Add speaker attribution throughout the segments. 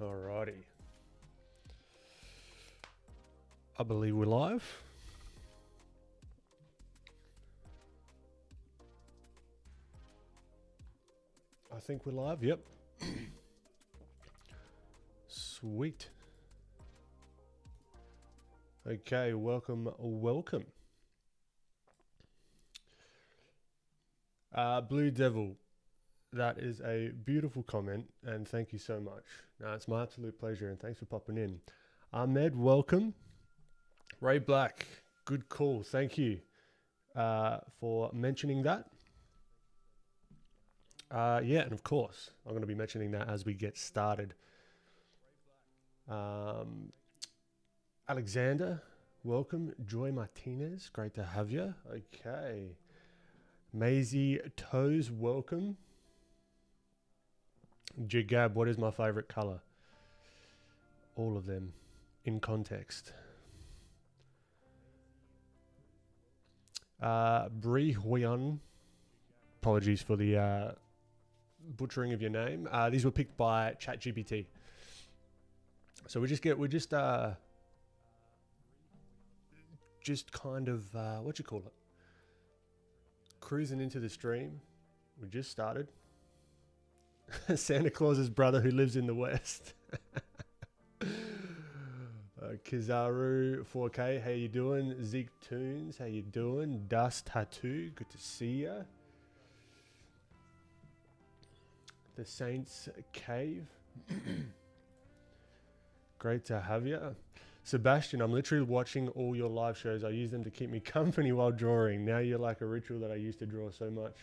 Speaker 1: Alrighty. I believe we're live. I think we're live. Yep. Sweet. Okay, welcome. Blue Devil, that is a beautiful comment, and thank you so much. It's my absolute pleasure, and thanks for popping in. Ahmed, welcome. Ray Black, good call. Thank you for mentioning that. Yeah, and of course, I'm going to be mentioning that as we get started. Alexander, welcome. Joy Martinez, great to have you. Okay. Maisie Toes, welcome. Jigab, what is my favorite color? All of them in context. Bree Huyan, apologies for the butchering of your name. These were picked by ChatGPT. So we're just kind of what you call it? Cruising into the stream. We just started. Santa Claus's brother who lives in the West. Kizaru 4K, how you doing? Zeke Tunes, how you doing? Dust Tattoo, good to see ya. The Saints Cave. Great to have you. Sebastian, I'm literally watching all your live shows. I use them to keep me company while drawing. Now you're like a ritual that I used to draw so much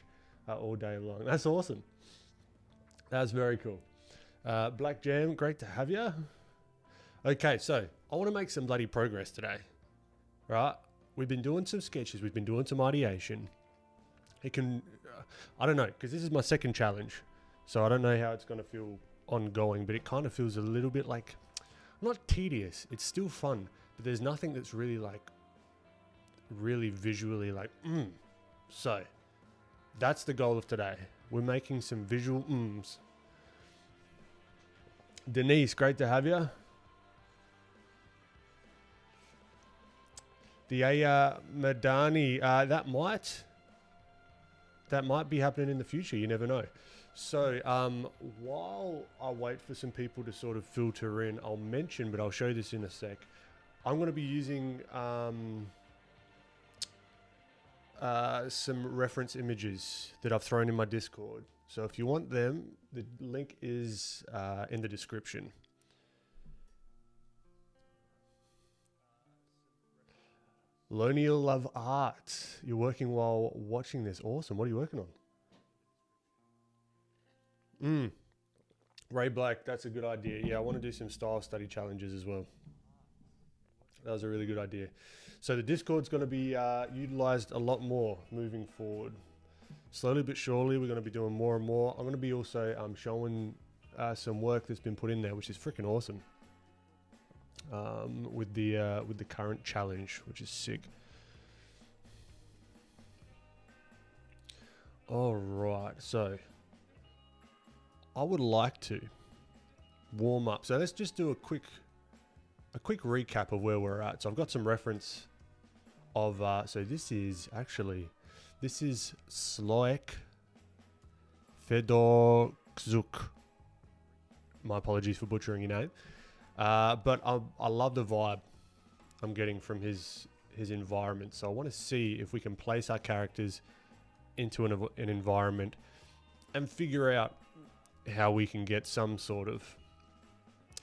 Speaker 1: all day long. That's awesome. That's very cool. Black Jam, great to have you. Okay, so I want to make some bloody progress today. Right? We've been doing some sketches. We've been doing some ideation. It can, I don't know, because this is my second challenge. So I don't know how it's going to feel ongoing, but it kind of feels a little bit like, not tedious. It's still fun, but there's nothing that's really like, really visually like, So that's the goal of today. We're making some visual Denise, great to have you. The Madani, that might be happening in the future. You never know. So while I wait for some people to sort of filter in, I'll mention, but I'll show this in a sec. I'm going to be using some reference images that I've thrown in my Discord. So if you want them, the link is in the description. Lonial Love Art. You're working while watching this. Awesome. What are you working on? Ray Black, that's a good idea. Yeah, I want to do some style study challenges as well. That was a really good idea. So the Discord's going to be utilized a lot more moving forward. Slowly but surely, we're going to be doing more and more. I'm going to be also showing some work that's been put in there, which is freaking awesome. With the current challenge, which is sick. All right, so I would like to warm up. So let's just do a quick recap of where we're at. So I've got some reference of so this is Sloek Fedorczuk. My apologies for butchering your name. But I love the vibe I'm getting from his environment. So I want to see if we can place our characters into an environment and figure out how we can get some sort of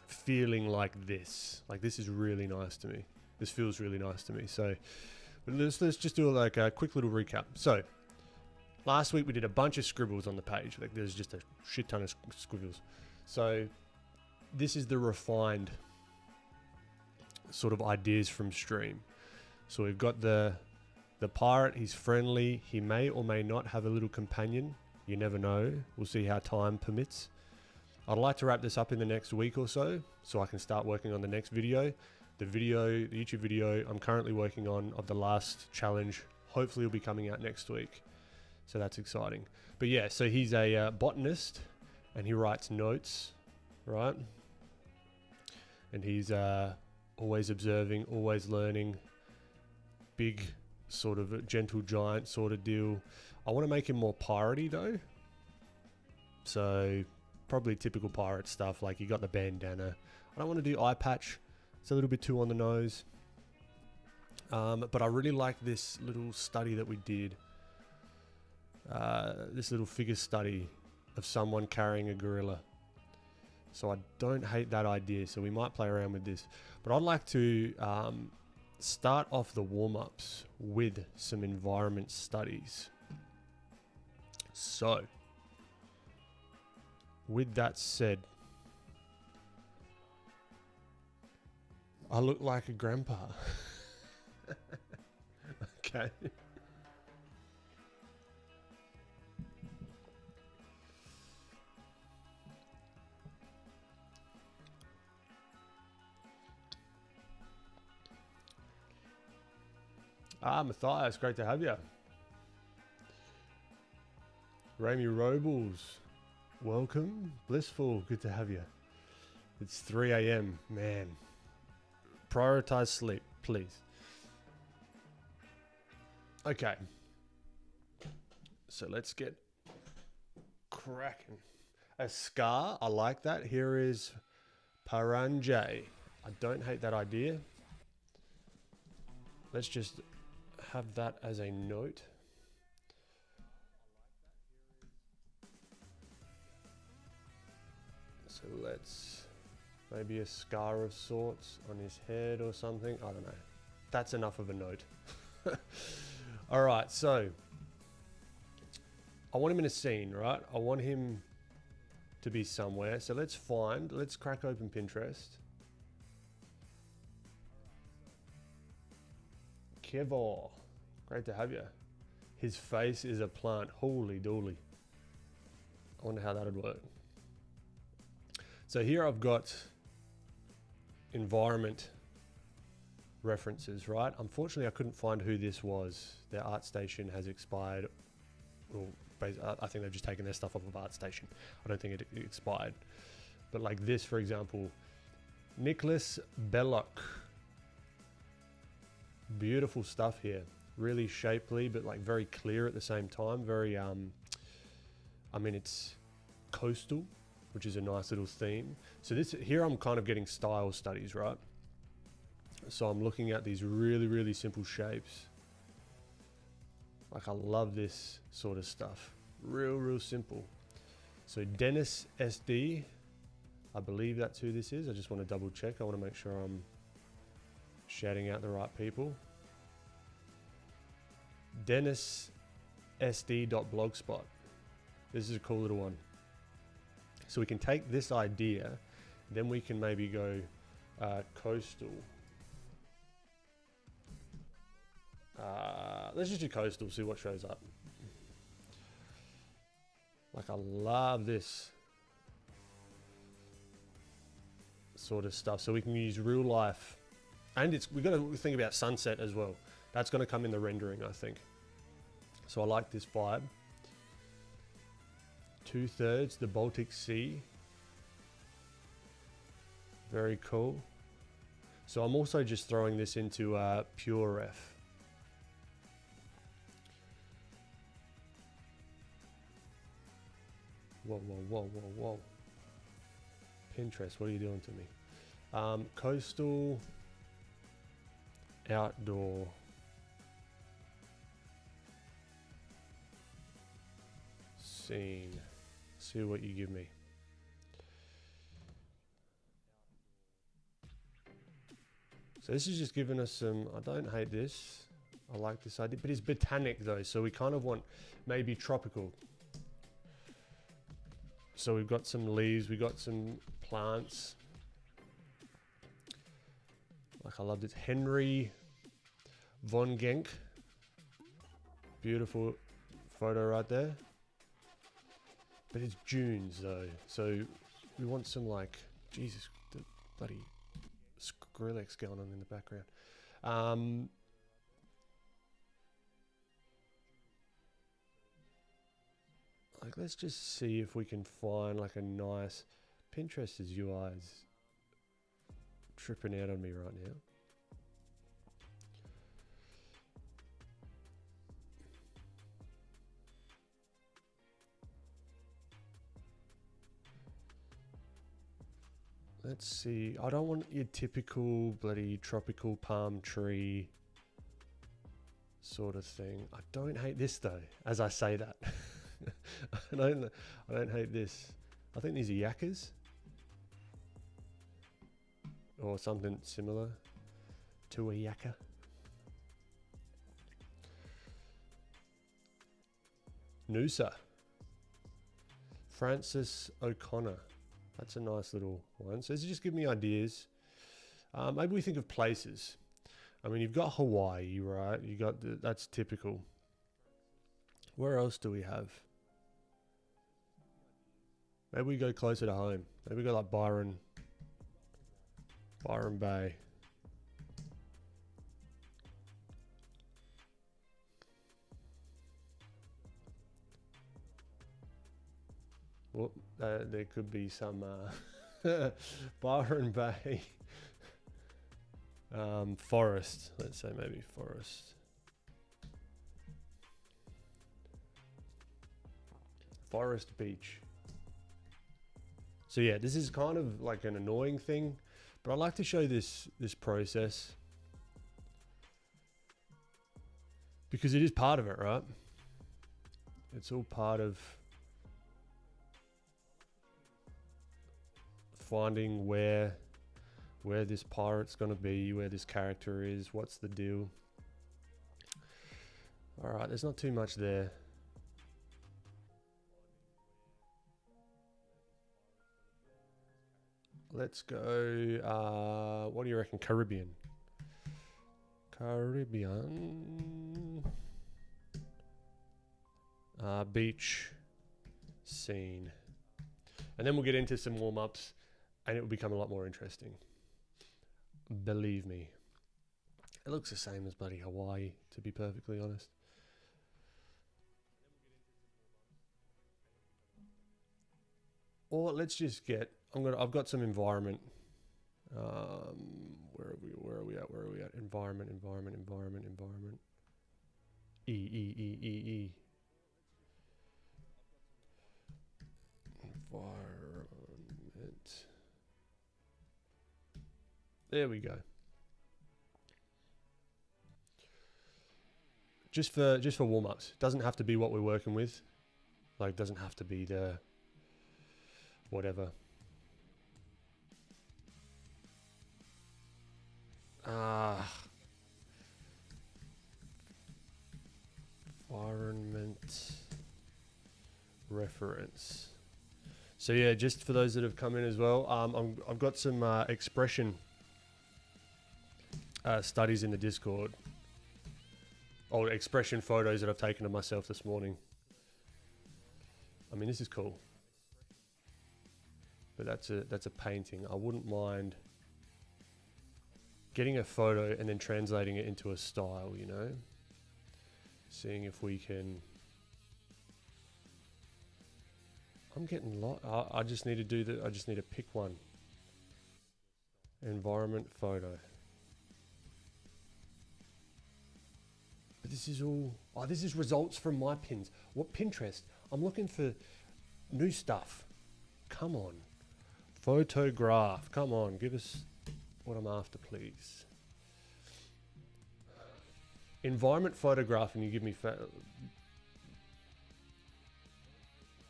Speaker 1: feeling like this. Like this is really nice to me. This feels really nice to me. So let's just do like a quick little recap. So last week we did a bunch of scribbles on the page. Like there's just a shit ton of scribbles. So this is the refined sort of ideas from stream. So we've got the pirate. He's friendly. He may or may not have a little companion. You never know. We'll see how time permits. I'd like to wrap this up in the next week or so I can start working on the next video. The YouTube video I'm currently working on of the last challenge, hopefully will be coming out next week. So that's exciting. But yeah, so he's a botanist and he writes notes, right? and he's always observing, always learning. Big sort of a gentle giant sort of deal. I want to make him more piratey though. So probably typical pirate stuff, like you got the bandana. I don't want to do eye patch. It's a little bit too on the nose. But I really like this little study that we did. This little figure study of someone carrying a gorilla. So I don't hate that idea. So we might play around with this. But I'd like to start off the warm-ups with some environment studies. So, with that said, I look like a grandpa. Okay. Matthias, great to have you. Ramy Robles, welcome. Blissful, good to have you. It's 3 a.m. Man, prioritize sleep, please. Okay. So let's get cracking. A scar, I like that. Here is Paranjay. I don't hate that idea. Let's just have that as a note. So let's, maybe a scar of sorts on his head or something. I don't know. That's enough of a note. All right, so I want him in a scene, right? I want him to be somewhere. So let's crack open Pinterest. Kevor, great to have you. His face is a plant. Holy dooly. I wonder how that would work. So here I've got environment references, right? Unfortunately, I couldn't find who this was. Their ArtStation has expired. Well, I think they've just taken their stuff off of ArtStation. I don't think it expired. But like this, for example, Nicholas Belloc. Beautiful stuff here. Really shapely, but like very clear at the same time. Very, I mean, it's coastal, which is a nice little theme. So this here, I'm kind of getting style studies, right? So I'm looking at these really, really simple shapes. Like I love this sort of stuff. Real simple. So Dennis SD, I believe that's who this is. I just want to double check. I want to make sure I'm shouting out the right people. DennisSD.blogspot. This is a cool little one. So we can take this idea, then we can maybe go coastal. Let's just do coastal, see what shows up. Like I love this sort of stuff. So we can use real life. And we've got to think about sunset as well. That's going to come in the rendering, I think. So I like this vibe. 2/3 the Baltic Sea. Very cool. So I'm also just throwing this into PureRef. Whoa. Pinterest, what are you doing to me? Coastal outdoor scene. See what you give me. So this is just giving us some, I don't hate this. I like this idea, but it's botanic though. So we kind of want maybe tropical. So we've got some leaves, we've got some plants. Like I love this. Henry von Genk. Beautiful photo right there. But it's dunes though. So we want some like, Jesus, the bloody Skrillex going on in the background. Like let's just see if we can find like a nice Pinterest's UI is tripping out on me right now. Let's see. I don't want your typical bloody tropical palm tree sort of thing. I don't hate this though, as I say that. I don't hate this. I think these are yakas. Or something similar to a yaka. Noosa. Francis O'Connor. That's a nice little one. So just give me ideas. Maybe we think of places. I mean, you've got Hawaii, right? You got that's typical. Where else do we have? Maybe we go closer to home. Maybe we go like Byron Bay. Well, there could be some Byron Bay forest. Let's say maybe forest. Forest beach. So yeah, this is kind of like an annoying thing, but I like to show this process because it is part of it, right? It's all part of finding where this pirate's gonna be, where this character is, what's the deal. All right, there's not too much there. Let's go, what do you reckon? Caribbean. Beach scene. And then we'll get into some warm-ups and it will become a lot more interesting. Believe me. It looks the same as bloody Hawaii, to be perfectly honest. Or let's just get, I've got some environment. Where are we at? Environment. E. Environment. There we go. Just for warm-ups. Doesn't have to be what we're working with. Like, doesn't have to be the whatever. Environment reference. So yeah, just for those that have come in as well, I've got some expression studies in the Discord. Or expression photos that I've taken of myself this morning. I mean, this is cool. But that's a painting. I wouldn't mind getting a photo and then translating it into a style, you know? Seeing if we can... I'm getting I just need to I just need to pick one. Environment photo. But this is all... Oh, this is results from my pins. What Pinterest? I'm looking for new stuff. Come on. Photograph. Come on, give us what I'm after, please. Environment photograph, and you give me...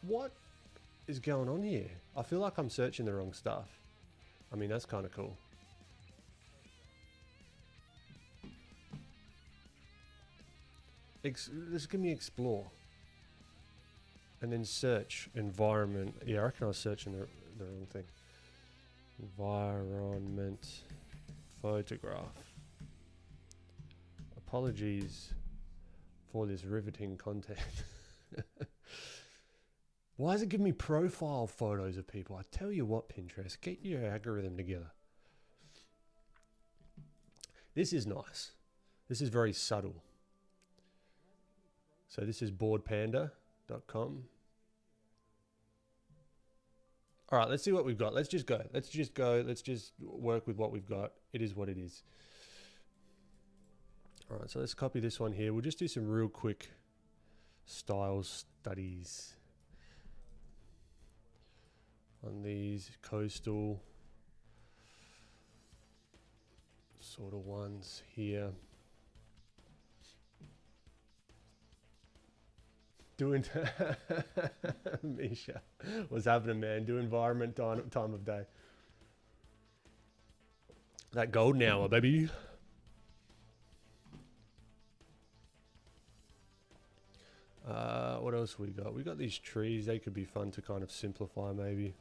Speaker 1: What is going on here? I feel like I'm searching the wrong stuff. I mean, that's kind of cool. Let's give me explore. And then search environment. Yeah, I reckon I was searching the wrong thing. Environment photograph. Apologies for this riveting content. Why does it give me profile photos of people? I tell you what, Pinterest, get your algorithm together. This is nice. This is very subtle. So this is boardpanda.com. All right, let's see what we've got. Let's just go. Let's just go. Let's just work with what we've got. It is what it is. All right, so let's copy this one here. We'll just do some real quick style studies on these coastal sort of ones here. Doing Misha, what's happening, man? Do environment time of day. That golden hour, baby. What else we got? We got these trees. They could be fun to kind of simplify, maybe.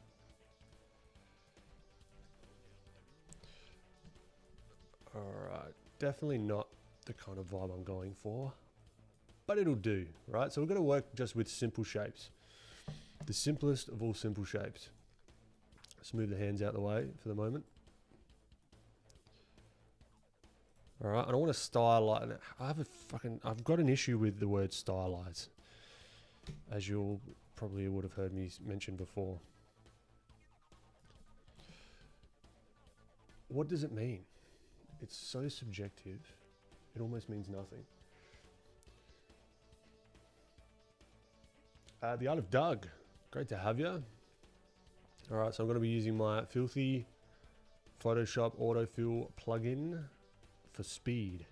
Speaker 1: All right, definitely not the kind of vibe I'm going for. But it'll do, right? So we're going to work just with simple shapes. The simplest of all simple shapes. Let's move the hands out the way for the moment. All right, and I want to stylize. I've got an issue with the word stylize, as you probably would have heard me mention before. What does it mean? It's so subjective. It almost means nothing. The Art of Doug, great to have you. All right, so I'm going to be using my filthy Photoshop autofill plugin for speed.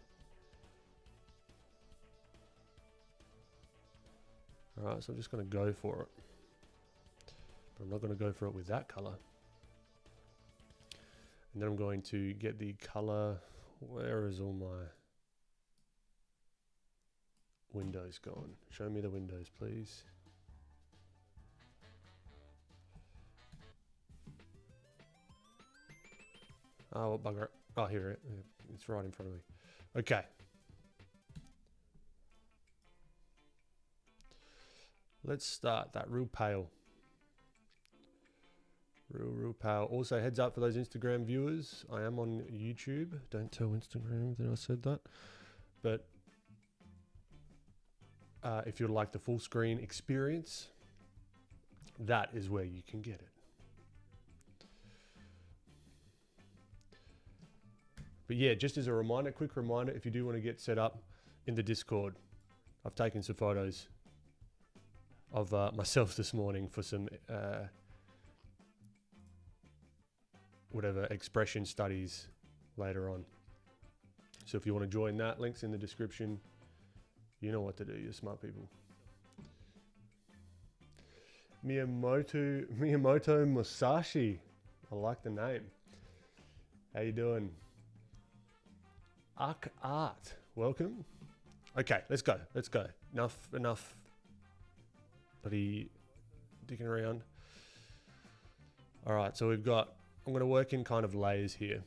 Speaker 1: All right, so I'm just going to go for it. But I'm not going to go for it with that color. And then I'm going to get the color. Where is all my windows gone? Show me the windows, please. Oh, bugger. Oh, here. It's right in front of me. Okay. Let's start that real pale. Real pale. Also, heads up for those Instagram viewers. I am on YouTube. Don't tell Instagram that I said that. But if you'd like the full screen experience, that is where you can get it. But yeah, just as a reminder, quick reminder, if you do want to get set up in the Discord, I've taken some photos of myself this morning for some whatever expression studies later on. So if you want to join that, links in the description. You know what to do, you smart people. Miyamoto Musashi. I like the name. How you doing? Arc Art, welcome. Okay, let's go. Enough bloody digging around. All right, so I'm going to work in kind of layers here.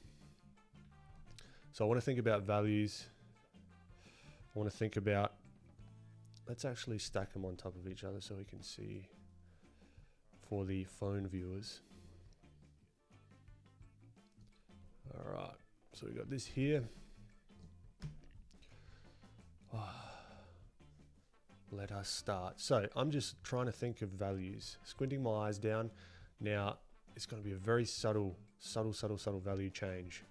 Speaker 1: So I want to think about values. I want to think about, let's actually stack them on top of each other so we can see for the phone viewers. All right, so we got this here. Let us start. So I'm just trying to think of values, squinting my eyes down. Now it's going to be a very subtle value change.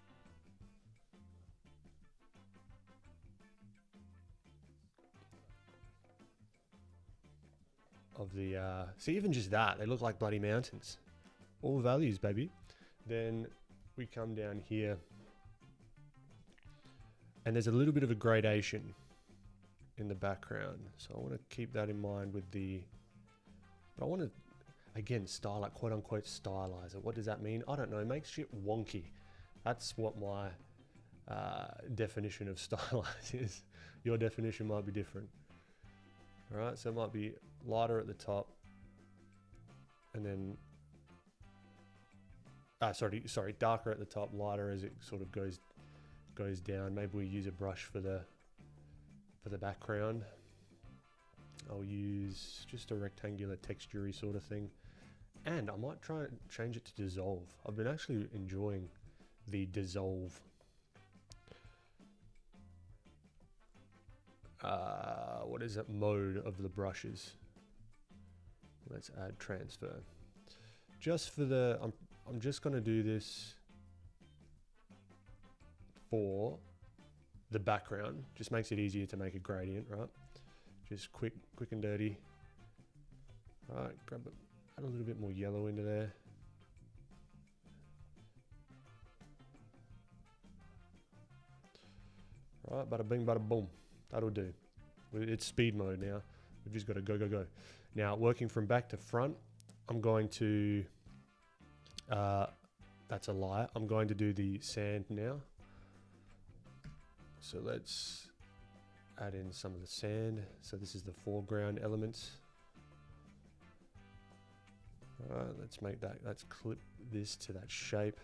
Speaker 1: Of the, see, even just that, they look like bloody mountains. All values, baby. Then we come down here and there's a little bit of a gradation in the background. So I want to keep that in mind with the, but I want to, again, style it, quote unquote, stylize it. What does that mean? I don't know. It makes shit wonky. That's what my definition of stylize is. Your definition might be different. All right, so it might be lighter at the top and then, sorry, darker at the top, lighter as it sort of goes down. Maybe we use a brush for the background. I'll use just a rectangular texture-y sort of thing. And I might try and change it to dissolve. I've been actually enjoying the dissolve. What is it? Mode of the brushes. Let's add transfer. just for the, I'm just going to do this for the background. Just makes it easier to make a gradient, right? Just quick and dirty. Right, add a little bit more yellow into there. Right, bada bing, bada boom. That'll do. It's speed mode now. We've just got to go. Now, working from back to front, I'm going to, that's a lie. I'm going to do the sand now. So let's add in some of the sand. So this is the foreground elements. All right, let's make that, let's clip this to that shape.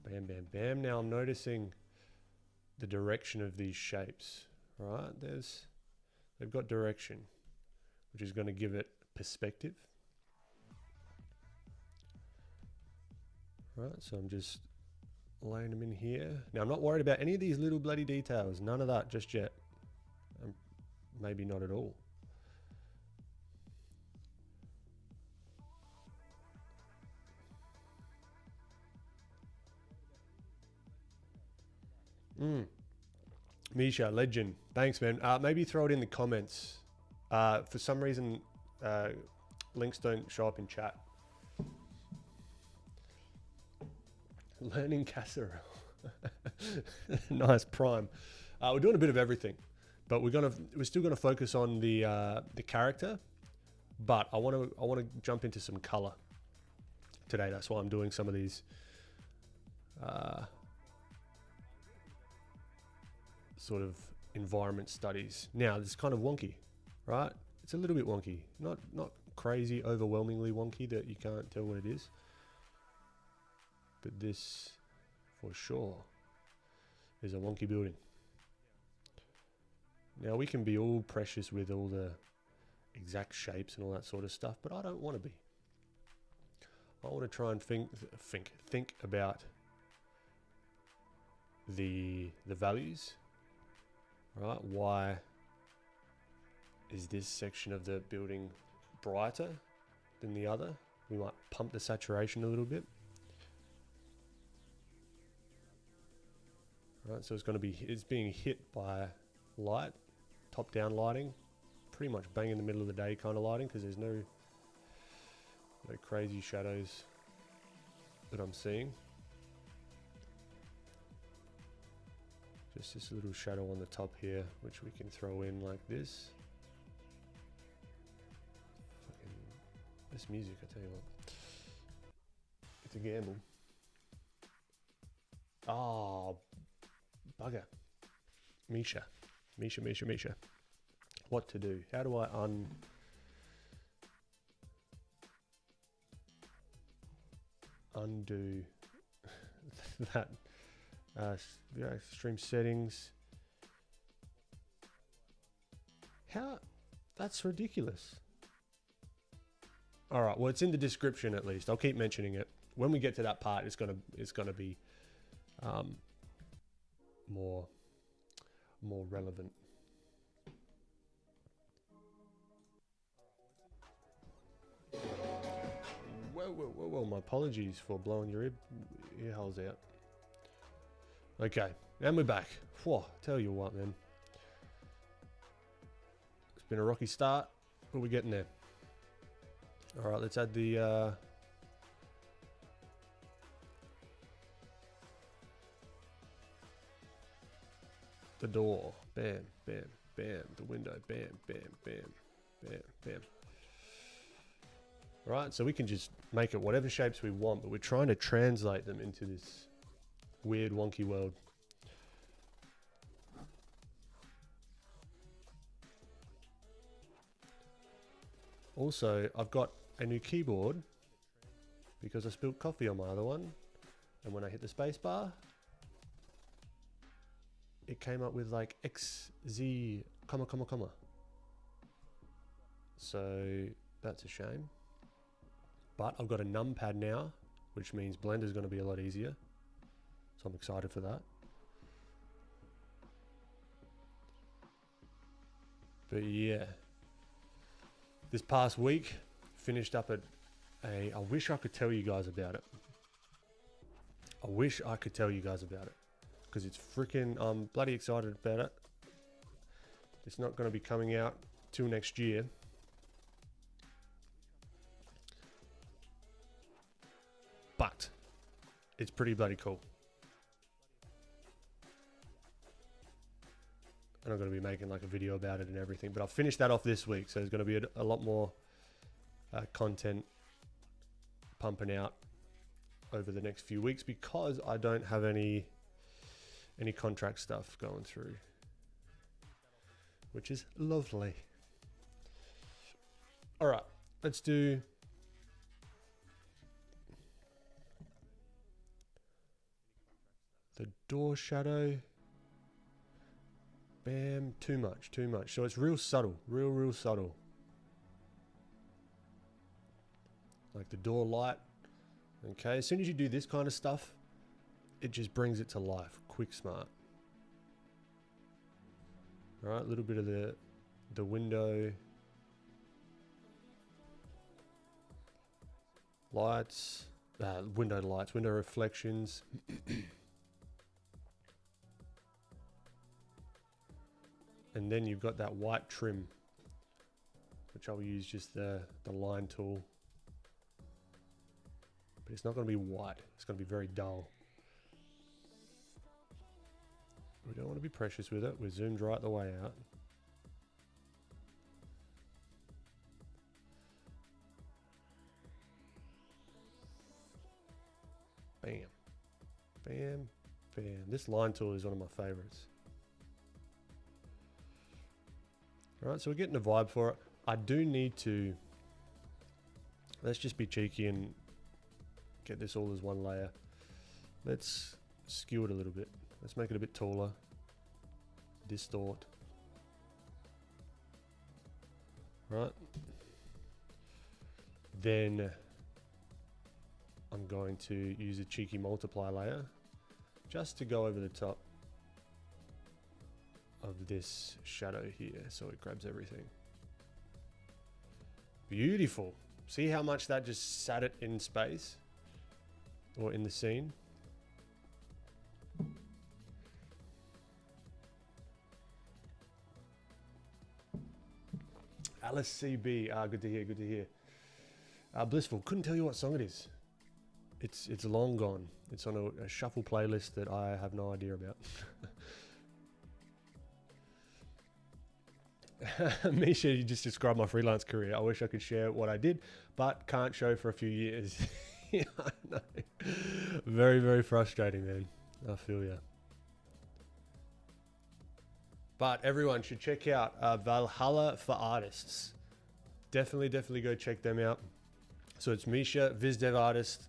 Speaker 1: Bam, bam, bam. Now I'm noticing the direction of these shapes, right? They've got direction, which is going to give it perspective. Right, so I'm just laying them in here. Now I'm not worried about any of these little bloody details. None of that just yet. Maybe not at all. Misha, legend. Thanks, man. Maybe throw it in the comments. For some reason, links don't show up in chat. Learning casserole. Nice, prime. We're doing a bit of everything, but we're still gonna focus on the character. But I want to jump into some color today. That's why I'm doing some of these. Sort of environment studies. Now, it's kind of wonky, right? It's a little bit wonky. Not crazy, overwhelmingly wonky that you can't tell what it is. But this, for sure, is a wonky building. Now, we can be all precious with all the exact shapes and all that sort of stuff, but I don't want to be. I want to try and think about the values. Right, why is this section of the building brighter than the other? We might pump the saturation a little bit. Right, so it's being hit by light, top-down lighting, pretty much bang in the middle of the day kind of lighting, because there's no crazy shadows that I'm seeing. Just this little shadow on the top here, which we can throw in like this. This music, I tell you what. It's a gamble. Oh, bugger. Misha. What to do? How do I undo that? Stream settings. How? That's ridiculous. All right. Well, it's in the description at least. I'll keep mentioning it. When we get to that part, it's gonna be more relevant. Whoa! My apologies for blowing your ear holes out. Okay, and we're back. Whoa, tell you what, man. It's been a rocky start, but we're getting there. All right, let's add the door. Bam, bam, bam. The window. Bam, bam, bam, bam, bam. Right, so we can just make it whatever shapes we want, but we're trying to translate them into this weird, wonky world. Also, I've got a new keyboard because I spilled coffee on my other one, and when I hit the space bar, it came up with like X, Z, comma. So that's a shame. But I've got a numpad now, which means Blender's going to be a lot easier. So I'm excited for that. But yeah, this past week finished up at I wish I could tell you guys about it. I wish I could tell you guys about it. Because it's freaking, I'm bloody excited about it. It's not going to be coming out till next year. But it's pretty bloody cool. And I'm going to be making like a video about it and everything. But I'll finish that off this week. So there's going to be a lot more content pumping out over the next few weeks because I don't have any contract stuff going through, which is lovely. All right, let's do the door shadow. Bam, too much. So it's real subtle, real subtle. Like the door light. Okay, as soon as you do this kind of stuff, it just brings it to life. Quick, smart. All right, a little bit of the window lights, window lights, window reflections. And then you've got that white trim, which I'll use just the line tool. But it's not going to be white. It's going to be very dull. We don't want to be precious with it. We're zoomed right the way out. Bam. Bam. Bam. This line tool is one of my favorites. All right, so we're getting a vibe for it. I do need to, let's just be cheeky and get this all as one layer. Let's skew it a little bit. Let's make it a bit taller. Distort. Right. Then I'm going to use a cheeky multiply layer just to go over the top of this shadow here so it grabs everything. Beautiful. See how much that just sat it in space or in the scene? Alice CB, good to hear, good to hear. Blissful, couldn't tell you what song it is. It's long gone. It's on a shuffle playlist that I have no idea about. Misha, you just described my freelance career. I wish I could share what I did, but can't show for a few years. Yeah, I know. Very, very frustrating, man. I feel ya. But everyone should check out Valhalla for Artists. Definitely go check them out. So it's Misha, Viz Dev artist,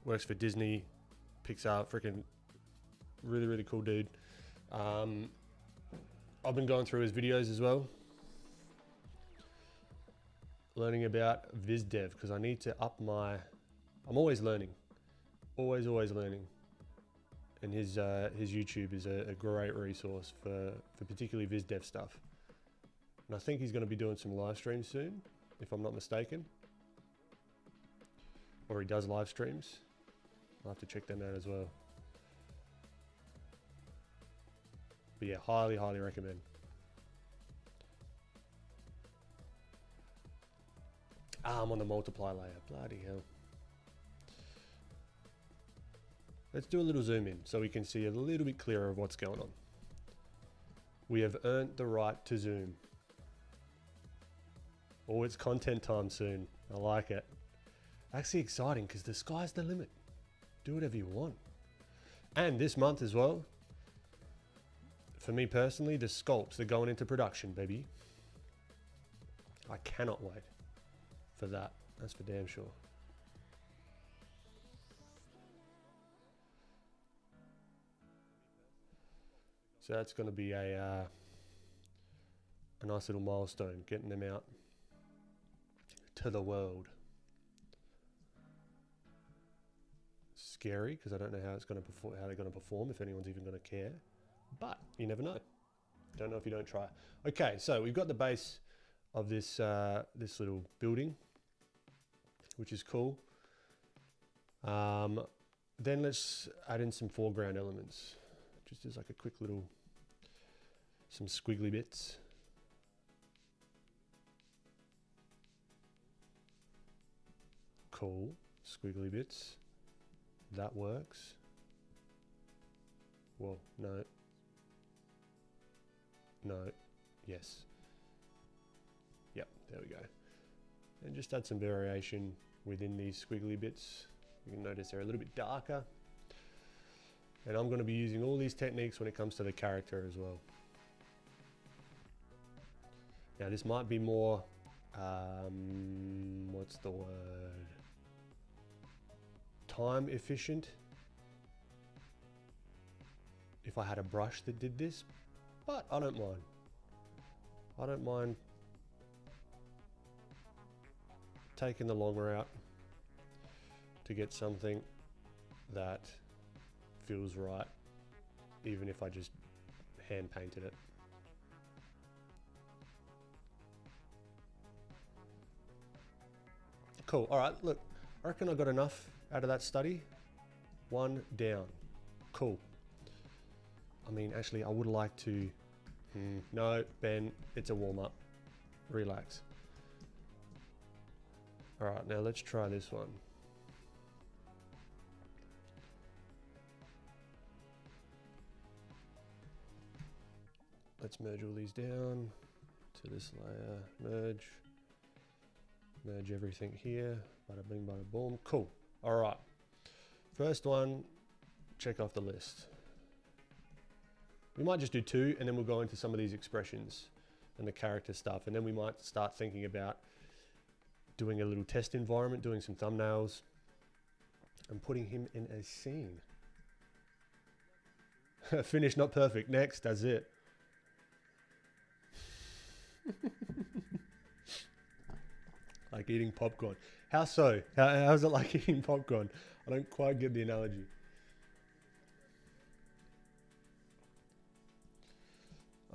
Speaker 1: works for Disney, Pixar, freaking really cool dude. I've been going through his videos as well, learning about Viz Dev because I need to up my. I'm always learning, always learning. And his YouTube is a great resource for particularly Viz Dev stuff. And I think he's going to be doing some live streams soon, if I'm not mistaken. Or he does live streams. I'll have to check them out as well. But yeah, highly recommend. I'm on the multiply layer. Bloody hell. Let's do a little zoom in so we can see a little bit clearer of what's going on. We have earned the right to zoom. Oh, it's content time soon. I like it. Actually exciting because the sky's the limit. Do whatever you want. And this month as well, for me personally, the sculpts are going into production, baby. I cannot wait for that. That's for damn sure. So that's going to be a nice little milestone, getting them out to the world. Scary because I don't know how it's going to perform, how they're going to perform, if anyone's even going to care. But you never know. Don't know if you don't try. Okay, so we've got the base of this this little building. which is cool. Then let's add in some foreground elements, just as like a quick little, some squiggly bits. Cool, squiggly bits. That works. Whoa, no. No, yes. Yep, there we go. And just add some variation within these squiggly bits. You can notice they're a little bit darker. And I'm going to be using all these techniques when it comes to the character as well. Now this might be more, what's the word? Time efficient. If I had a brush that did this, but I don't mind. I don't mind taking the long route to get something that feels right, even if I just hand painted it. Cool, all right, look, I reckon I got enough out of that study. One down, cool. I mean, actually, I would like to, no, Ben, it's a warm-up, relax. All right, now let's try this one. Let's merge all these down to this layer, merge everything here, bada bing, bada boom, cool. All right, first one, check off the list. We might just do two and then we'll go into some of these expressions and the character stuff, and then we might start thinking about doing a little test environment, doing some thumbnails, and putting him in a scene. Finished, not perfect. Next, that's it. Like eating popcorn. How so? How's it like eating popcorn? I don't quite get the analogy.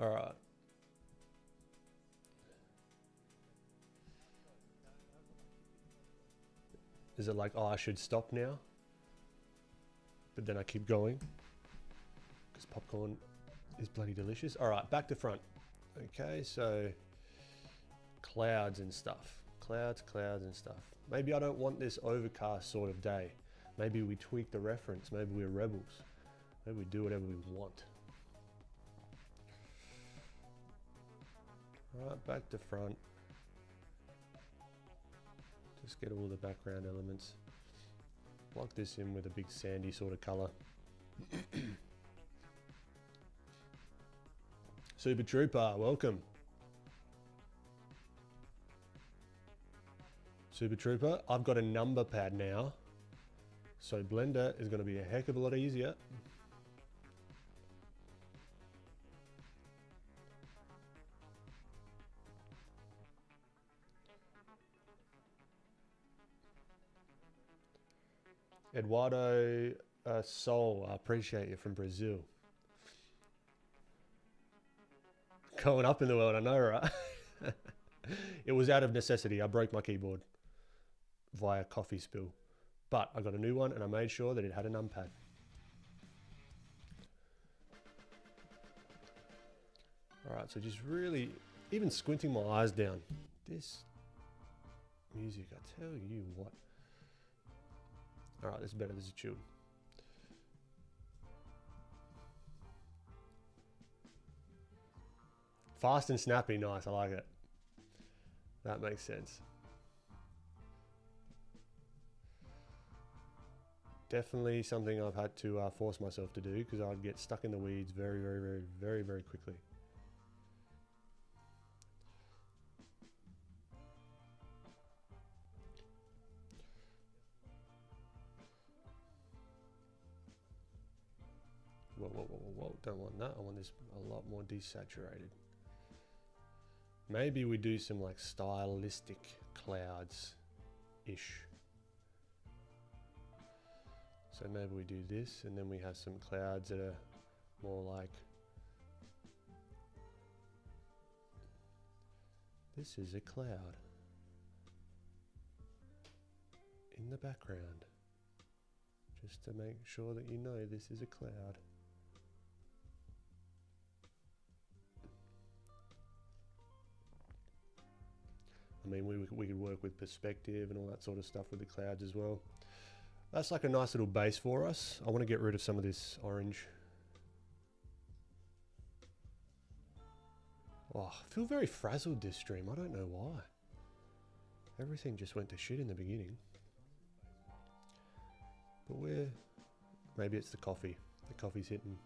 Speaker 1: All right. Is it like, oh, I should stop now? But then I keep going? Because popcorn is bloody delicious. All right, back to front. Okay, so clouds and stuff. Clouds and stuff. Maybe I don't want this overcast sort of day. Maybe we tweak the reference. Maybe we're rebels. Maybe we do whatever we want. All right, back to front. Just get all the background elements. Block this in with a big sandy sort of color. Super Trooper, welcome. Super Trooper, I've got a number pad now, so Blender is going to be a heck of a lot easier. Eduardo Sol, I appreciate you, from Brazil. Going up in the world, I know, right? It was out of necessity. I broke my keyboard via coffee spill. But I got a new one and I made sure that it had a numpad. Alright, so just really, even squinting my eyes down. This music, I tell you what. Alright, this is better, this is chilled. Fast and snappy, nice, I like it. That makes sense. Definitely something I've had to force myself to do, because I'd get stuck in the weeds very quickly. Whoa, don't want that. I want this a lot more desaturated. Maybe we do some like stylistic clouds-ish. So maybe we do this and then we have some clouds that are more like, this is a cloud. in the background, just to make sure that you know this is a cloud. I mean, we could work with perspective and all that sort of stuff with the clouds as well. That's like a nice little base for us. I want to get rid of some of this orange. Oh, I feel very frazzled this stream. I don't know why. Everything just went to shit in the beginning. But maybe it's the coffee. The coffee's hitting.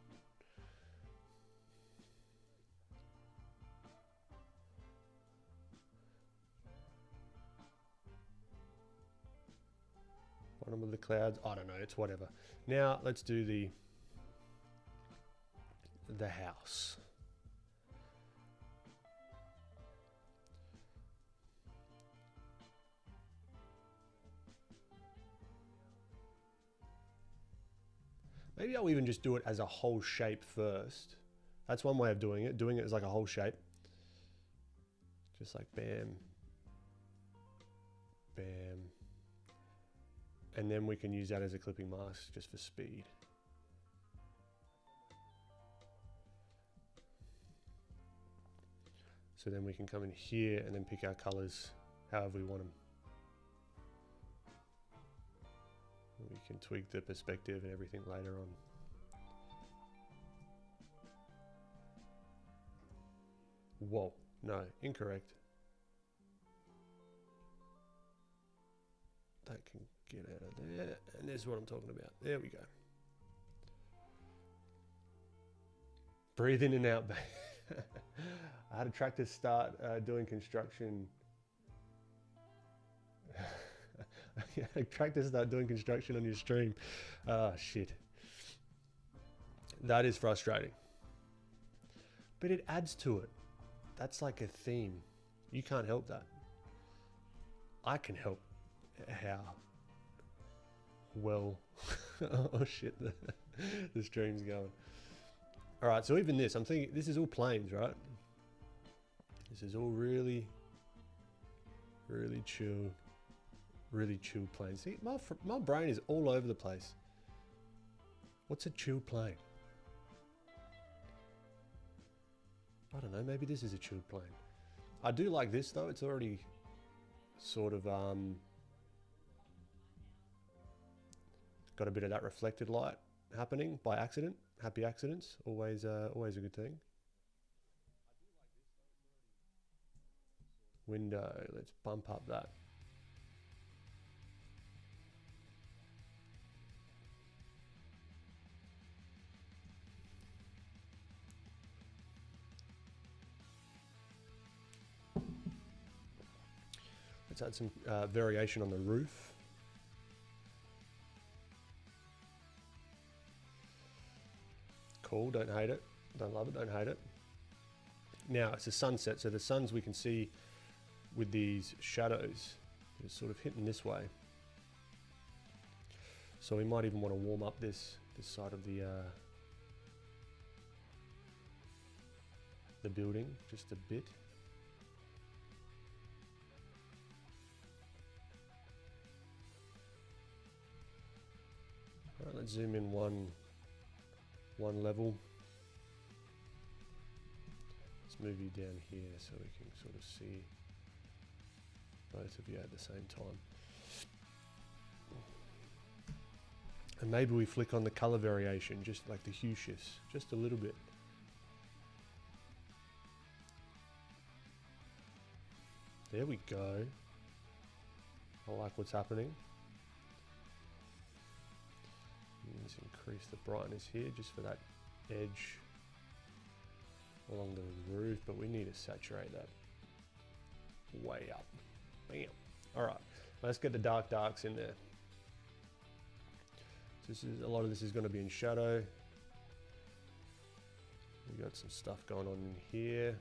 Speaker 1: Bottom of the clouds. I don't know. It's whatever. Now let's do the house. Maybe I'll even just do it as a whole shape first. That's one way of doing it. Doing it as like a whole shape. Just like bam. Bam. And then we can use that as a clipping mask just for speed. So then we can come in here and then pick our colors however we want them. We can tweak the perspective and everything later on. Whoa, no, incorrect. That can get out of there, and this is what I'm talking about. There we go. Breathe in and out. I had a tractor start doing construction. Tractors start doing construction on your stream. Ah, shit. That is frustrating. But it adds to it. That's like a theme. You can't help that. I can help how well... oh shit, the stream's going. Alright, so even this, I'm thinking, this is all planes, right? This is all really, really chill. Really chill plane. See, my brain is all over the place. What's a chill plane? I don't know, maybe this is a chill plane. I do like this though, it's already sort of got a bit of that reflected light happening by accident. Happy accidents, always always a good thing. Window, let's bump up that. Let's add some variation on the roof. Cool, don't hate it. Don't love it, don't hate it. Now, it's a sunset, so the suns we can see with these shadows is sort of hitting this way. So we might even want to warm up this side of the building just a bit. All right, let's zoom in one level. Let's move you down here so we can sort of see both of you at the same time. And maybe we flick on the color variation, just like the hue shifts, just a little bit. There we go. I like what's happening. Let's increase the brightness here just for that edge along the roof, but we need to saturate that way up. Bam. All right, let's get the darks in there. So this is, a lot of this is going to be in shadow. We got some stuff going on in here.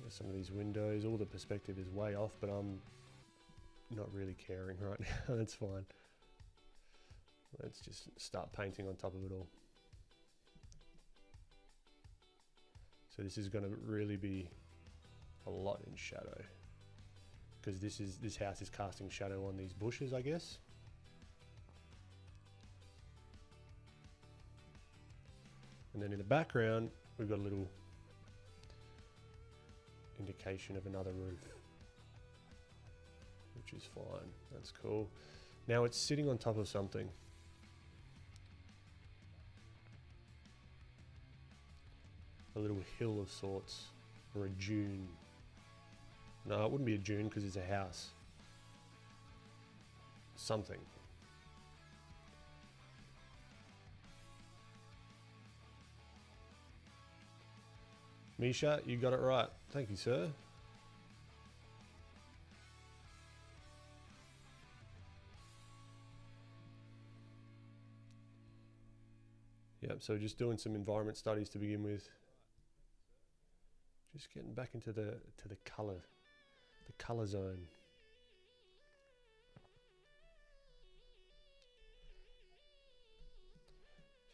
Speaker 1: Some of these windows, all the perspective is way off, but I'm not really caring right now. That's fine. Let's just start painting on top of it all. So this is going to really be a lot in shadow because this house is casting shadow on these bushes, I guess. And then in the background, we've got a little indication of another roof, which is fine. That's cool. Now it's sitting on top of something. A little hill of sorts, or a dune. No, it wouldn't be a dune because it's a house. Something. Misha, you got it right. Thank you, sir. Yep, so just doing some environment studies to begin with. Just getting back into the color zone.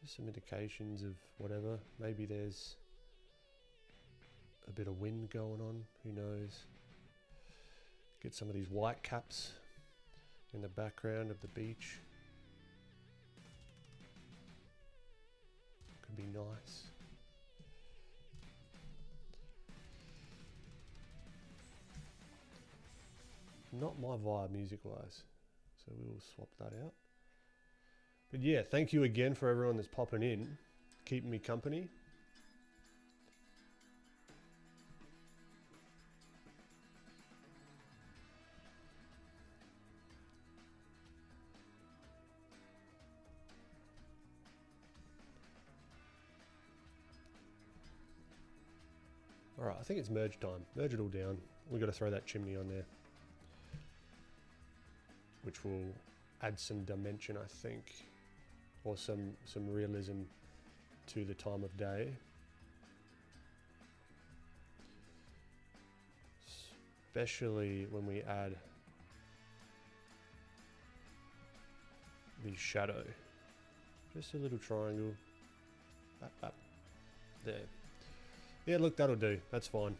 Speaker 1: Just some indications of whatever. Maybe there's a bit of wind going on, who knows. Get some of these white caps in the background of the beach. Could be nice. Not my vibe music-wise, so we will swap that out. But yeah, thank you again for everyone that's popping in, keeping me company. All right, I think it's merge time. Merge it all down. We've got to throw that chimney on there, which will add some dimension, I think, or some realism to the time of day. Especially when we add the shadow. Just a little triangle. Up. There. Yeah, look, that'll do. That's fine.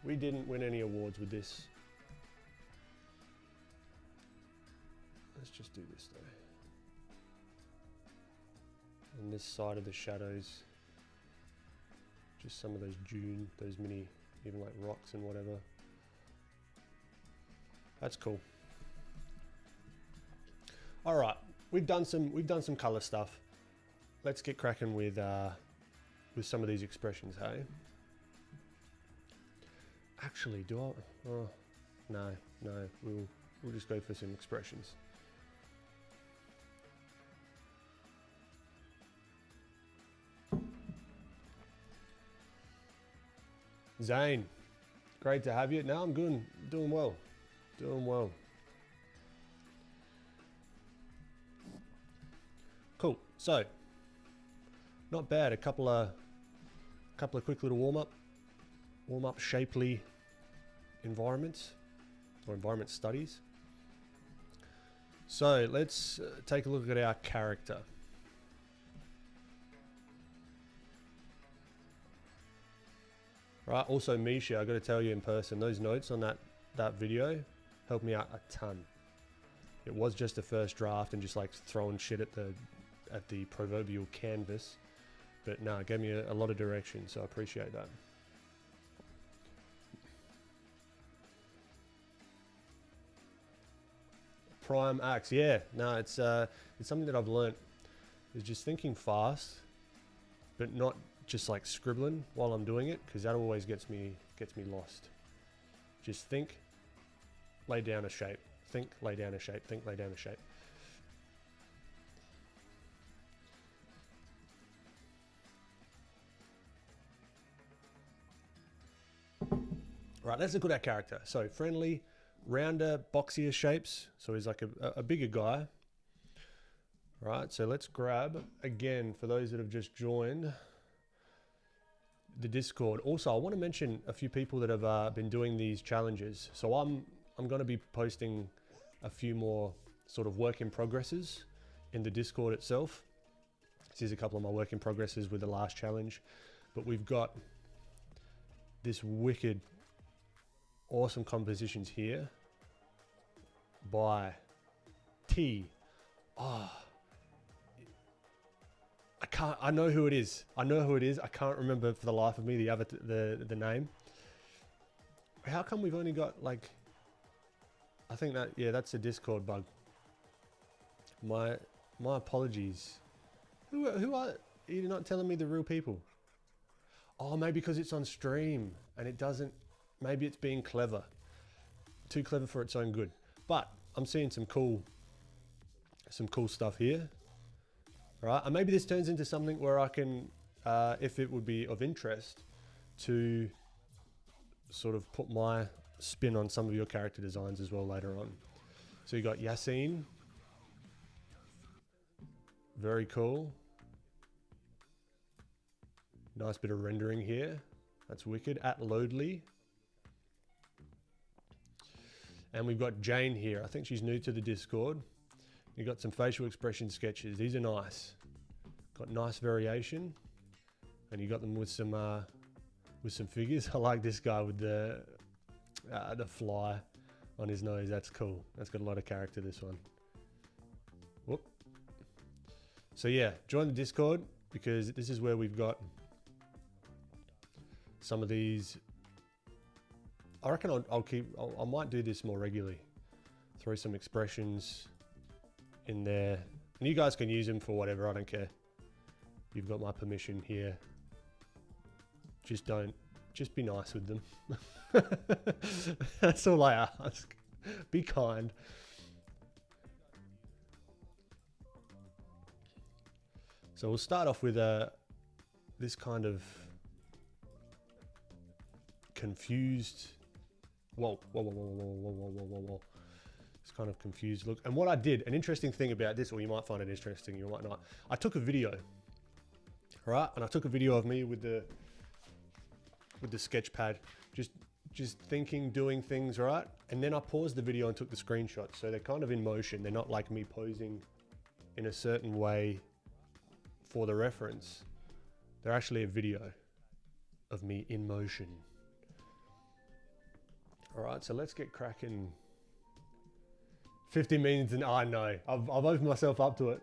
Speaker 1: We didn't win any awards with this. Let's just do this though. On this side of the shadows, just some of those dune, those mini, even like rocks and whatever. That's cool. All right, we've done some color stuff. Let's get cracking with some of these expressions, hey? Actually, do I? Oh, no. We'll just go for some expressions. Zane, great to have you. No, I'm good. Doing well. Cool. So, not bad. A couple of quick little warm up shapely environments or environment studies. So let's take a look at our character. Right. Also, Misha, I got to tell you in person, those notes on that video helped me out a ton. It was just a first draft and just like throwing shit at the proverbial canvas, but no, it gave me a lot of direction, so I appreciate that. Prime acts, yeah. No, it's something that I've learnt is just thinking fast, but not just like scribbling while I'm doing it, because that always gets me lost. Just think, lay down a shape. Think, lay down a shape. Think, lay down a shape. Right, let's look at our character. So friendly, rounder, boxier shapes. So he's like a bigger guy. Right, so let's grab, again, for those that have just joined the Discord. Also, I want to mention a few people that have been doing these challenges. So I'm going to be posting a few more sort of work in progresses in the Discord itself. This is a couple of my work in progresses with the last challenge, but we've got this wicked awesome compositions here by T. Oh, I know who it is. I know who it is. I can't remember for the life of me the name. How come we've only got like, I think that, yeah, that's a Discord bug. My apologies. Who are you? Not telling me the real people? Oh, maybe because it's on stream and it doesn't, maybe it's being clever. Too clever for its own good. But I'm seeing some cool stuff here. All right, and maybe this turns into something where I can, if it would be of interest, to sort of put my spin on some of your character designs as well later on. So you got Yassine. Very cool. Nice bit of rendering here. That's wicked. At Loadly. And we've got Jane here. I think she's new to the Discord. You got some facial expression sketches. These are nice. Got nice variation, and you got them with some figures. I like this guy with the fly on his nose. That's cool. That's got a lot of character. This one. Whoop. So yeah, join the Discord because this is where we've got some of these. I reckon I might do this more regularly. Throw some expressions in there, and you guys can use them for whatever. I don't care. You've got my permission here. Just be nice with them. That's all I ask. Be kind. So we'll start off with this kind of confused. Whoa. It's kind of confused look. And what I did, an interesting thing about this, or you might find it interesting, you might not. I took a video, right? And I took a video of me with the sketch pad, just thinking, doing things, right? And then I paused the video and took the screenshot. So they're kind of in motion. They're not like me posing in a certain way for the reference. They're actually a video of me in motion. All right, so let's get cracking. 50 minutes and I know. I've opened myself up to it.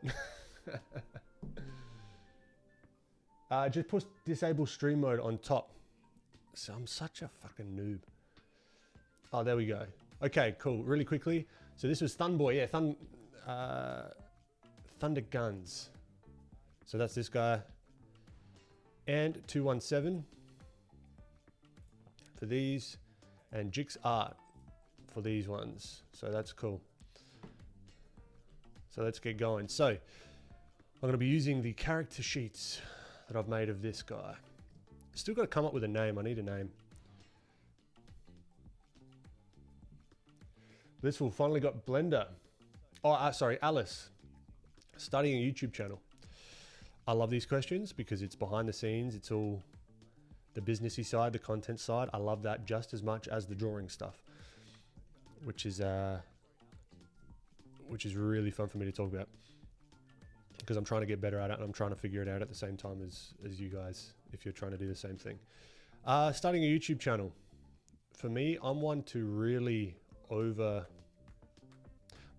Speaker 1: Just push disable stream mode on top. So I'm such a fucking noob. Oh, there we go. Okay, cool. Really quickly. So this was Thunboy. Yeah, Thunder Guns. So that's this guy. And 217 for these. And Jix Art for these ones. So that's cool. So let's get going. So I'm going to be using the character sheets that I've made of this guy. Still got to come up with a name. I need a name. This one finally got Blender. Oh, sorry, Alice. Starting a YouTube channel. I love these questions because it's behind the scenes. It's all the businessy side, the content side. I love that just as much as the drawing stuff, which is really fun for me to talk about because I'm trying to get better at it and I'm trying to figure it out at the same time as you guys, if you're trying to do the same thing. Starting a YouTube channel. For me, I'm one to really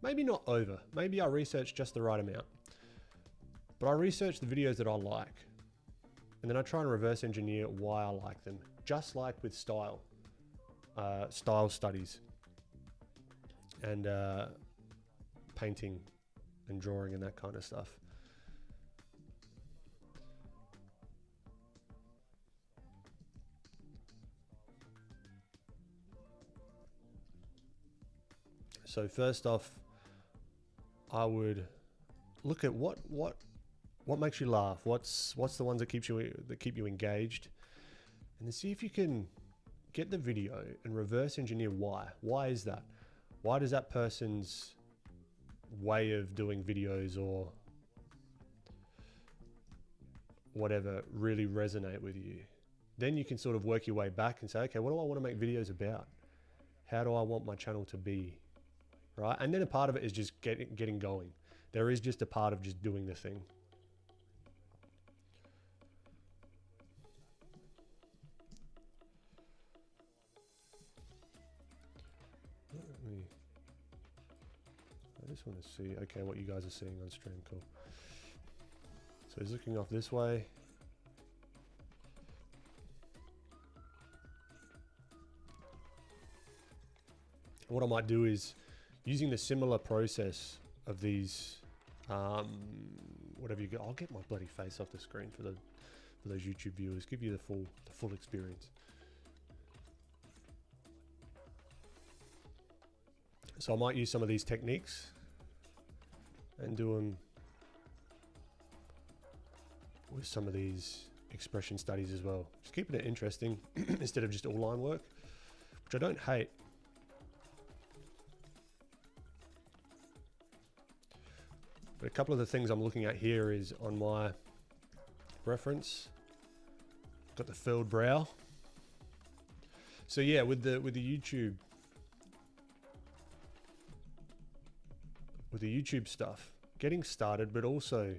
Speaker 1: maybe I research just the right amount, but I research the videos that I like. And then I try and reverse engineer why I like them, just like with style studies and painting and drawing and that kind of stuff. So first off, I would look at what makes you laugh. What's the ones that keep you engaged, and then see if you can get the video and reverse engineer why. Why is that? Why does that person's way of doing videos or whatever really resonate with you? Then you can sort of work your way back and say, okay, what do I want to make videos about? How do I want my channel to be? Right? And then a part of it is just getting going. There is just a part of just doing the thing. I just want to see, okay, what you guys are seeing on stream. Cool. So he's looking off this way. What I might do is using the similar process of these, whatever you get. I'll get my bloody face off the screen for those YouTube viewers. Give you the full experience. So I might use some of these techniques and do them with some of these expression studies as well. Just keeping it interesting instead of just all line work, which I don't hate. But a couple of the things I'm looking at here is on my reference, got the furrowed brow. So yeah, with the YouTube, stuff, getting started, but also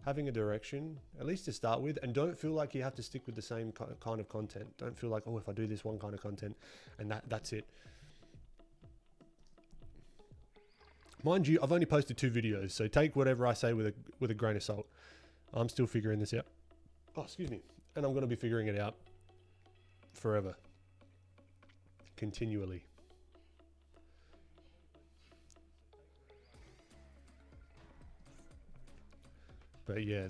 Speaker 1: having a direction, at least to start with, and don't feel like you have to stick with the same kind of content. Don't feel like, oh, if I do this one kind of content and that's it. Mind you, I've only posted 2 videos, so take whatever I say with a grain of salt. I'm still figuring this out. Oh, excuse me. And I'm going to be figuring it out forever. Continually. But yeah,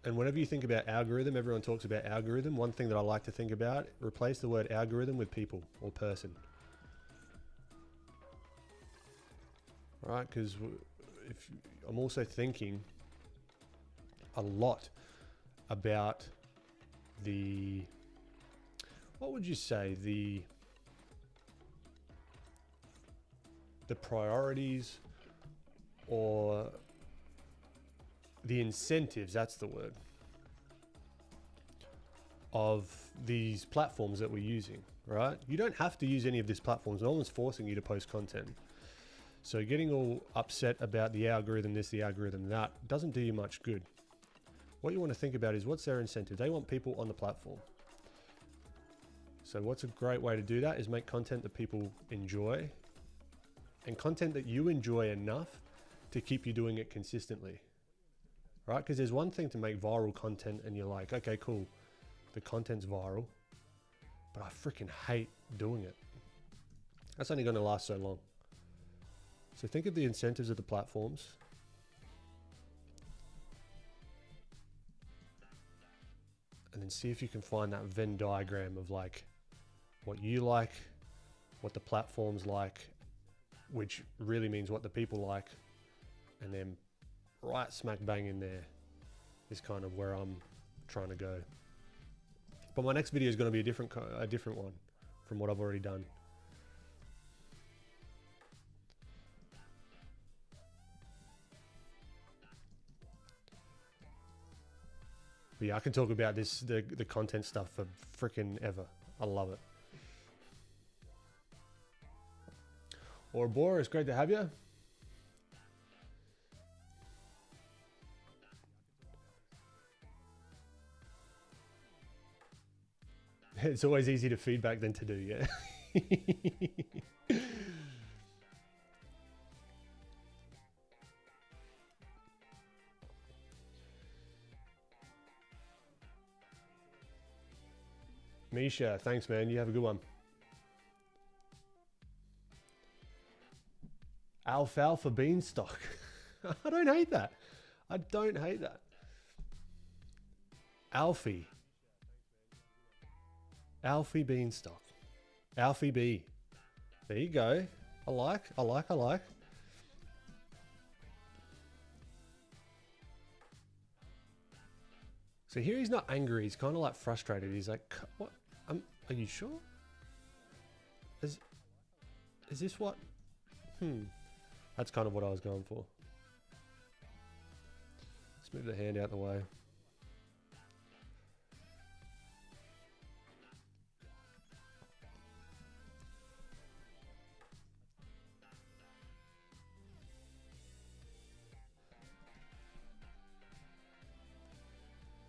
Speaker 1: and whenever you think about algorithm, everyone talks about algorithm. One thing that I like to think about, replace the word algorithm with people or person. Right? Because if I'm also thinking a lot about what would you say, the priorities or the incentives, that's the word, of these platforms that we're using, right? You don't have to use any of these platforms. No one's forcing you to post content. So getting all upset about the algorithm this, the algorithm that, doesn't do you much good. What you want to think about is, what's their incentive? They want people on the platform. So what's a great way to do that is make content that people enjoy, and content that you enjoy enough to keep you doing it consistently, right? Because there's one thing to make viral content and you're like, okay, cool, the content's viral, but I freaking hate doing it. That's only going to last so long. So think of the incentives of the platforms. And then see if you can find that Venn diagram of like what you like, what the platform's like, which really means what the people like. And then right smack bang in there is kind of where I'm trying to go. But my next video is going to be a different one from what I've already done. But yeah, I can talk about this, the content stuff for freaking ever. I love it. Ouroboros, it's great to have you. It's always easy to feedback than to do, yeah. Misha, thanks, man. You have a good one. Alfalfa beanstalk. I don't hate that. I don't hate that. Alfie. Alfie beanstalk. Alfie B. There you go. I like. So here he's not angry. He's kind of like frustrated. He's like, what? Are you sure? Is this what? That's kind of what I was going for. Let's move the hand out the way.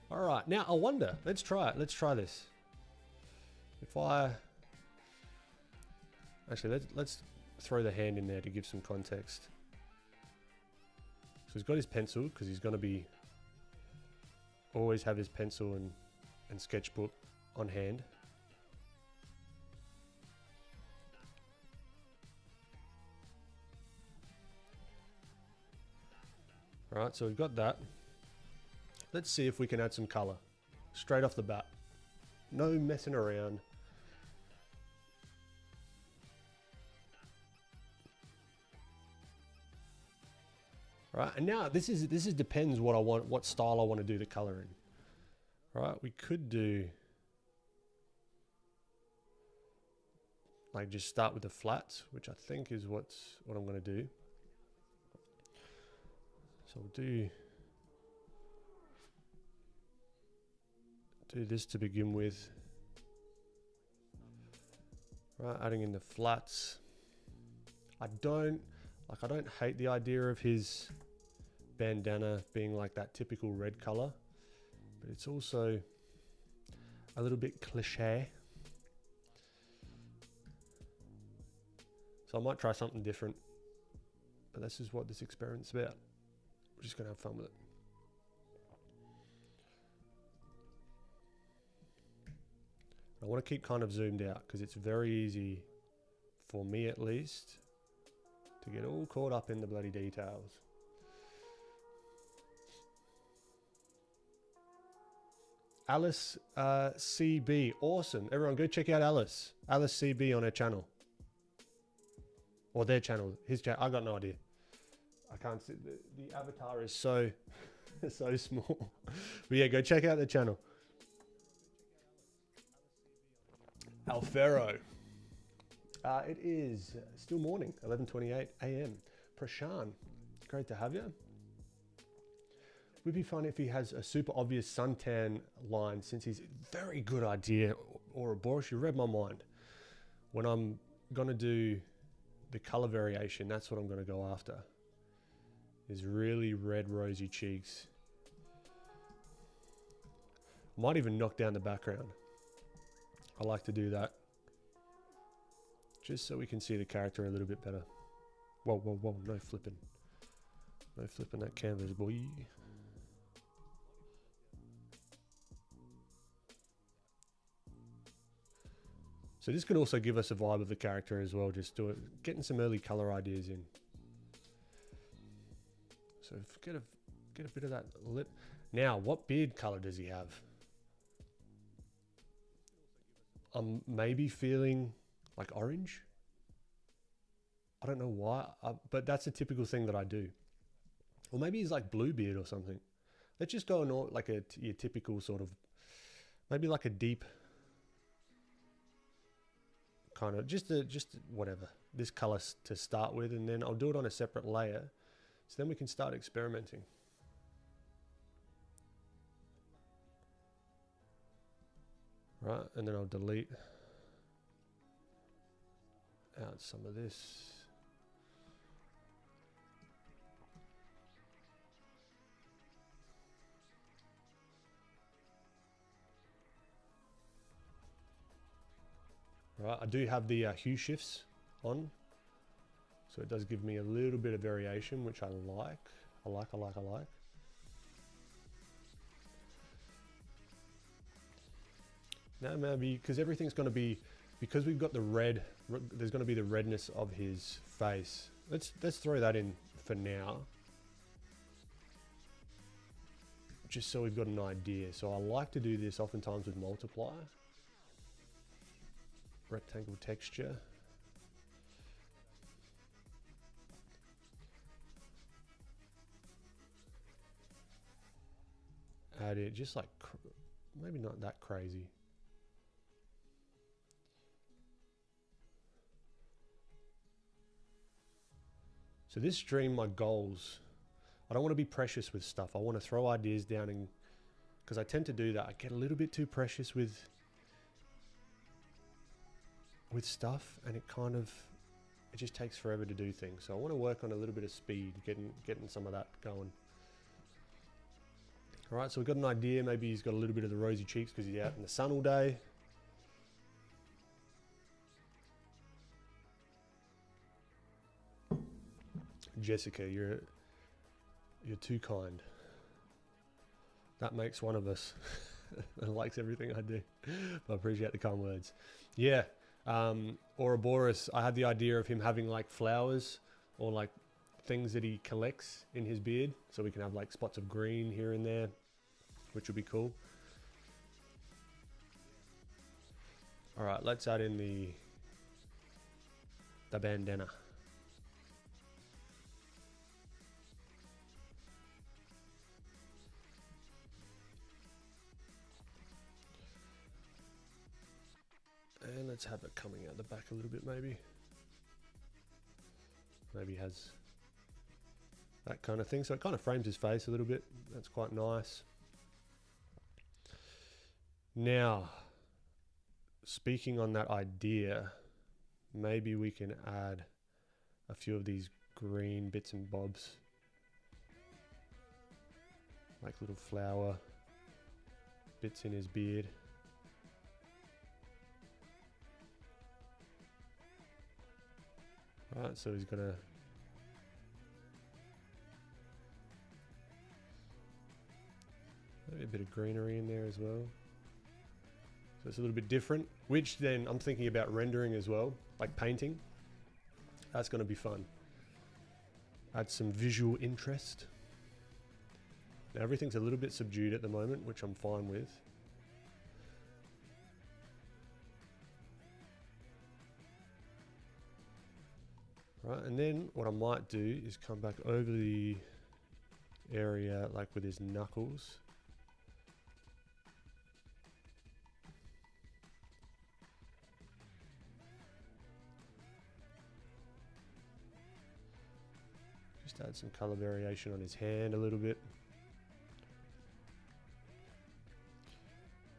Speaker 1: All right, now I wonder, let's try it. Let's try this. If I, actually, let's throw the hand in there to give some context. So he's got his pencil because he's going to be always have his pencil and sketchbook on hand. Right, so we've got that. Let's see if we can add some color straight off the bat. No messing around. Right, and now this is depends what I want, what style I want to do the color in. Right, we could do like just start with the flats, which I think is what I'm going to do. So we'll do this to begin with. Right, adding in the flats. I don't hate the idea of his bandana being like that typical red color, but it's also a little bit cliche. So I might try something different, but this is what this experiment's about. We're just gonna have fun with it. I want to keep kind of zoomed out because it's very easy, for me at least, to get all caught up in the bloody details. Alice CB, awesome. Everyone go check out Alice CB on her channel. Or their channel, his channel, I got no idea. I can't see, the avatar is so, so small. But yeah, go check out the channel. Alfero. It is still morning, 11:28 a.m. Prashan, great to have you. Would be fun if he has a super obvious suntan line, since he's very good idea. Or Boris, you read my mind. When I'm gonna do the color variation, that's what I'm gonna go after. Is really red rosy cheeks. Might even knock down the background. I like to do that. Just so we can see the character a little bit better. Whoa, whoa, whoa, no flipping. No flipping that canvas, boy. So this can also give us a vibe of the character as well, just getting some early color ideas in. So get a bit of that lip. Now, what beard color does he have? I'm maybe feeling like orange. I don't know why, but that's a typical thing that I do. Or maybe he's like blue beard or something. Let's just go on like your typical sort of, maybe like a deep kind of, just whatever, this color to start with, and then I'll do it on a separate layer. So then we can start experimenting. Right, and then I'll delete out some of this. Right, I do have the hue shifts on, so it does give me a little bit of variation, which I like. I like. Now maybe, because everything's going to be, because we've got the red, there's going to be the redness of his face. Let's throw that in for now. Just so we've got an idea. So I like to do this oftentimes with multiply. Rectangle texture. Add it just like, maybe not that crazy. So this stream, my goals, I don't want to be precious with stuff. I want to throw ideas down, and because I tend to do that, I get a little bit too precious with stuff, and it just takes forever to do things. So I want to work on a little bit of speed, getting some of that going. All right, so we've got an idea. Maybe he's got a little bit of the rosy cheeks because he's out in the sun all day. Jessica, you're too kind. That makes one of us that likes everything I do. I appreciate the kind words. Yeah, Ouroboros, I had the idea of him having like flowers or like things that he collects in his beard, so we can have like spots of green here and there, which would be cool. All right, let's add in the bandana. And let's have it coming out the back a little bit, maybe. Maybe has that kind of thing. So it kind of frames his face a little bit. That's quite nice. Now, speaking on that idea, maybe we can add a few of these green bits and bobs. Like little flower bits in his beard. Right, so he's gonna maybe a bit of greenery in there as well. So it's a little bit different, which then I'm thinking about rendering as well, like painting. That's gonna be fun. Add some visual interest. Now everything's a little bit subdued at the moment, which I'm fine with. Right, and then what I might do is come back over the area like with his knuckles. Just add some color variation on his hand a little bit.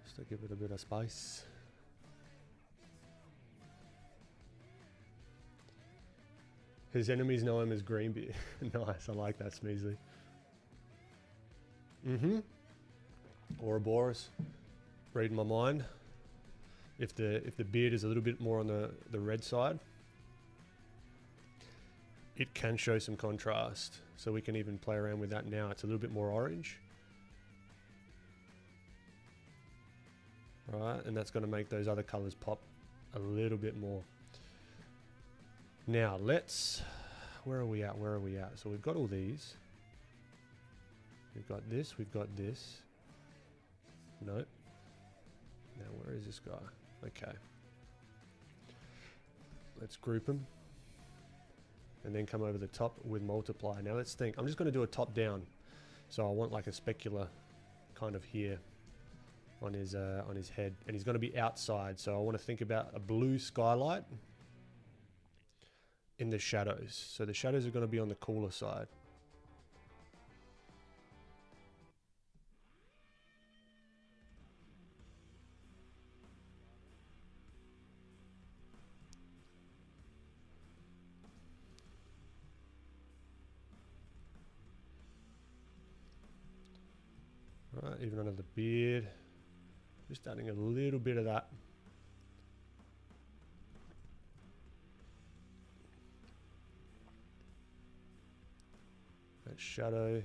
Speaker 1: Just to give it a bit of spice. His enemies know him as Greenbeard. Nice, I like that, Smeasley. Ouroboros, reading my mind. If the beard is a little bit more on the red side, it can show some contrast. So we can even play around with that now. It's a little bit more orange. Right, and that's going to make those other colors pop a little bit more. Now where are we at? So we've got all these. We've got this, Nope. Now where is this guy? Okay. Let's group them. And then come over the top with multiply. Now let's think. I'm just going to do a top down. So I want like a specular kind of here on his head. And he's going to be outside. So I want to think about a blue skylight in the shadows. So the shadows are going to be on the cooler side. Right, even under the beard. Just adding a little bit of that. That shadow.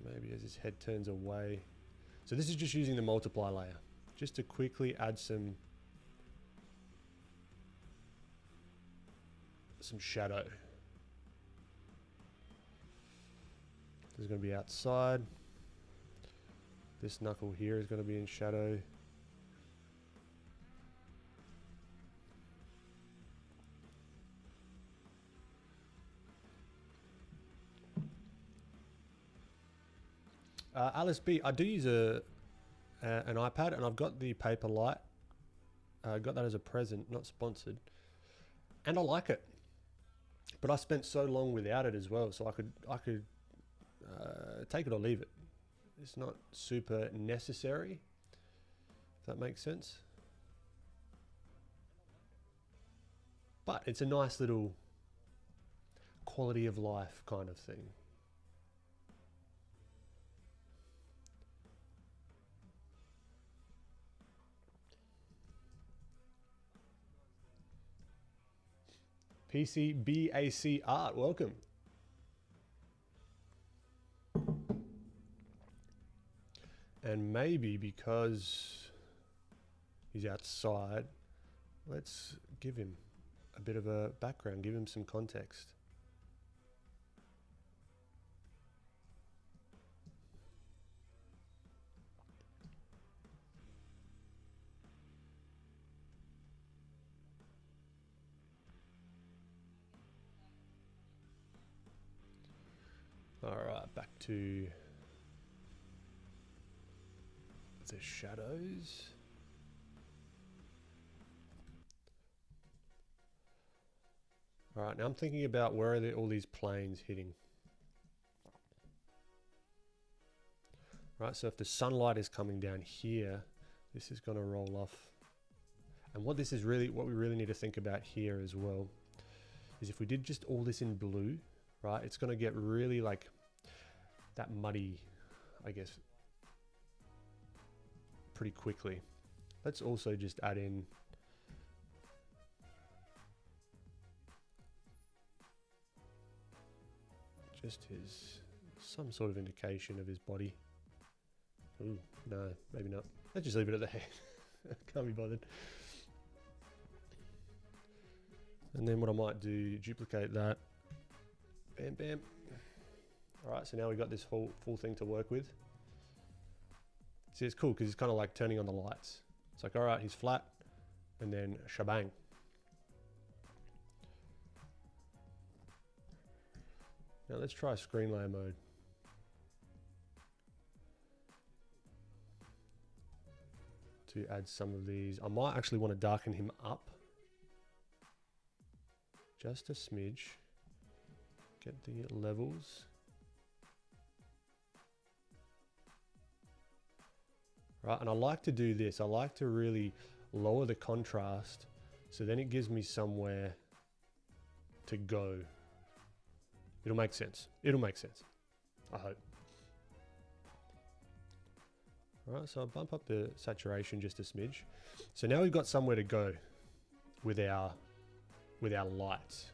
Speaker 1: Maybe as his head turns away. So this is just using the multiply layer. Just to quickly add some shadow. This is going to be outside. This knuckle here is going to be in shadow. Alice B, I do use an iPad, and I've got the Paperlight. I got that as a present, not sponsored, and I like it. But I spent so long without it as well, so I could take it or leave it. It's not super necessary, if that makes sense. But it's a nice little quality of life kind of thing. PCBAC Art, welcome. And maybe because he's outside, let's give him a bit of a background, give him some context. All right, back to the shadows. All right, now I'm thinking about where are all these planes hitting. Right, so if the sunlight is coming down here, this is going to roll off. And what we really need to think about here as well is if we did just all this in blue, right, it's going to get really like that muddy, I guess, pretty quickly. Let's also just add in just some sort of indication of his body. Ooh, no, maybe not. Let's just leave it at the head. Can't be bothered. And then what I might do, duplicate that. Bam, bam. All right, so now we've got this full thing to work with. See, it's cool because it's kind of like turning on the lights. It's like, all right, he's flat, and then shebang. Now let's try screen layer mode. To add some of these. I might actually want to darken him up. Just a smidge. Get the levels. Right, and I like to do this. I like to really lower the contrast so then it gives me somewhere to go. It'll make sense. It'll make sense. I hope. All right, so I'll bump up the saturation just a smidge. So now we've got somewhere to go with our lights.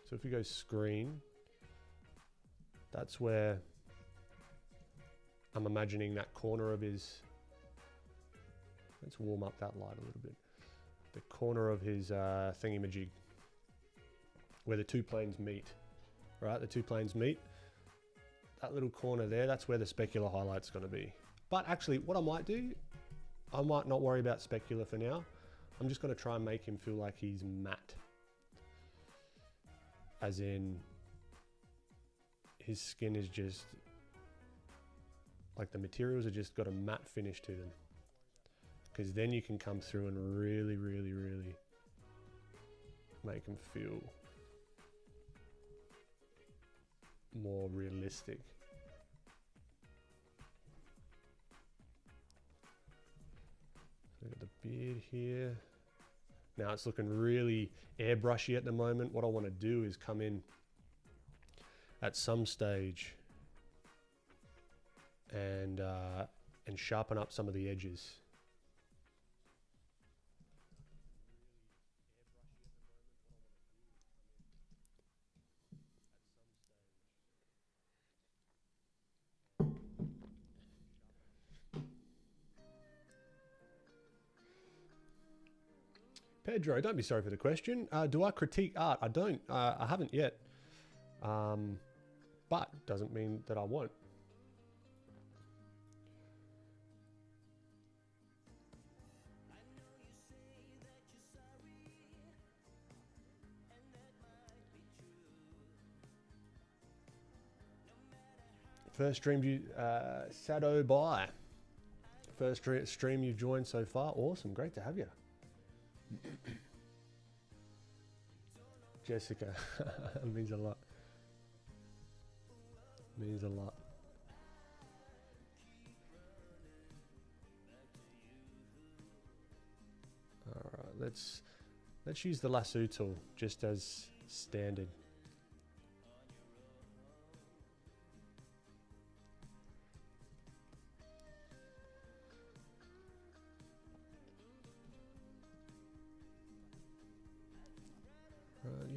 Speaker 1: So if we go screen, that's where I'm imagining that corner of his, let's warm up that light a little bit. The corner of his thingy-majig, where the two planes meet, right? The two planes meet. That little corner there, that's where the specular highlight's gonna be. But actually, what I might do, I might not worry about specular for now. I'm just gonna try and make him feel like he's matte. As in, his skin is just, like the materials have just got a matte finish to them. Because then you can come through and really, really, really make them feel more realistic. Look at the beard here. Now it's looking really airbrushy at the moment. What I want to do is come in at some stage and sharpen up some of the edges. Pedro, don't be sorry for the question. Do I critique art? I don't. I haven't yet. But doesn't mean that I won't. First stream you, Sado Bye. First stream you've joined so far. Awesome, great to have you. Jessica, means a lot. Means a lot. All right, let's use the lasso tool just as standard.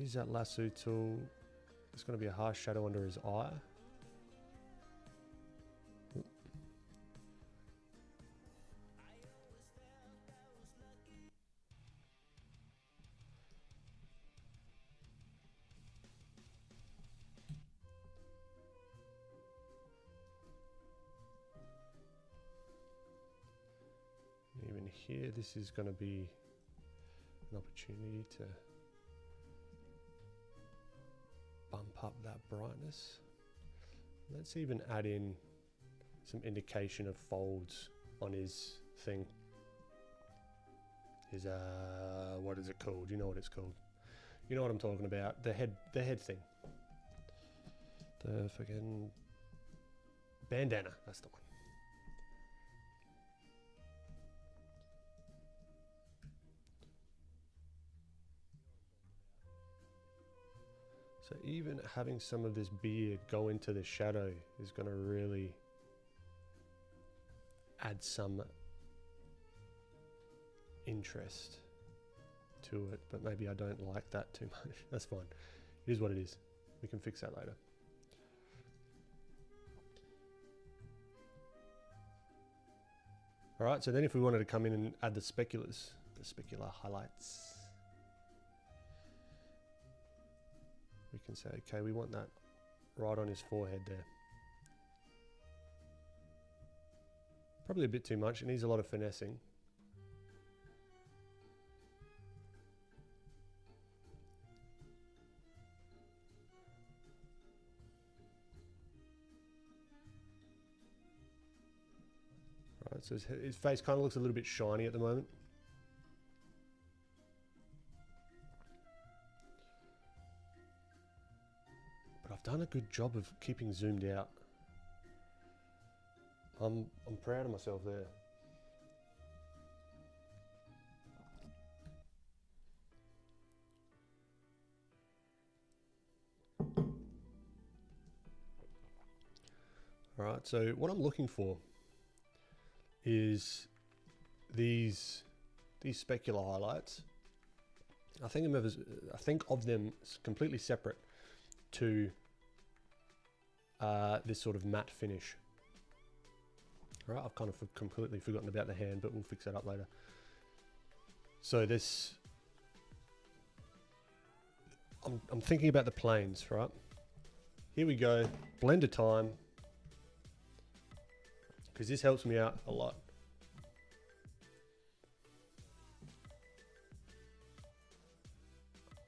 Speaker 1: use that lasso tool. There's going to be a harsh shadow under his eye. Even here, this is going to be an opportunity to bump up that brightness. Let's even add in some indication of folds on his thing. His what is it called? You know what it's called. You know what I'm talking about. The head thing. The fucking bandana. That's the one. So even having some of this beard go into the shadow is going to really add some interest to it, but maybe I don't like that too much. That's fine. It is what it is. We can fix that later. All right, so then if we wanted to come in and add the specular highlights, we can say, okay, we want that right on his forehead there. Probably a bit too much. It needs a lot of finessing. Right, so his face kind of looks a little bit shiny at the moment. I've done a good job of keeping zoomed out. I'm proud of myself there. All right, so what I'm looking for is these specular highlights. I think of them as completely separate to this sort of matte finish. All right, I've kind of completely forgotten about the hand, but we'll fix that up later. So this, I'm thinking about the planes, right? Here we go, blender time, because this helps me out a lot.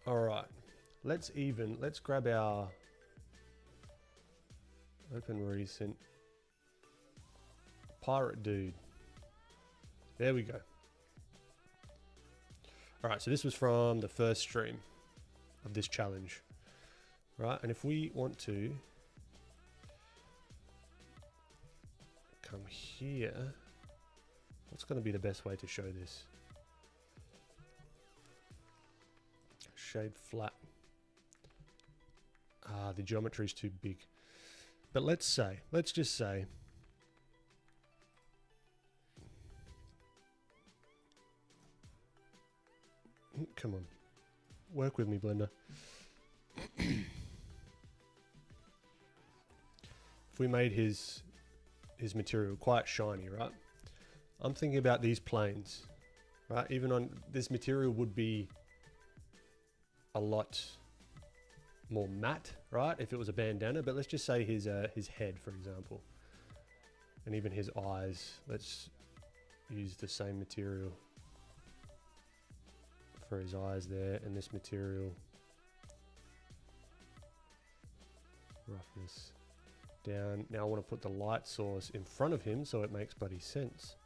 Speaker 1: All right, let's grab our open recent pirate dude. There we go. All right, so this was from the first stream of this challenge, right? And if we want to come here, what's going to be the best way to show this? Shade flat. The geometry is too big. But let's just say, come on, work with me, Blender. If we made his material quite shiny, right? I'm thinking about these planes, right? Even on this material would be a lot more matte, right? If it was a bandana, but let's just say his head, for example, and even his eyes. Let's use the same material for his eyes there, and this material, roughness down. Now I want to put the light source in front of him so it makes bloody sense.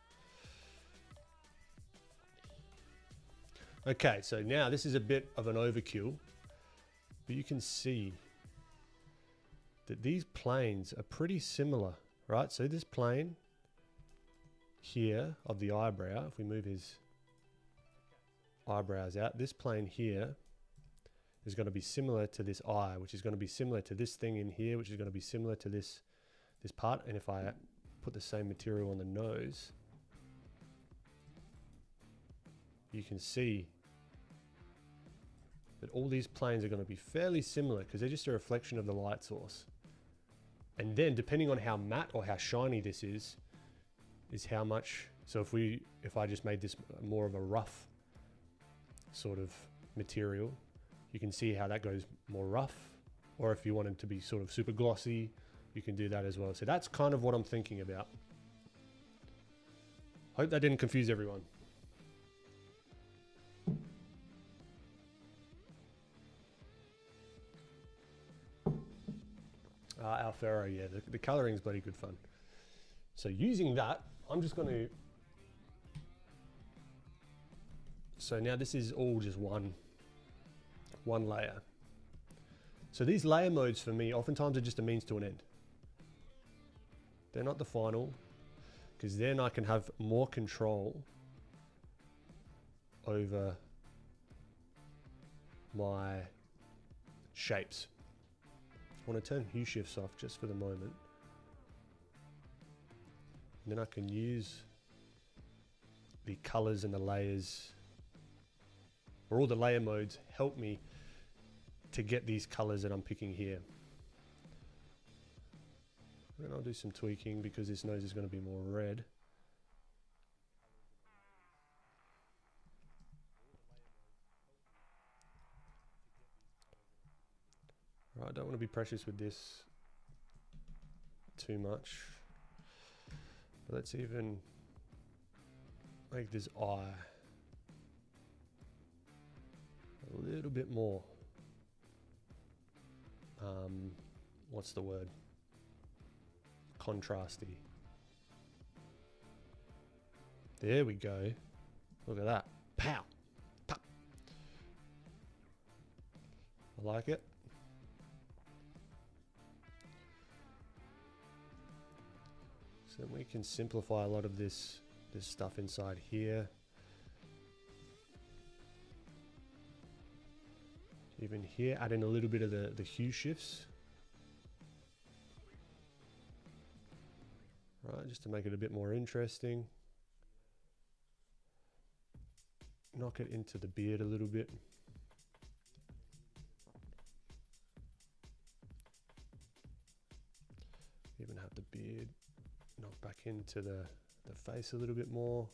Speaker 1: Okay, so now this is a bit of an overkill, but you can see that these planes are pretty similar, right? So this plane here of the eyebrow, if we move his eyebrows out, this plane here is going to be similar to this eye, which is going to be similar to this thing in here, which is going to be similar to this part. And if I put the same material on the nose, you can see But all these planes are going to be fairly similar because they're just a reflection of the light source. And then depending on how matte or how shiny this is how much. So if I just made this more of a rough sort of material, you can see how that goes more rough. Or if you want it to be sort of super glossy, you can do that as well. So that's kind of what I'm thinking about. Hope that didn't confuse everyone. Alfaro, yeah, the coloring's bloody good fun. So using that, I'm just going to... So now this is all just one layer. So these layer modes for me, oftentimes are just a means to an end. They're not the final, because then I can have more control over my shapes. I want to turn hue shifts off just for the moment. And then I can use the colors and the layers, or all the layer modes help me to get these colors that I'm picking here. And I'll do some tweaking because this nose is going to be more red. Right, I don't want to be precious with this too much. But let's even make this eye a little bit more. What's the word? Contrasty. There we go. Look at that. Pow! Pop! I like it. So then we can simplify a lot of this stuff inside here. Even here, add in a little bit of the hue shifts. Right, just to make it a bit more interesting. Knock it into the beard a little bit. Even have the beard knock back into the face a little bit more.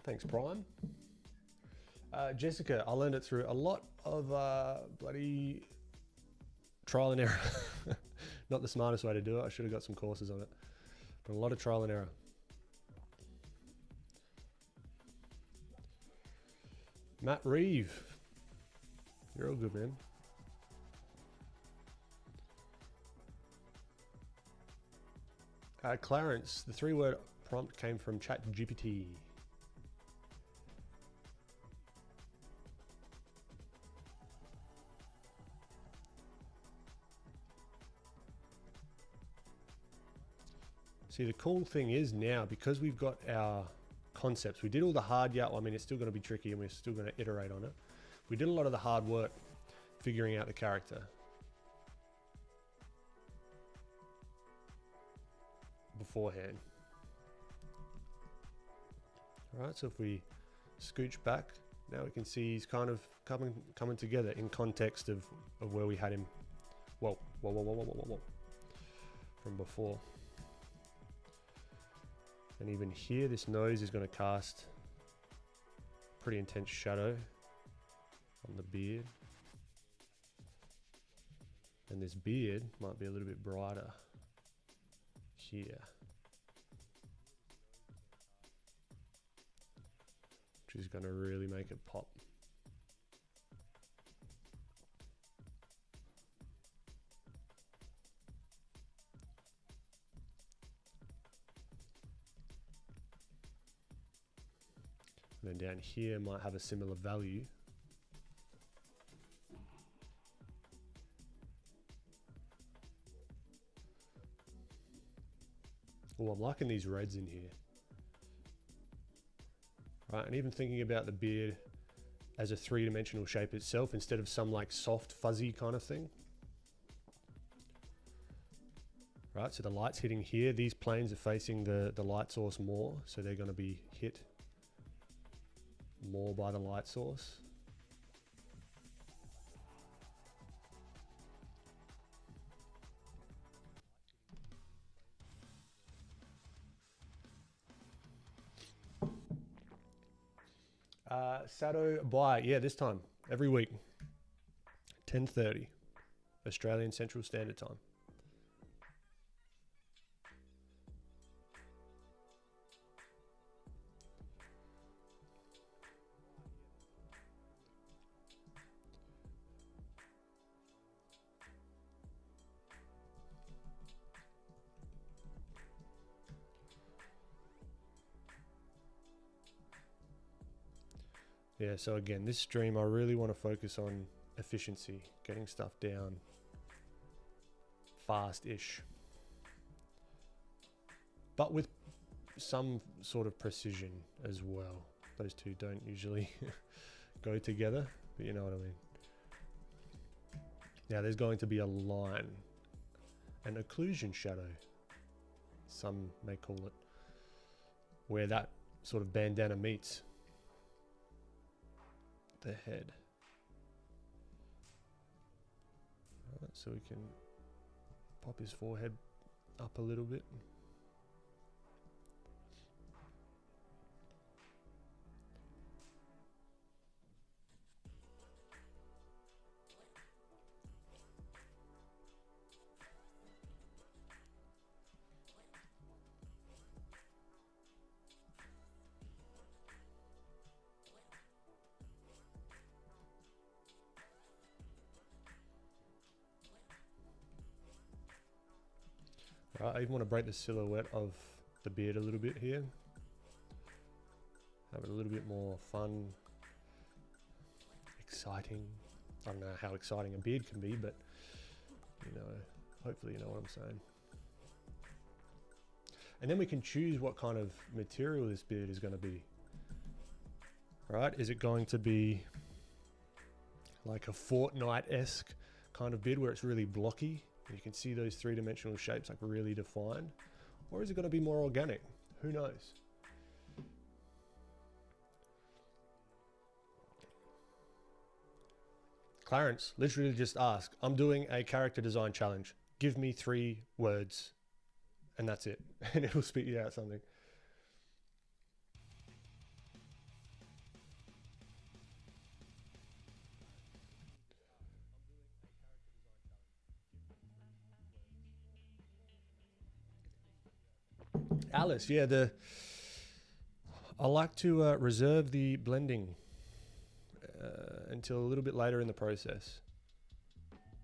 Speaker 1: Thanks, Prime. Jessica, I learned it through a lot of bloody trial and error. Not the smartest way to do it. I should have got some courses on it. But a lot of trial and error. Matt Reeve. You're all good, man. Clarence, the 3-word prompt came from ChatGPT. See, the cool thing is now, because we've got our concepts, we did all the hard I mean, it's still going to be tricky and we're still going to iterate on it. We did a lot of the hard work figuring out the character beforehand. All right, so if we scooch back, now we can see he's kind of coming together in context of where we had him. Whoa, from before. And even here, this nose is going to cast pretty intense shadow on the beard. And this beard might be a little bit brighter here, which is going to really make it pop. And then down here might have a similar value. Oh, I'm liking these reds in here. Right, and even thinking about the beard as a three-dimensional shape itself instead of some like soft, fuzzy kind of thing. Right, so the light's hitting here. These planes are facing the light source more, so they're going to be hit more by the light source. Sado by, yeah, this time, every week, 10:30, Australian Central Standard Time. Yeah, so again, this stream, I really want to focus on efficiency, getting stuff down fast-ish, but with some sort of precision as well. Those two don't usually go together, but you know what I mean. Now there's going to be a line, an occlusion shadow, some may call it, where that sort of bandana meets the head. Right, so we can pop his forehead up a little bit. Right, I even want to break the silhouette of the beard a little bit here. Have it a little bit more fun, exciting. I don't know how exciting a beard can be, but you know, hopefully you know what I'm saying. And then we can choose what kind of material this beard is going to be. Right? Is it going to be like a Fortnite-esque kind of beard where it's really blocky? You can see those three-dimensional shapes like really defined. Or is it going to be more organic? Who knows? Clarence literally just asked, I'm doing a character design challenge. Give me 3 words and that's it. And it'll spit you out something. Alice, yeah, I like to reserve the blending until a little bit later in the process,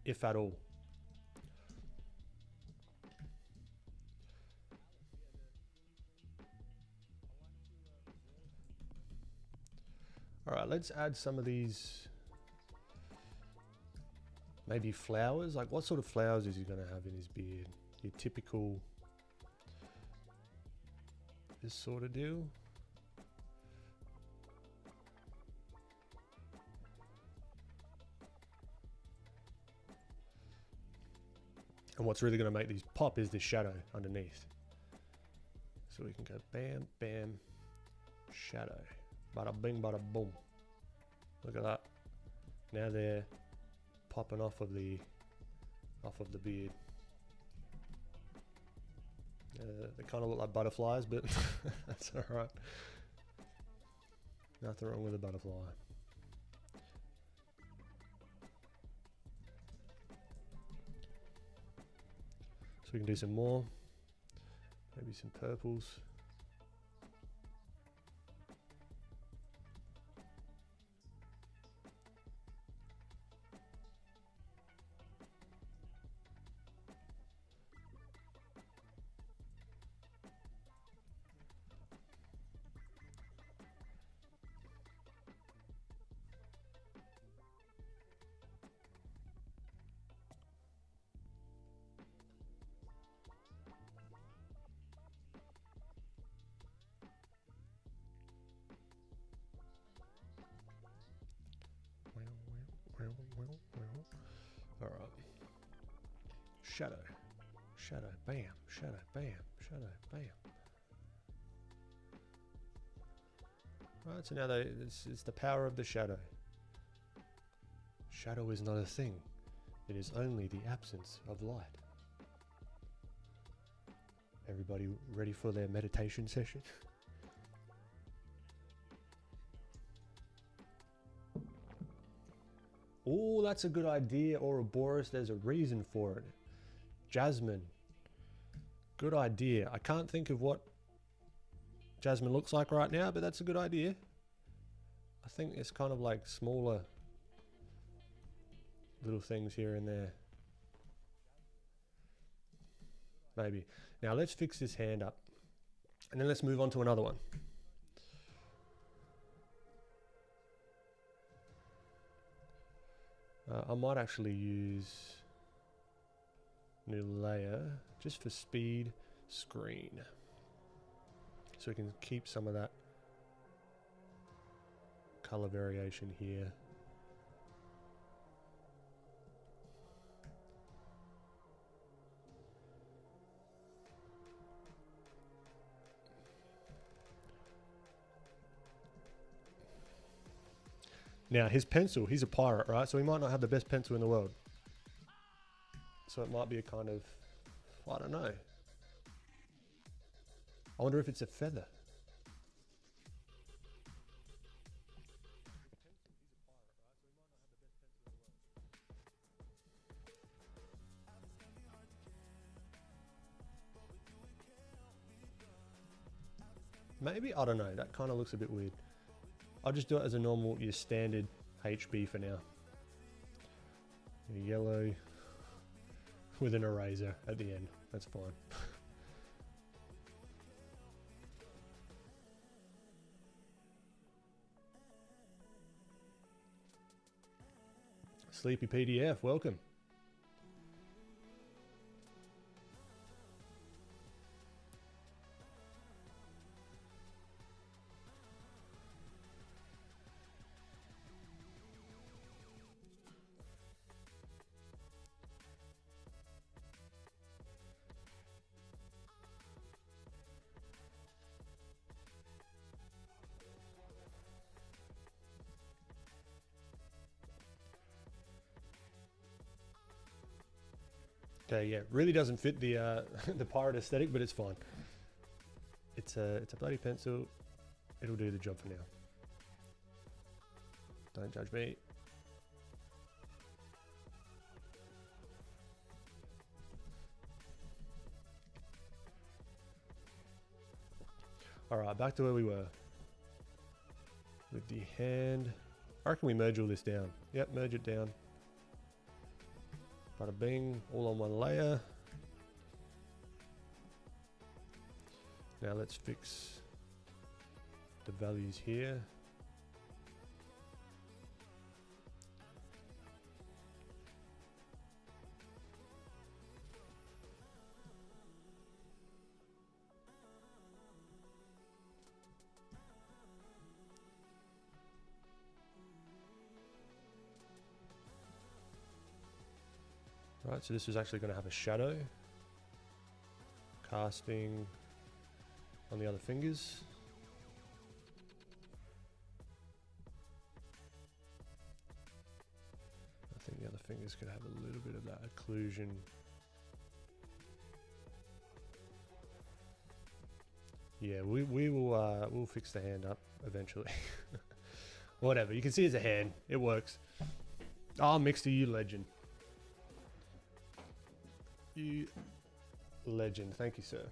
Speaker 1: if at all. All right, let's add some of these, maybe flowers. Like what sort of flowers is he going to have in his beard? Your typical, this sort of deal. And what's really going to make these pop is this shadow underneath. So we can go bam, bam, shadow. Bada bing, bada boom. Look at that. Now they're popping off of the beard. They kind of look like butterflies, but that's all right. Nothing wrong with a butterfly. So we can do some more, maybe some purples. shadow. Shadow, bam, shadow, bam, shadow, bam. Right, so now it's the power of the shadow. Shadow is not a thing. It is only the absence of light. Everybody ready for their meditation session? Oh, that's a good idea, Ouroboros. There's a reason for it. Jasmine. Good idea. I can't think of what Jasmine looks like right now, but that's a good idea. I think it's kind of like smaller little things here and there. Maybe. Now let's fix this hand up. And then let's move on to another one. I might actually use new layer just for speed screen. So we can keep some of that color variation here. Now his pencil, he's a pirate, right? So he might not have the best pencil in the world. So it might be a kind of, I don't know. I wonder if it's a feather. Maybe, I don't know, that kind of looks a bit weird. I'll just do it as a normal, your standard HB for now. Yellow with an eraser at the end, that's fine. Sleepy PDF, welcome. Okay, yeah, really doesn't fit the the pirate aesthetic, but it's fine. It's a bloody pencil. It'll do the job for now. Don't judge me. All right, back to where we were with the hand. I reckon we merge all this down. Yep, merge it down. Bada bing, all on one layer. Now let's fix the values here. Right, so this is actually going to have a shadow. Casting on the other fingers. I think the other fingers could have a little bit of that occlusion. Yeah, we will we'll fix the hand up eventually. Whatever, you can see it's a hand. It works. Oh, Mixter, you legend. You legend. Thank you, sir.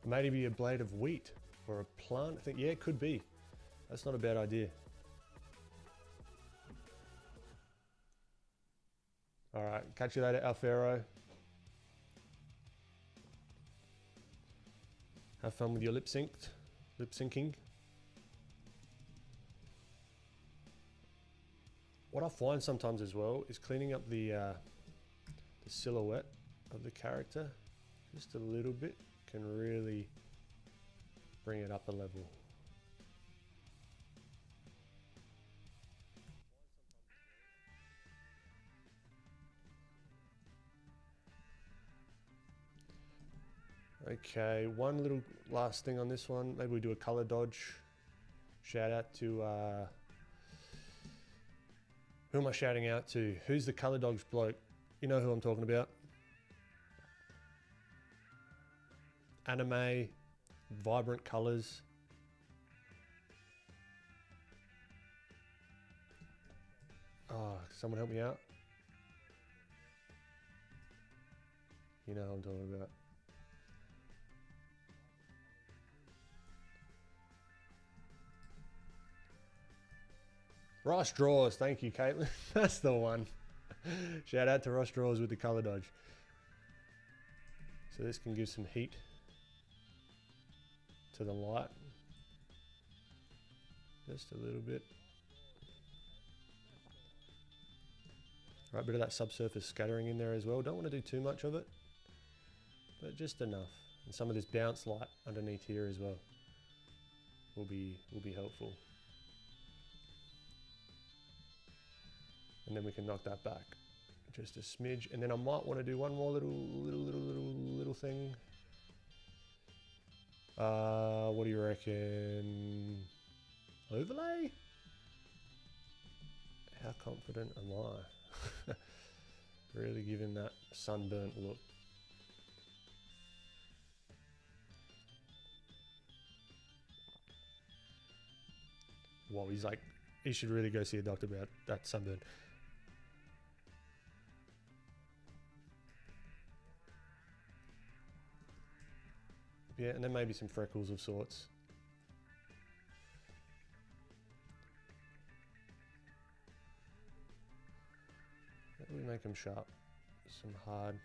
Speaker 1: Maybe a blade of wheat or a plant. I think, yeah, it could be. That's not a bad idea. All right, catch you later, Alfaro. Have fun with your lip syncing. What I find sometimes as well is cleaning up the silhouette of the character just a little bit can really bring it up a level. Okay, one little last thing on this one. Maybe we do a color dodge. Shout out to, who am I shouting out to? Who's the color dodge bloke? You know who I'm talking about. Anime, vibrant colors. Oh, someone help me out. You know who I'm talking about. Ross Draws, thank you, Caitlin. That's the one. Shout out to Ross Draws with the color dodge. So this can give some heat to the light. Just a little bit. Right, bit of that subsurface scattering in there as well. Don't want to do too much of it, but just enough. And some of this bounce light underneath here as well will be helpful. And then we can knock that back just a smidge. And then I might want to do one more little thing. What do you reckon? Overlay? How confident am I? Really giving that sunburnt look. Whoa, he's like, he should really go see a doctor about that sunburn. Yeah, and then maybe some freckles of sorts. How do we make them sharp? Some hard.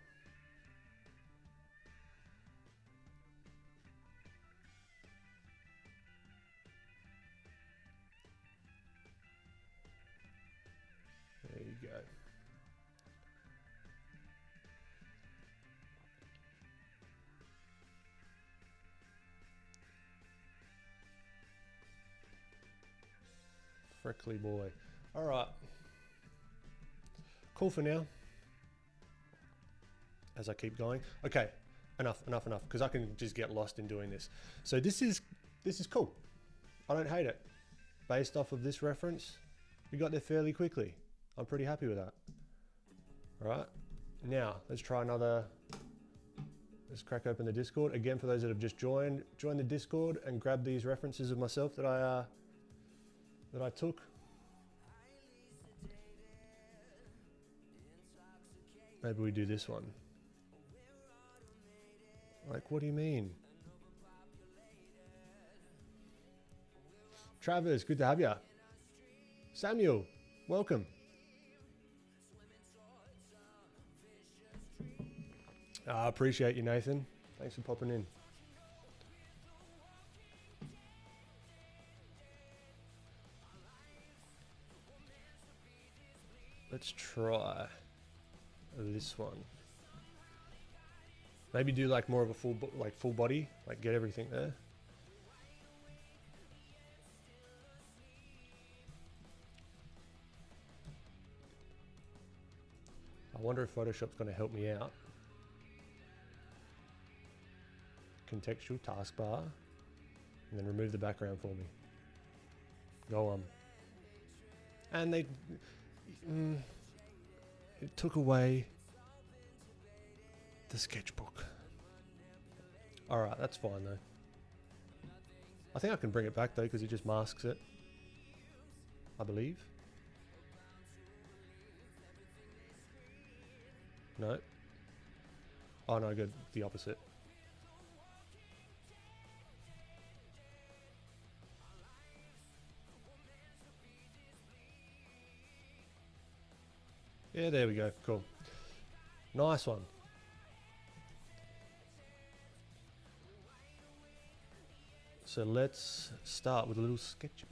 Speaker 1: There you go. Freckly boy. All right. Cool for now. As I keep going. Okay, enough, because I can just get lost in doing this. So this is cool. I don't hate it. Based off of this reference, we got there fairly quickly. I'm pretty happy with that. All right, now let's try another. Let's crack open the Discord again. For those that have just join the Discord and grab these references of myself that I took. Maybe we do this one. Like, what do you mean? Travis, good to have you. Samuel, welcome. I appreciate you, Nathan. Thanks for popping in. Let's try this one. Maybe do like more of a full body, like get everything there. I wonder if Photoshop's going to help me out. Contextual taskbar, and then remove the background for me. Go on. And they it took away the sketchbook. All right, that's fine though. I think I can bring it back though because it just masks it, I believe. No. Oh no, good. The opposite. Yeah, there we go. Cool. Nice one. So let's start with a little sketch.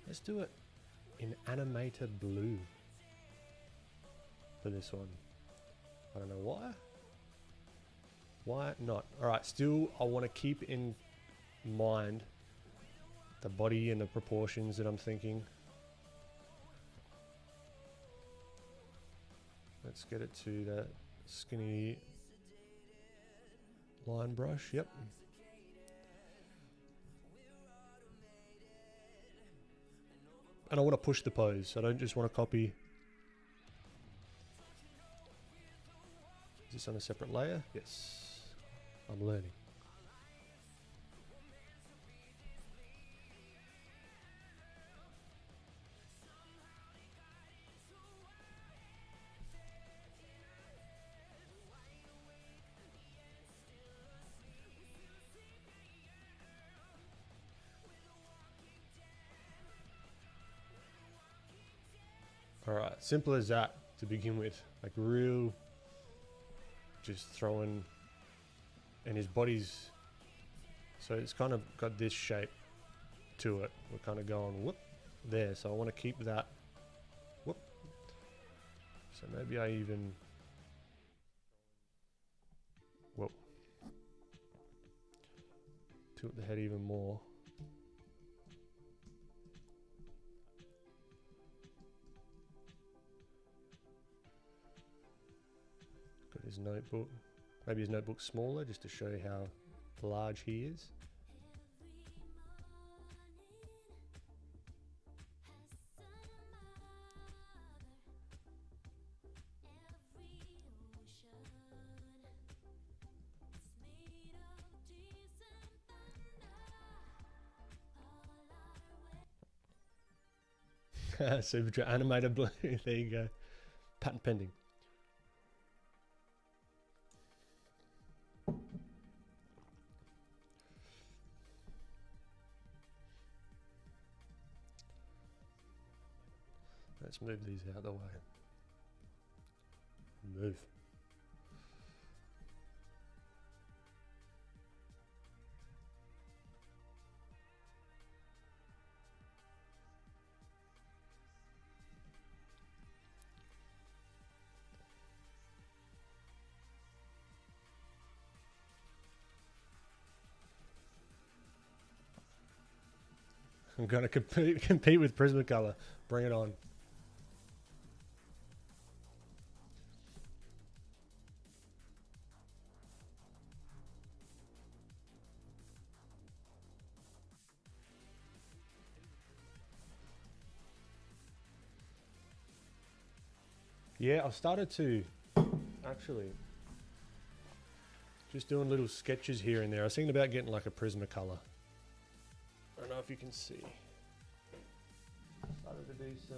Speaker 1: Let's do it in animated blue for this one. I don't know why. Why not? All right, still I want to keep in mind the body and the proportions that I'm thinking. Let's get it to that Skinny line brush, yep. And I want to push the pose. I don't just want to copy. Is this on a separate layer? Yes. I'm learning. Alright, simple as that to begin with. Like real, just throwing, and his body's, so it's kind of got this shape to it. We're kind of going whoop there, so I want to keep that whoop. So maybe I even, whoop, tilt the head even more. Got his notebook. Maybe his notebook's smaller just to show you how large he is. Super animated blue. There you go. Patent pending. Let's move these out of the way. Move. I'm going to compete with Prismacolor. Bring it on. Yeah, I've started to actually just doing little sketches here and there. I was thinking about getting like a Prismacolor. I don't know if you can see. Started to do some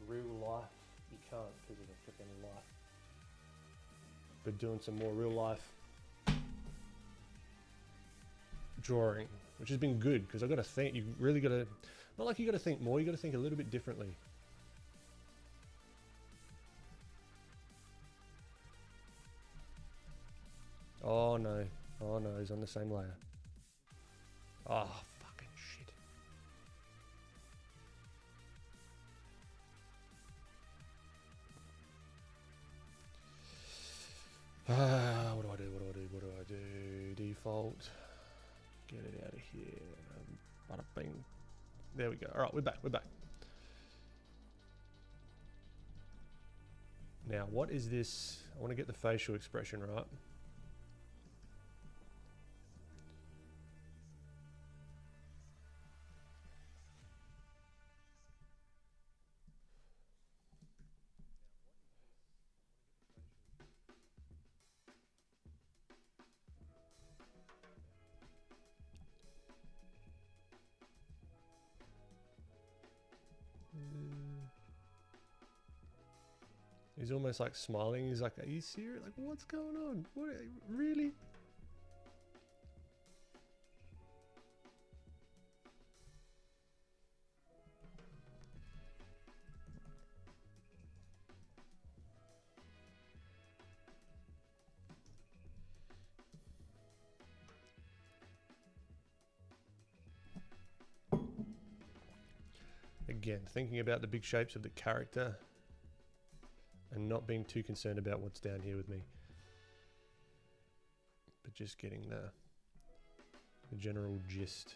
Speaker 1: real life. You can't because of the freaking light. But doing some more real life drawing, which has been good because I've got to think. You really got to, not like you got to think more. You got to think a little bit differently. Oh no, he's on the same layer. Oh, fucking shit. What do I do? Default. Get it out of here. Bada bing. There we go. Alright, we're back. Now, what is this? I want to get the facial expression right. He's almost like smiling. He's like, are you serious? Like, what's going on? What, really? Again, thinking about the big shapes of the character and not being too concerned about what's down here with me, but just getting the general gist.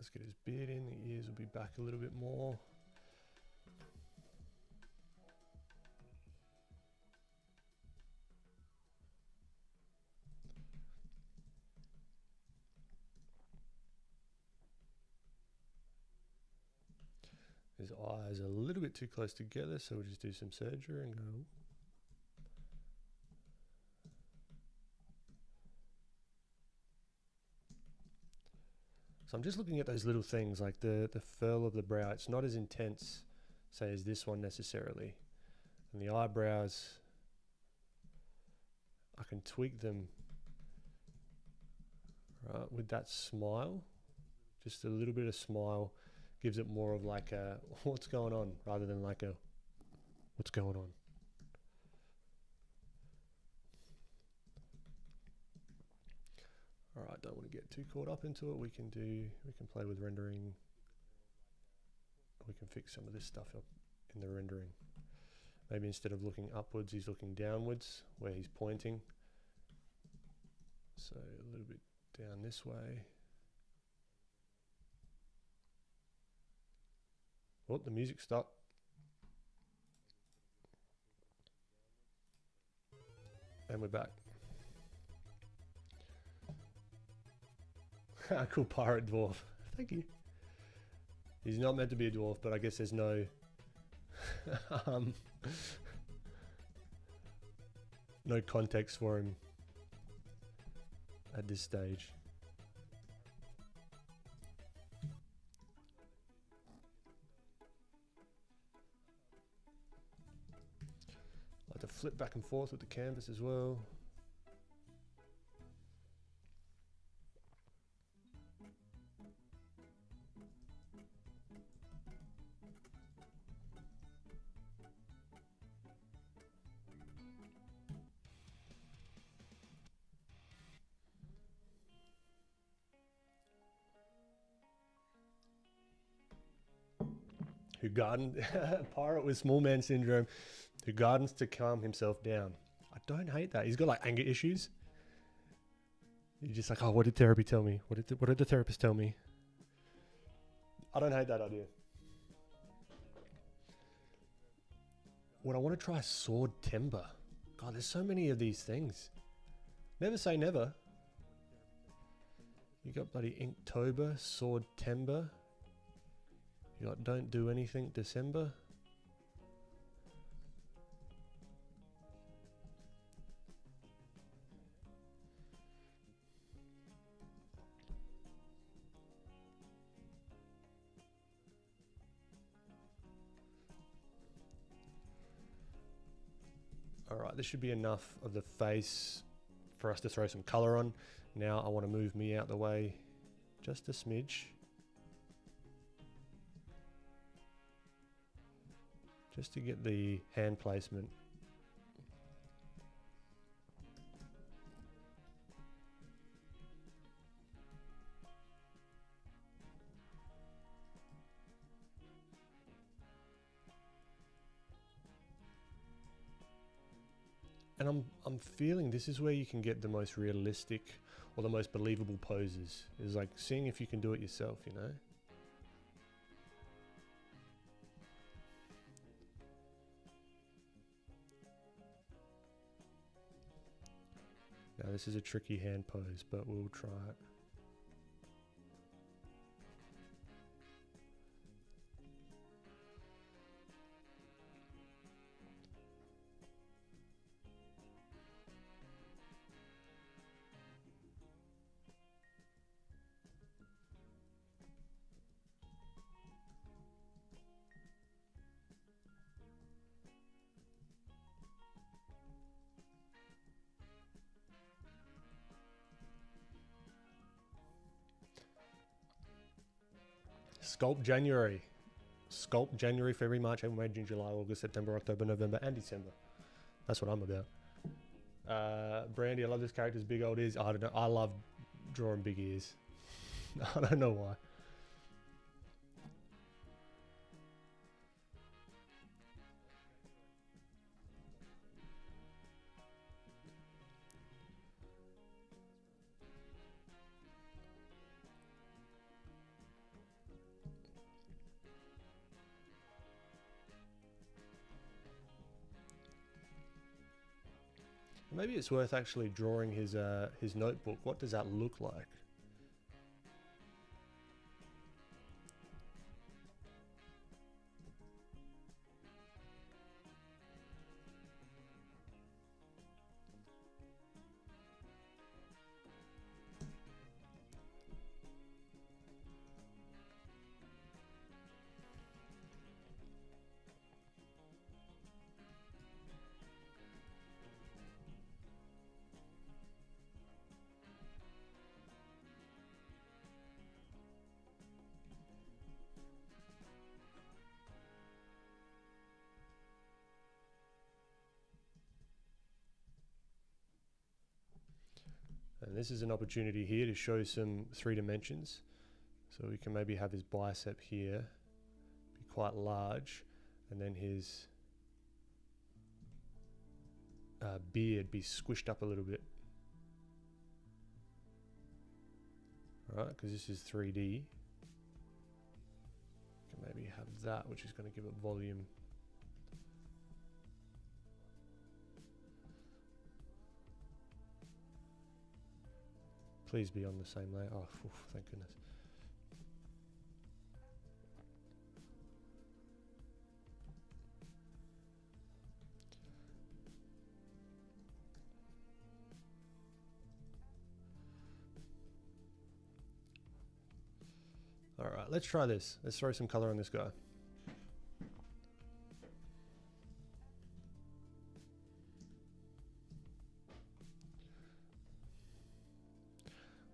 Speaker 1: Let's get his beard in. The ears will be back a little bit more. His eyes are a little bit too close together, so we'll just do some surgery and go. So I'm just looking at those little things, like the furl of the brow. It's not as intense, say, as this one necessarily. And the eyebrows, I can tweak them right with that smile. Just a little bit of smile gives it more of like a what's going on rather than like a what's going on. All right, don't want to get too caught up into it. We can play with rendering. We can fix some of this stuff up in the rendering. Maybe instead of looking upwards, he's looking downwards where he's pointing. So a little bit down this way. Oh, the music stopped. And we're back. Cool pirate dwarf. Thank you. He's not meant to be a dwarf, but I guess there's no no context for him at this stage. I like to flip back and forth with the canvas as well. Who garden pirate with small man syndrome, who gardens to calm himself down. I don't hate that. He's got like anger issues. You're just like, oh, what did therapy tell me? What did the therapist tell me? I don't hate that idea. What I want to try sword timber. God, there's so many of these things. Never say never. You got bloody Inktober, sword timber. You got don't do anything December. All right, this should be enough of the face for us to throw some color on. Now I want to move me out the way just a smidge. Just to get the hand placement. And I'm feeling this is where you can get the most realistic or the most believable poses. Is like seeing if you can do it yourself, you know? Now this is a tricky hand pose, but we'll try it. Sculpt January. Sculpt January, February, March, April, May, June, July, August, September, October, November, and December. That's what I'm about. Brandy, I love this character's big old ears. I don't know. I love drawing big ears. I don't know why. Maybe it's worth actually drawing his notebook. What does that look like? And this is an opportunity here to show some 3 dimensions. So we can maybe have his bicep here be quite large, and then his beard be squished up a little bit. All right, because this is 3D. Can maybe have that, which is going to give it volume. Please be on the same layer. Oh, thank goodness. All right, let's try this. Let's throw some color on this guy.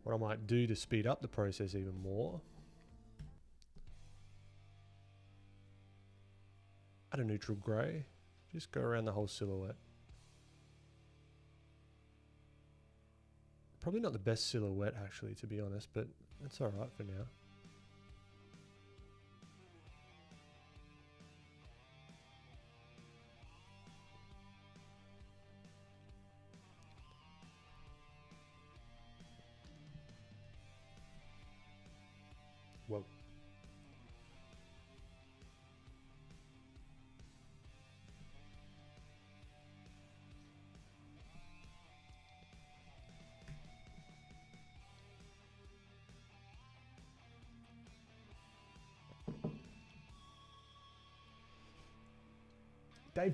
Speaker 1: What I might do to speed up the process even more, add a neutral gray, just go around the whole silhouette. Probably not the best silhouette actually, to be honest, but it's all right for now. Whoa.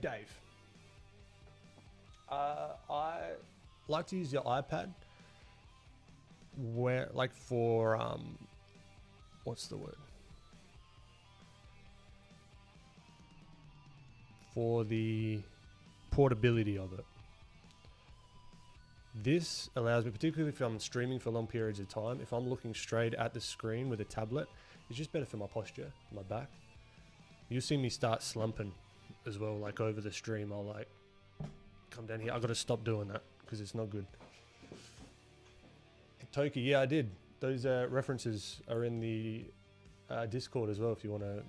Speaker 1: Dave. I like to use your iPad where, like, for what's the word? For the portability of it. This allows me, particularly if I'm streaming for long periods of time, if I'm looking straight at the screen with a tablet, it's just better for my posture, my back. You'll see me start slumping as well, like over the stream. I'll like come down here. I got to stop doing that because it's not good. Toki, yeah, I did. Those references are in the Discord as well. If you want to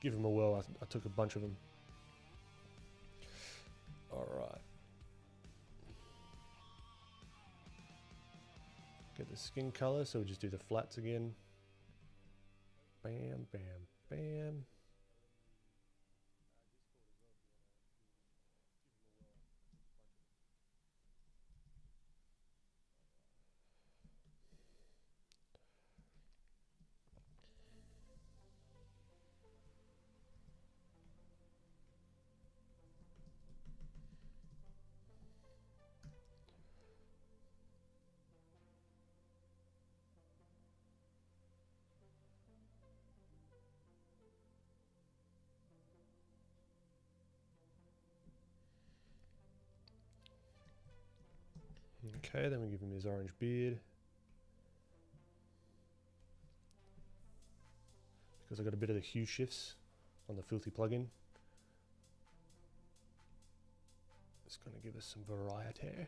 Speaker 1: give them a whirl, I took a bunch of them. All right. Get the skin color, so we just do the flats again. Bam, bam, bam. Okay, then we give him his orange beard. Because I got a bit of the hue shifts on the Filthy plugin. It's going to give us some variety.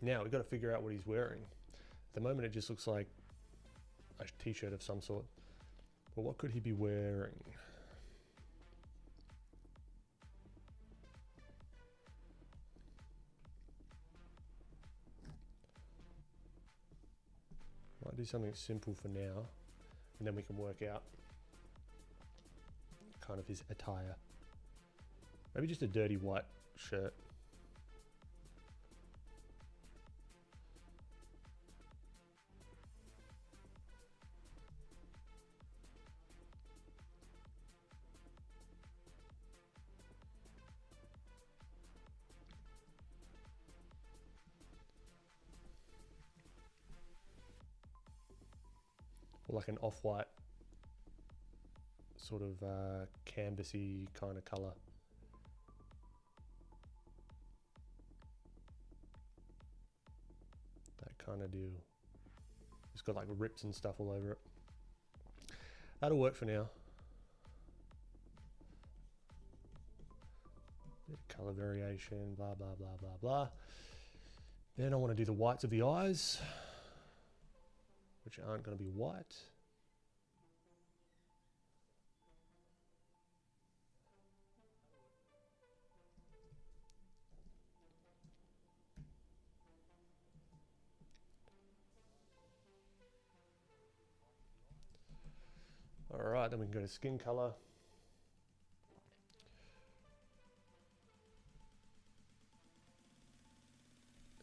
Speaker 1: Now we've got to figure out what he's wearing. At the moment it just looks like a t-shirt of some sort. But what could he be wearing? Might do something simple for now, and then we can work out kind of his attire. Maybe just a dirty white shirt. Or like an off-white sort of canvassy kind of color. That kind of deal. It's got like rips and stuff all over it. That'll work for now. Bit of color variation, blah, blah, blah, blah, blah. Then I want to do the whites of the eyes, which aren't going to be white. All right, then we can go to skin color.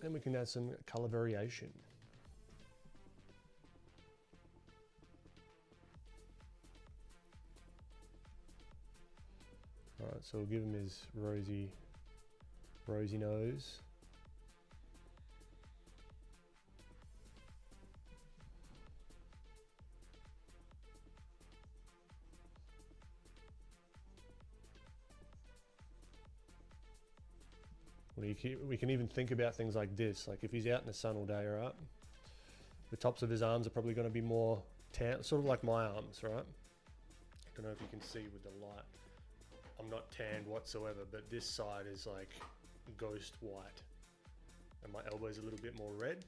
Speaker 1: Then we can add some color variation. All right, so we'll give him his rosy nose. We can even think about things like this, like if he's out in the sun all day, right? The tops of his arms are probably going to be more tan, sort of like my arms, right? I don't know if you can see with the light. I'm not tanned whatsoever, but this side is like ghost white. And my elbow's a little bit more red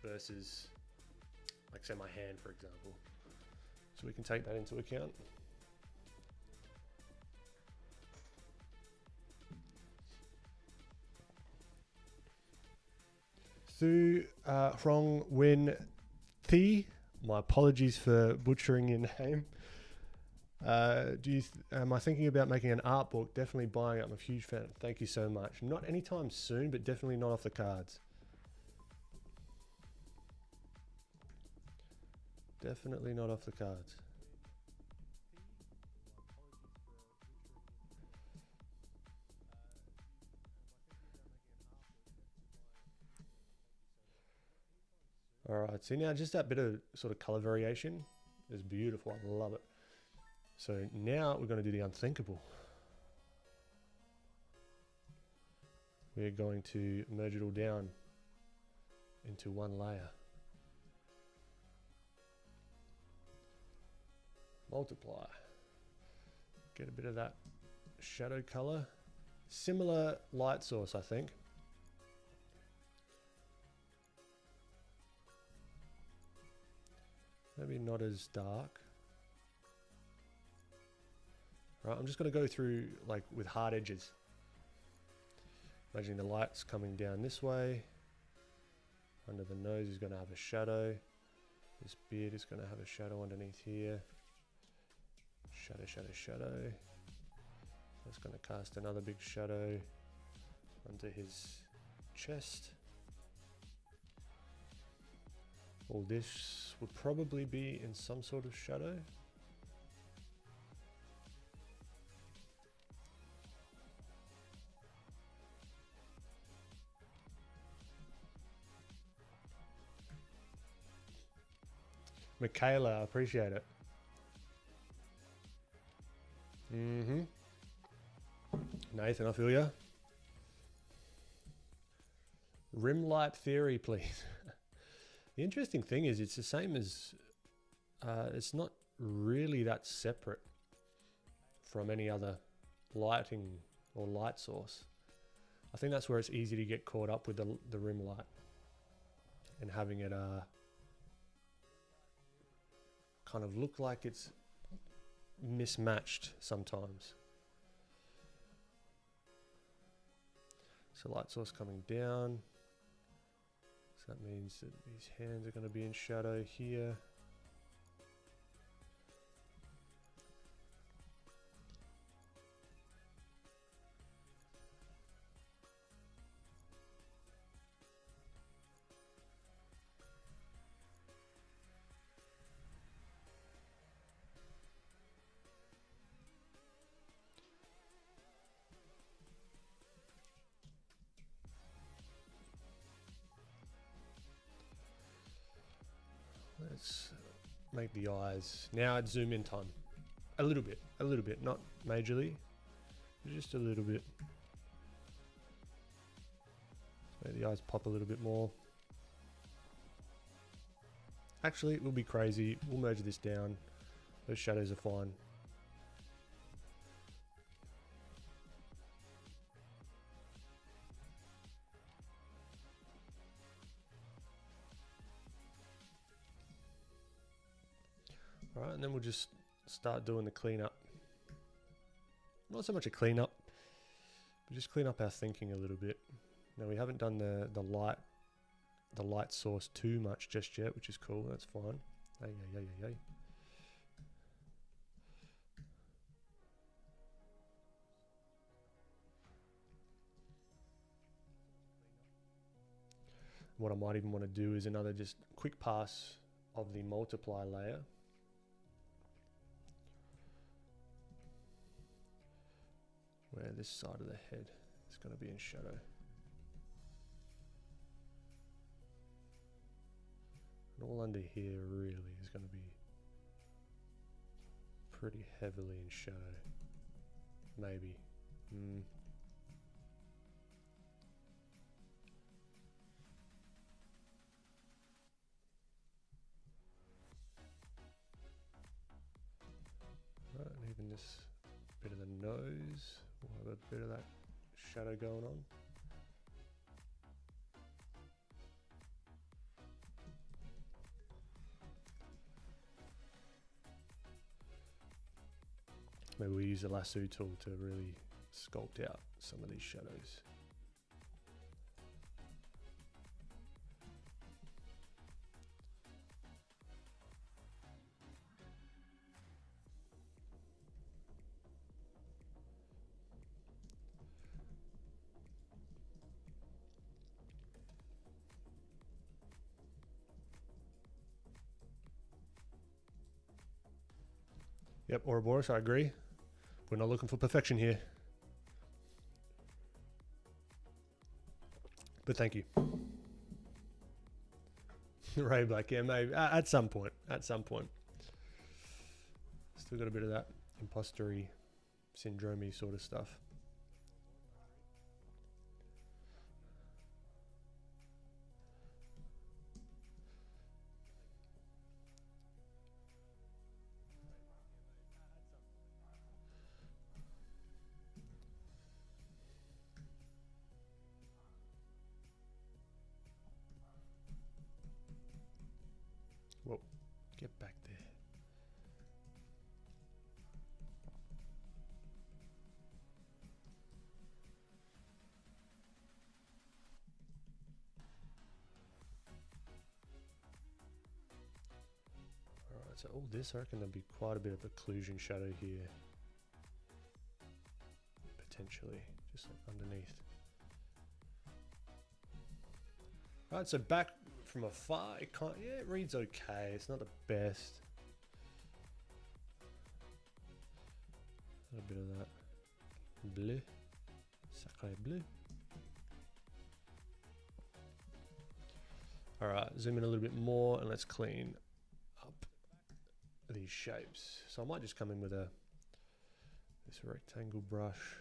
Speaker 1: versus, like say my hand, for example. So we can take that into account. Thu Hrong Win Thi. My apologies for butchering your name. Am I thinking about making an art book? Definitely buying it. I'm a huge fan. Thank you so much. Not anytime soon, but definitely not off the cards. Definitely not off the cards. All right, see now just that bit of sort of color variation is beautiful. I love it. So now we're going to do the unthinkable. We're going to merge it all down into one layer. Multiply. Get a bit of that shadow color. Similar light source, I think. Maybe not as dark. Right, I'm just going to go through like with hard edges. Imagine the light's coming down this way. Under the nose is going to have a shadow. This beard is going to have a shadow underneath here. Shadow, shadow, shadow. That's going to cast another big shadow onto his chest. All this would probably be in some sort of shadow. Michaela, I appreciate it. Nathan, I feel ya. Rim light theory, please. The interesting thing is it's the same as, it's not really that separate from any other lighting or light source. I think that's where it's easy to get caught up with the rim light and having it kind of look like it's mismatched sometimes. So light source coming down. So that means that these hands are going to be in shadow here. Let's make the eyes. Now it's zoom in time. A little bit, not majorly, just a little bit. Let's make the eyes pop a little bit more. Actually, it will be crazy. We'll merge this down. Those shadows are fine. Alright, and then we'll just start doing the cleanup. Not so much a cleanup, but just clean up our thinking a little bit. Now we haven't done the light source too much just yet, which is cool. That's fine. Hey. What I might even want to do is another just quick pass of the multiply layer. Where this side of the head is going to be in shadow. And all under here really is going to be pretty heavily in shadow. Maybe. Right, and even this bit of the nose. We'll have a bit of that shadow going on. Maybe we use the lasso tool to really sculpt out some of these shadows. Yep, Ouroboros, I agree. We're not looking for perfection here. But thank you. Ray Black, yeah, maybe. At some point. Still got a bit of that impostery, syndrome-y sort of stuff. Whoa, get back there. Alright, so all this, I reckon there'll be quite a bit of occlusion shadow here. Potentially, just like underneath. Alright, so back from afar, it reads okay. It's not the best. A little bit of that bleu, sacré bleu. All right, zoom in a little bit more and let's clean up these shapes. So I might just come in with this rectangle brush.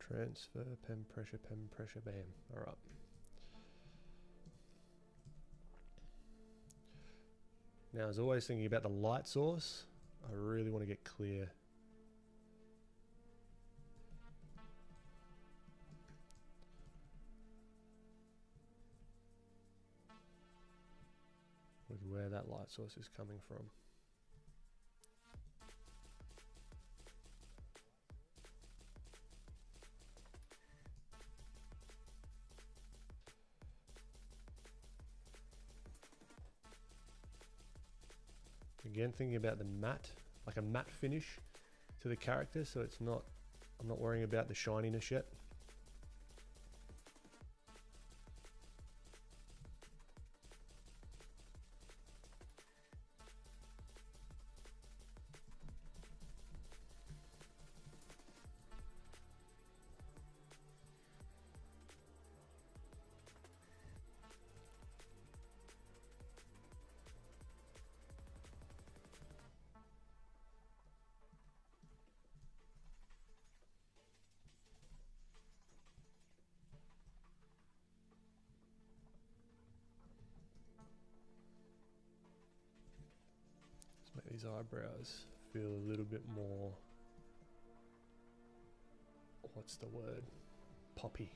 Speaker 1: Transfer, pen pressure, bam. All right. Now, as always, thinking about the light source, I really want to get clear. With where that light source is coming from. Again, thinking about the matte, like a matte finish to the character, so it's not, I'm not worrying about the shininess yet. Make these eyebrows feel a little bit more, what's the word, poppy.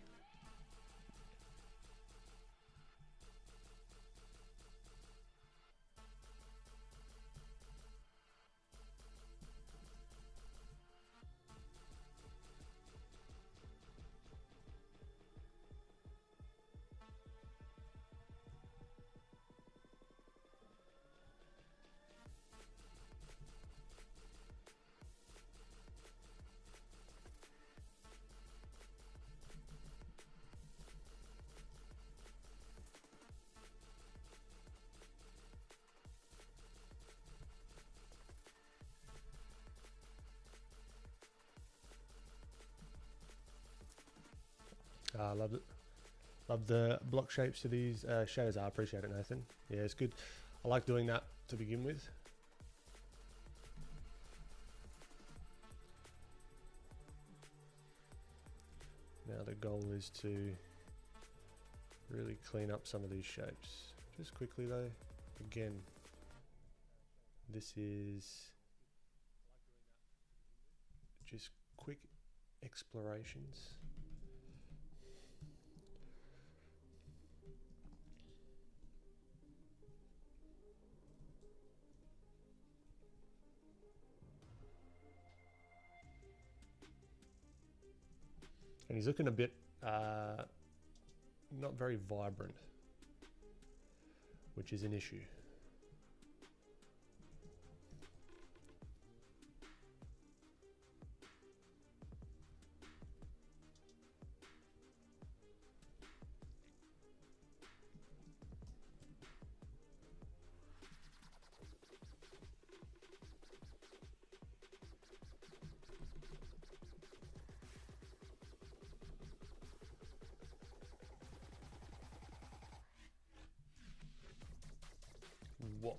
Speaker 1: I love it. Love the block shapes to these shadows. I appreciate it, Nathan. Yeah, it's good. I like doing that to begin with. Now the goal is to really clean up some of these shapes. Just quickly though, again, this is just quick explorations. And he's looking a bit not very vibrant, which is an issue. Whoa.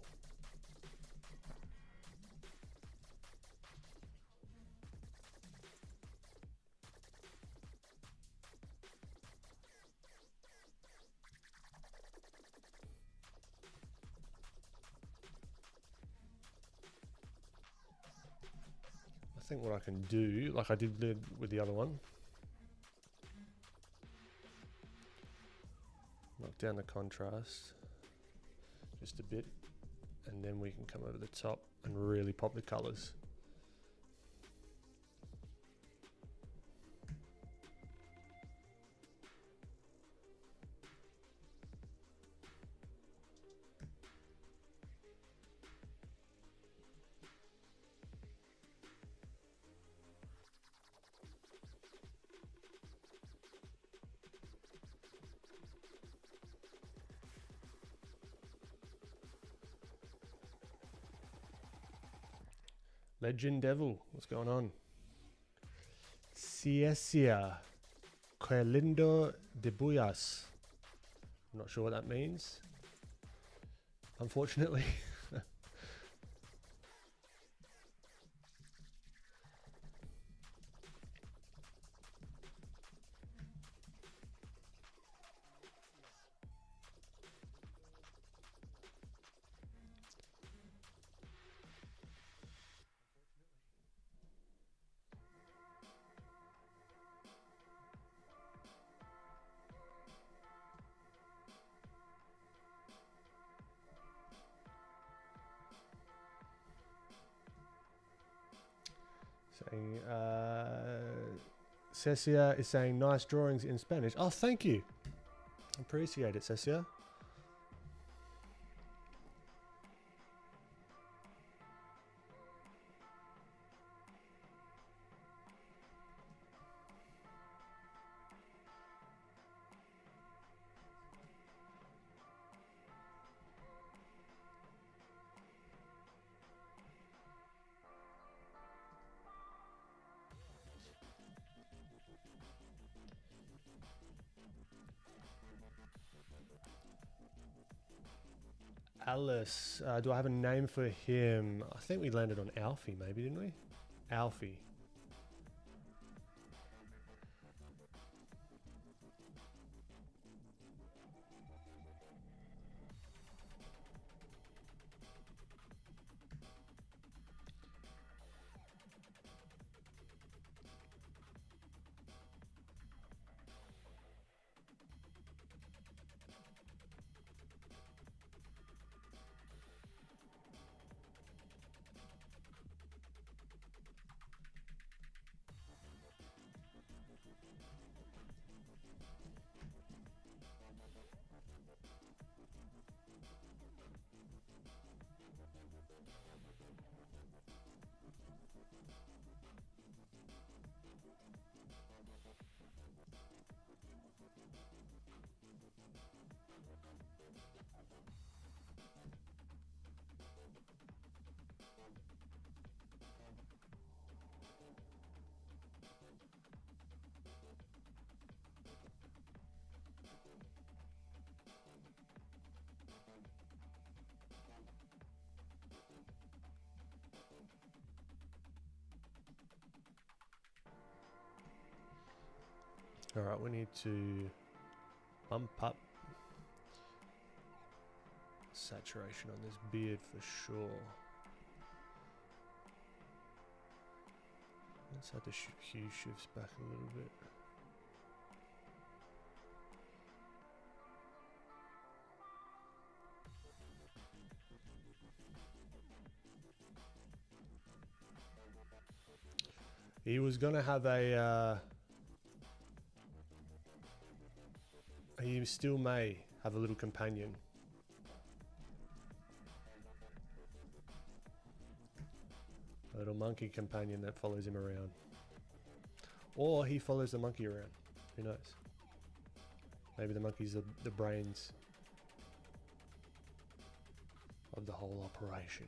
Speaker 1: I think what I can do, like I did with the other one, knock down the contrast just a bit, and then we can come over the top and really pop the colors. Legend Devil, what's going on? Ciesia, que lindo de buyas. I'm not sure what that means, unfortunately. Saying, Cecia is saying nice drawings in Spanish. Oh, thank you. Appreciate it, Cecia. Alice, do I have a name for him? I think we landed on Alfie, maybe, didn't we? Alfie. All right, we need to bump up saturation on this beard for sure. Let's have the hue shifts back a little bit. He was gonna have a he still may have a little companion. A little monkey companion that follows him around. Or he follows the monkey around. Who knows? Maybe the monkey's the brains of the whole operation.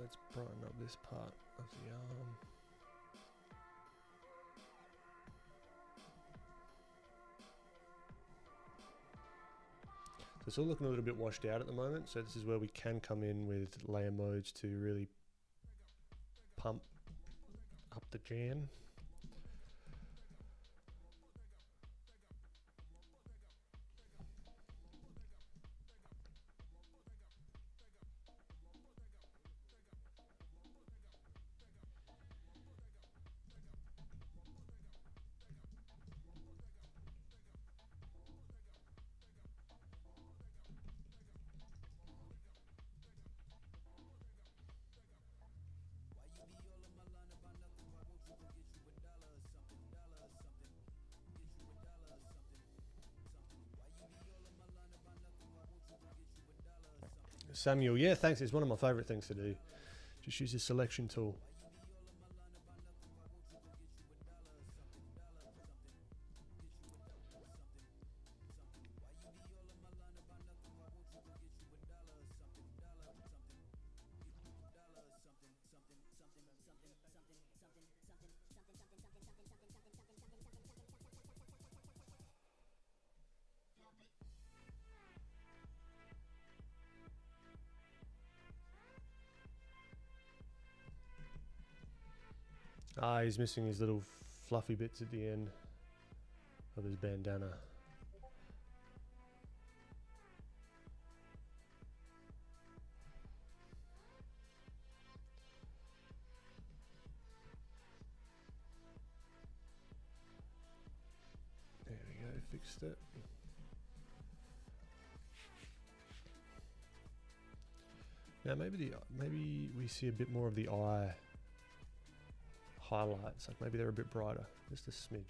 Speaker 1: Let's brighten up this part of the arm. So it's all looking a little bit washed out at the moment, so this is where we can come in with layer modes to really pump up the jam. Samuel, yeah, thanks. It's one of my favorite things to do. Just use the selection tool. Ah, he's missing his little fluffy bits at the end of his bandana. There we go, fixed it. Now maybe we see a bit more of the eye highlights, like maybe they're a bit brighter, just a smidge.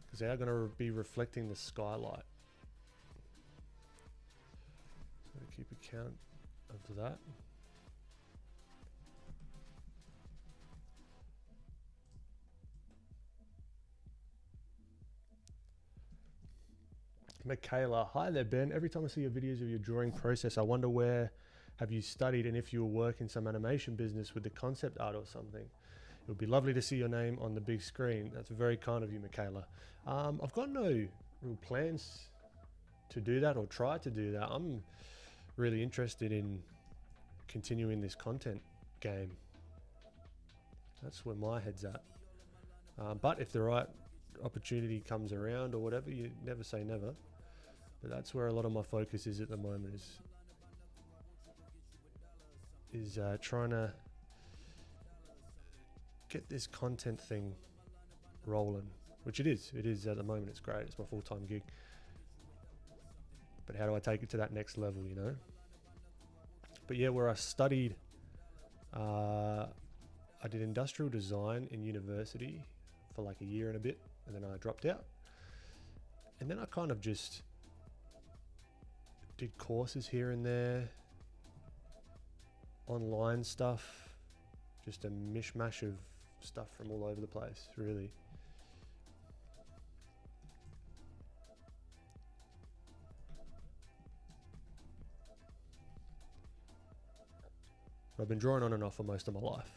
Speaker 1: Because they are going to be reflecting the skylight. So keep account of that. Michaela, hi there Ben. Every time I see your videos of your drawing process, I wonder where have you studied and if you will work in some animation business with the concept art or something. It would be lovely to see your name on the big screen. That's very kind of you, Michaela. I've got no real plans to do that or try to do that. I'm really interested in continuing this content game. That's where my head's at. But if the right opportunity comes around or whatever, you never say never. But that's where a lot of my focus is at the moment, is trying to get this content thing rolling, which it is at the moment. It's great, it's my full-time gig, but how do I take it to that next level, you know? But yeah, where I studied, I did industrial design in university for like a year and a bit, and then I dropped out, and then I kind of just did courses here and there, online stuff, just a mishmash of stuff from all over the place, really. I've been drawing on and off for most of my life.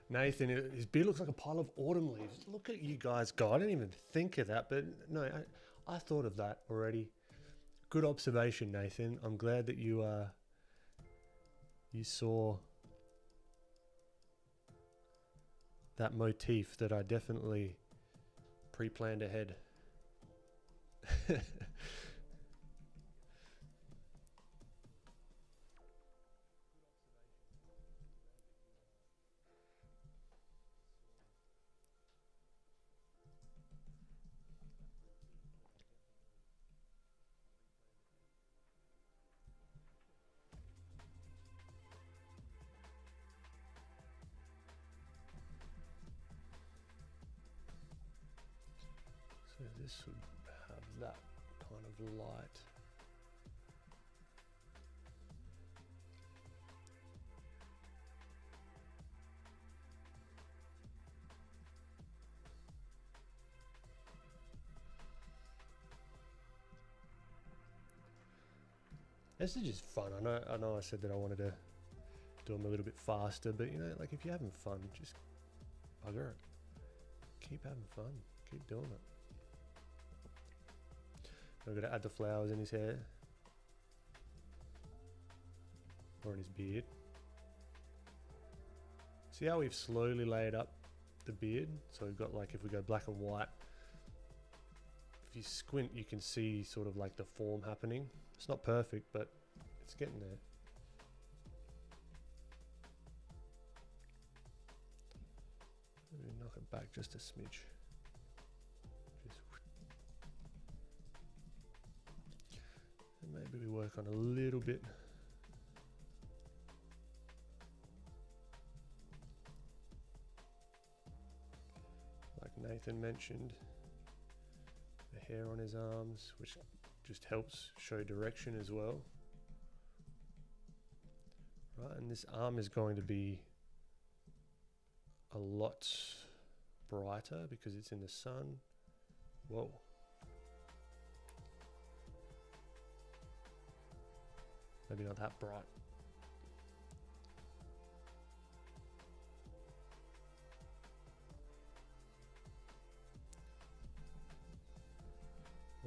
Speaker 1: Nathan, his beard looks like a pile of autumn leaves. Look at you guys go. I didn't even think of that, but no, I thought of that already. Good observation, Nathan. I'm glad that you saw that motif that I definitely pre-planned ahead. So this would have that kind of light. This is just fun. I know I said that I wanted to do them a little bit faster, but you know, like if you're having fun, just bugger it. Keep having fun. Keep doing it. I'm going to add the flowers in his hair. Or in his beard. See how we've slowly layered up the beard? So we've got, like, if we go black and white, if you squint you can see sort of like the form happening. It's not perfect, but It's getting there. Maybe knock it back just a smidge. And maybe we work on a little bit. Like Nathan mentioned, the hair on his arms, which just helps show direction as well. Right, and this arm is going to be a lot brighter because it's in the sun. Whoa. Maybe not that bright.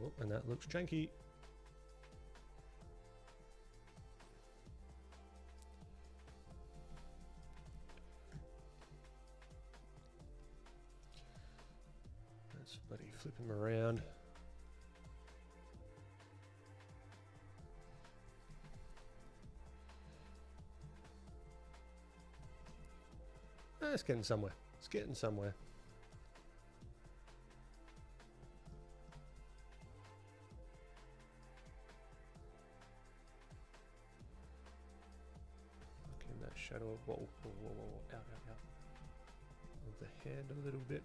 Speaker 1: Oh, and that looks janky. Let's bloody flip him around. It's getting somewhere. It's getting somewhere. In that shadow. Whoa, whoa, whoa, whoa. Out, out, out. Move the hand a little bit.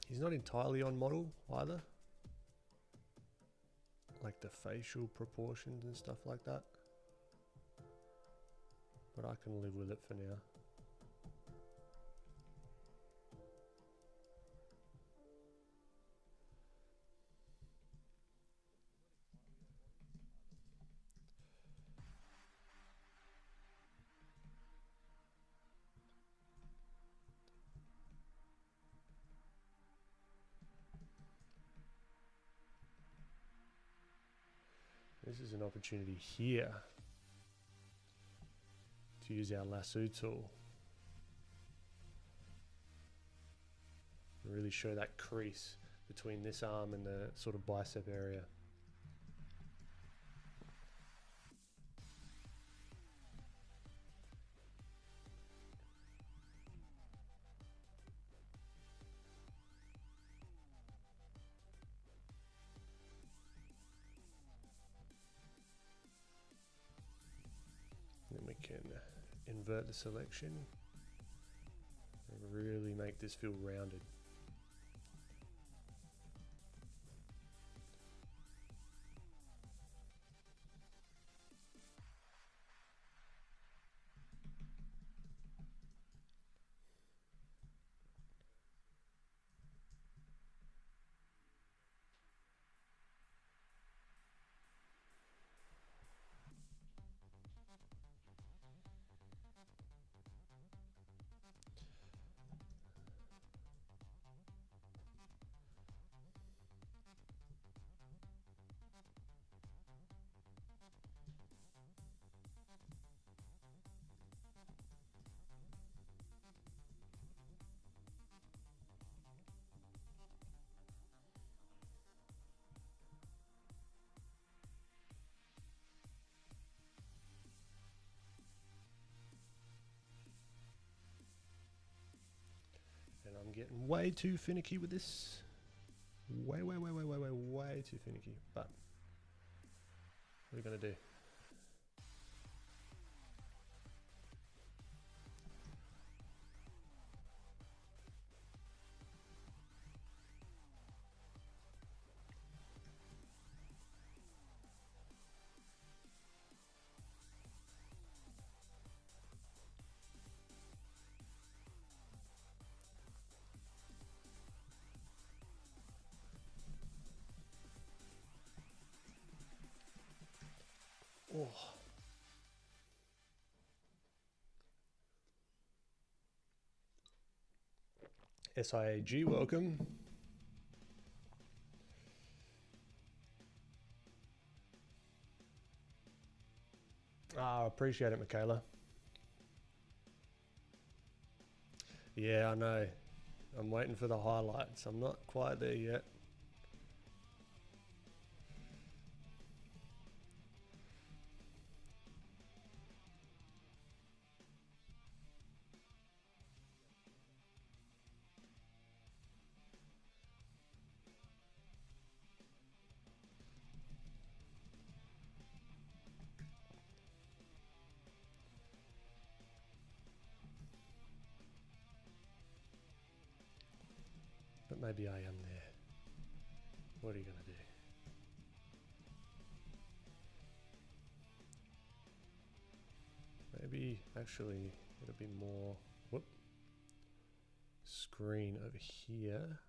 Speaker 1: He's not entirely on model either. Like the facial proportions and stuff like that. But I can live with it for now. This is an opportunity here to use our lasso tool. Really show that crease between this arm and the sort of bicep area. Then we can invert the selection and really make this feel rounded. And I'm getting way too finicky with this. Way too finicky. But what are we gonna do? Oh. SIAG, welcome. Ah, appreciate it, Michaela. Yeah, I know. I'm waiting for the highlights. I'm not quite there yet. But maybe I am there. What are you going to do? Maybe actually it'll be more screen over here.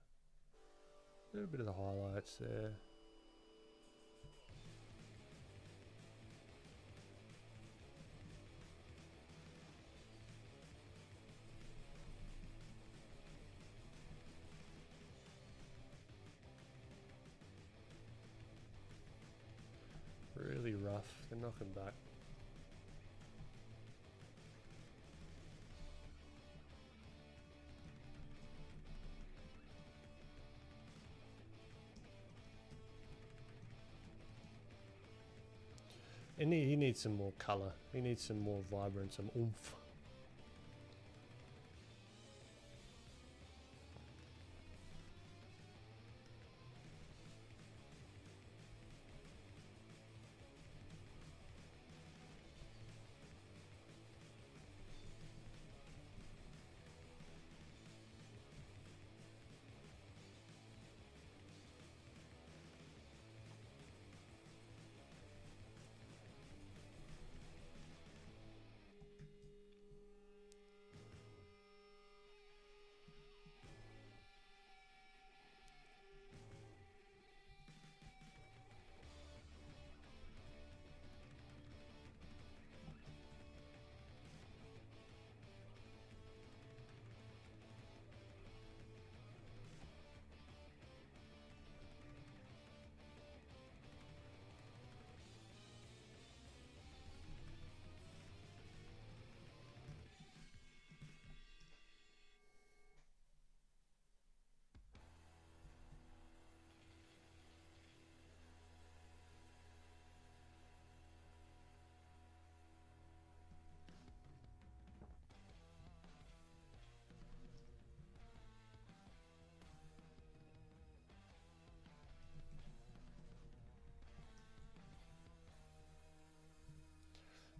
Speaker 1: A little bit of the highlights there. Really rough. They're knocking back. And he needs some more colour. He needs some more vibrance, some oomph.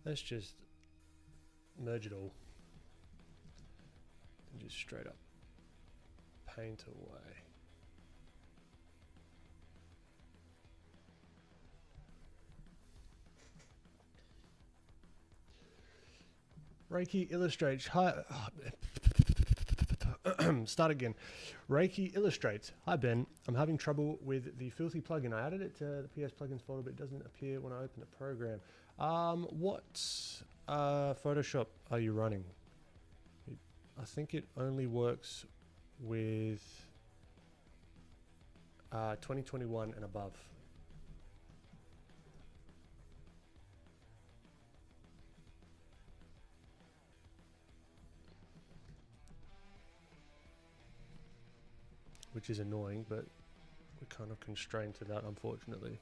Speaker 1: Let's just merge it all and just straight up paint away. Reiki illustrates. Hi. Start again. Reiki illustrates. Hi Ben. I'm having trouble with the filthy plugin. I added it to the PS plugins folder, but it doesn't appear when I open the program. What Photoshop are you running? I think it only works with 2021 and above. Which is annoying, but we're kind of constrained to that, unfortunately.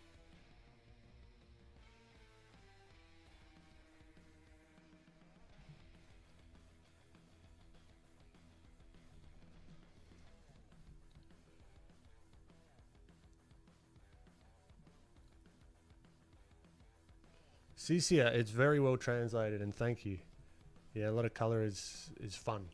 Speaker 1: Cecia, it's very well translated, and thank you. Yeah, a lot of color is fun.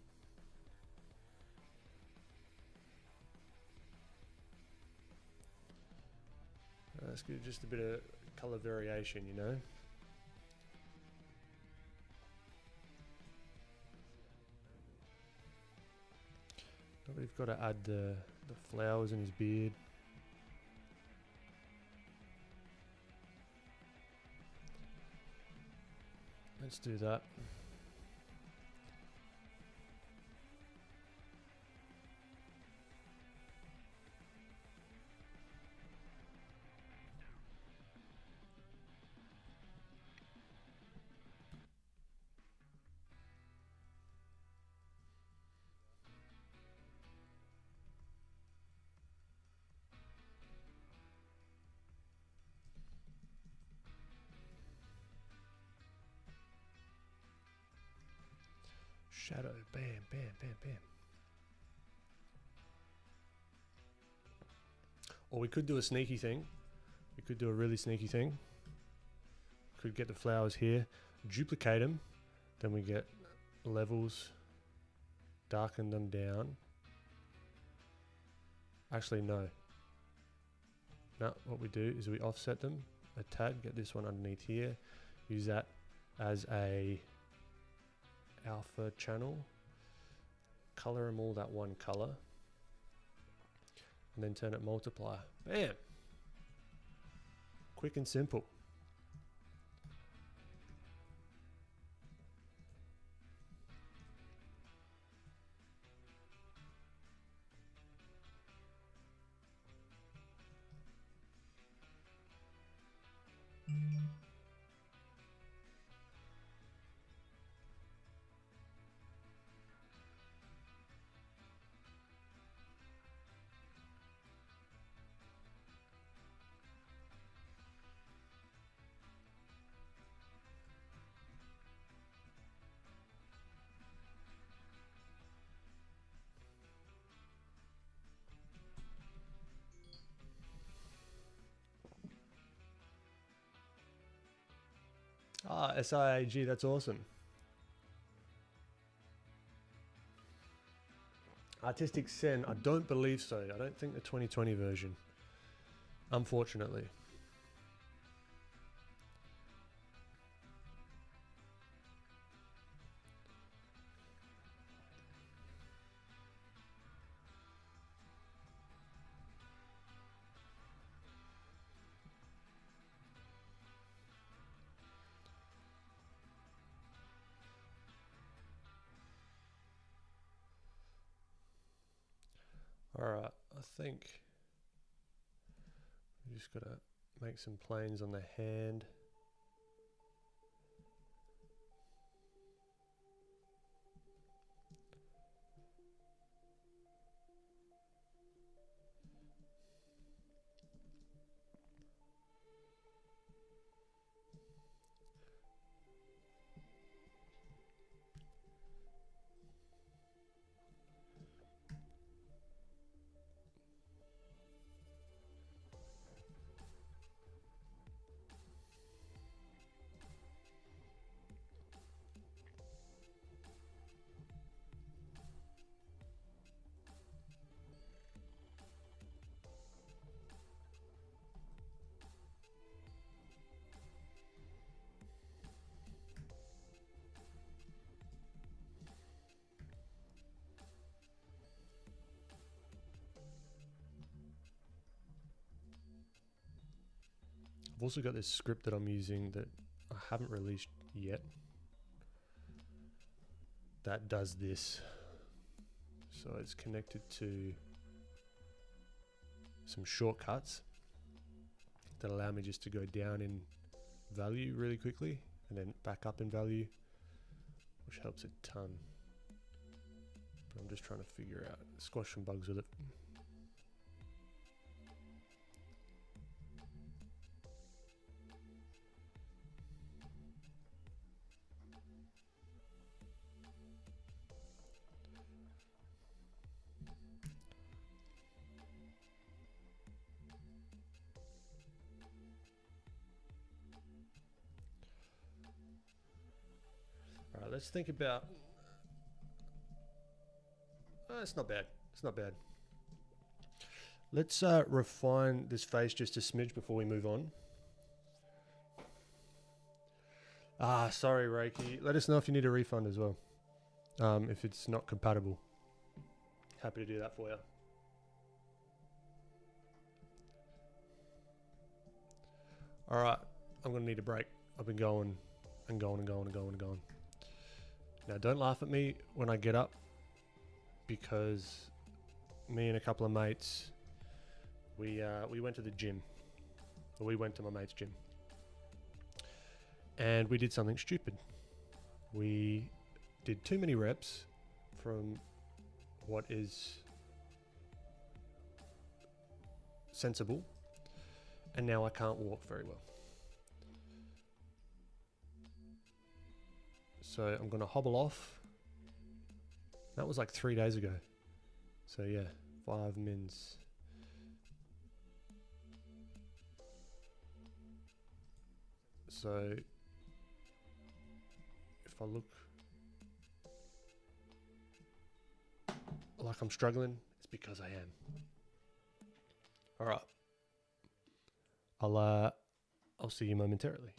Speaker 1: Let's give just a bit of color variation, you know. We've got to add the flowers in his beard. Let's do that. Shadow. Bam, bam, bam, bam. Or we could do a sneaky thing. We could do a really sneaky thing. Could get the flowers here, duplicate them, then we get levels, darken them down. Actually, no. No, what we do is we offset them, a tad, get this one underneath here, use that as a alpha channel, color them all that one color, and then turn it multiplier. Bam! Quick and simple. Ah, SIAG, that's awesome. Artistic Sen, I don't believe so. I don't think the 2020 version, unfortunately. Alright, I think we just gotta make some planes on the hand. I've also got this script that I'm using that I haven't released yet that does this. So it's connected to some shortcuts that allow me just to go down in value really quickly and then back up in value, which helps a ton. But I'm just trying to figure out, squash some bugs with it. All right, let's think about, it's not bad, it's not bad. Let's refine this face just a smidge before we move on. Ah, sorry, Reiki. Let us know if you need a refund as well. If it's not compatible. Happy to do that for you. All right, I'm gonna need a break. I've been going and going and going and going and going. Now, don't laugh at me when I get up, because me and a couple of mates, we went to the gym. Or we went to my mate's gym. And we did something stupid. We did too many reps from what is sensible, and now I can't walk very well. So I'm going to hobble off That was like 3 days ago. So yeah, 5 mins. So if I look like I'm struggling, it's because I am. All right. I'll see you momentarily.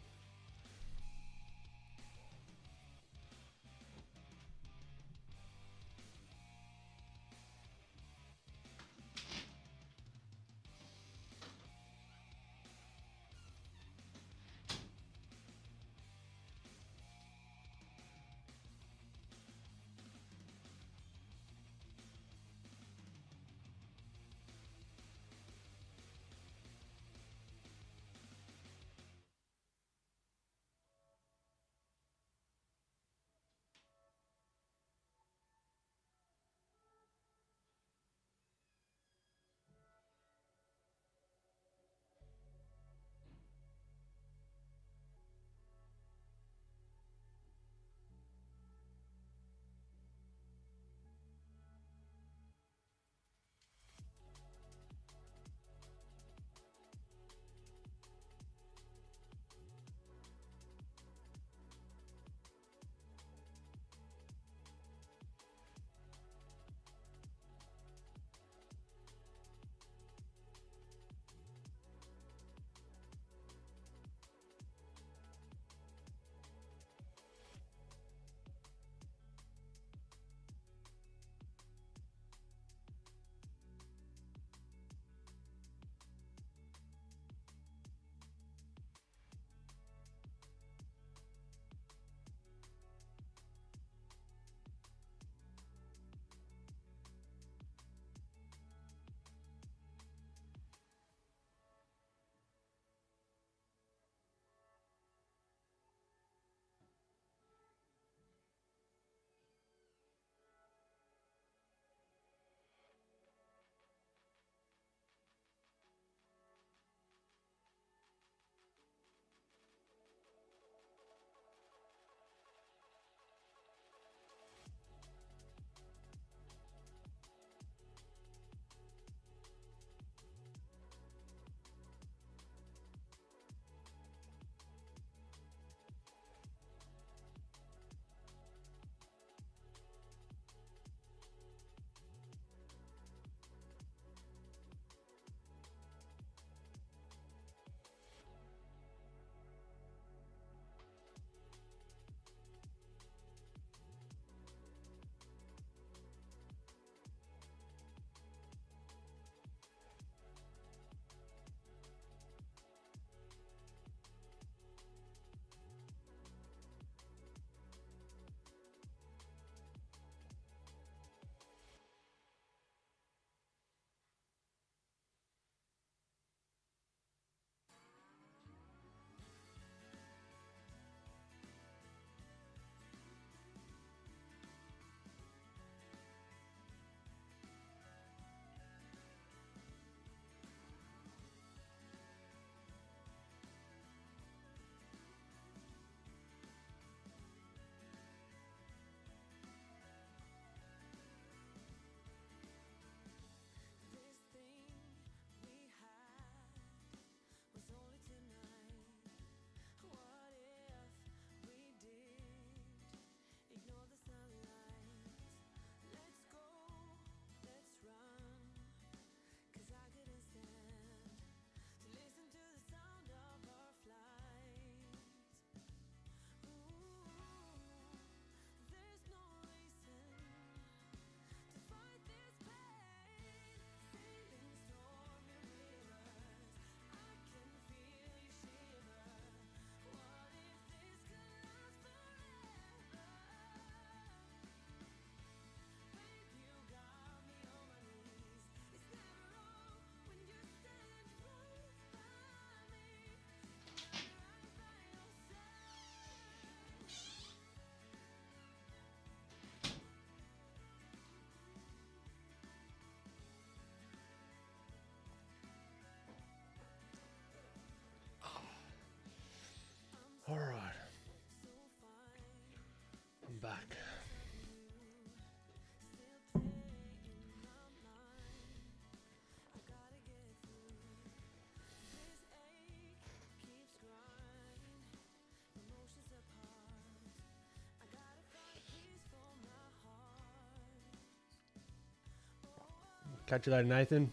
Speaker 1: Catch you later, Nathan.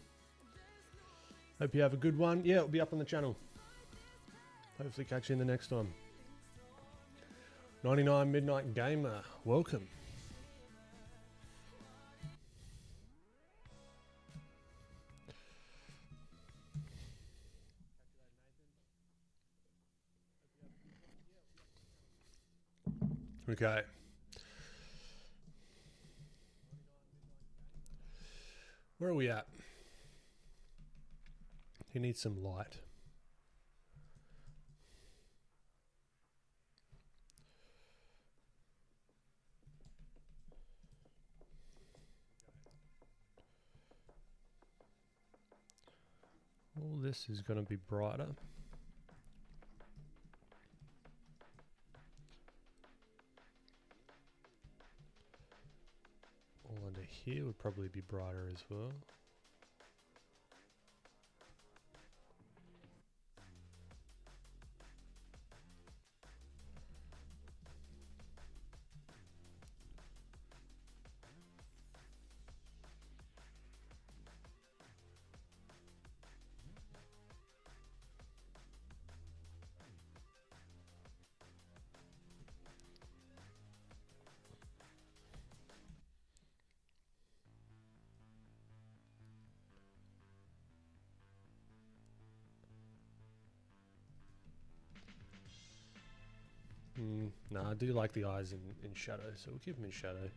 Speaker 1: Hope you have a good one. Yeah, it'll be up on the channel. Hopefully catch you in the next one. 99 Midnight Gamer, welcome. Okay. Where are we at? He needs some light. All this is going to be brighter. All under here would probably be brighter as well. No, I do like the eyes in shadow, so we'll keep them in shadow.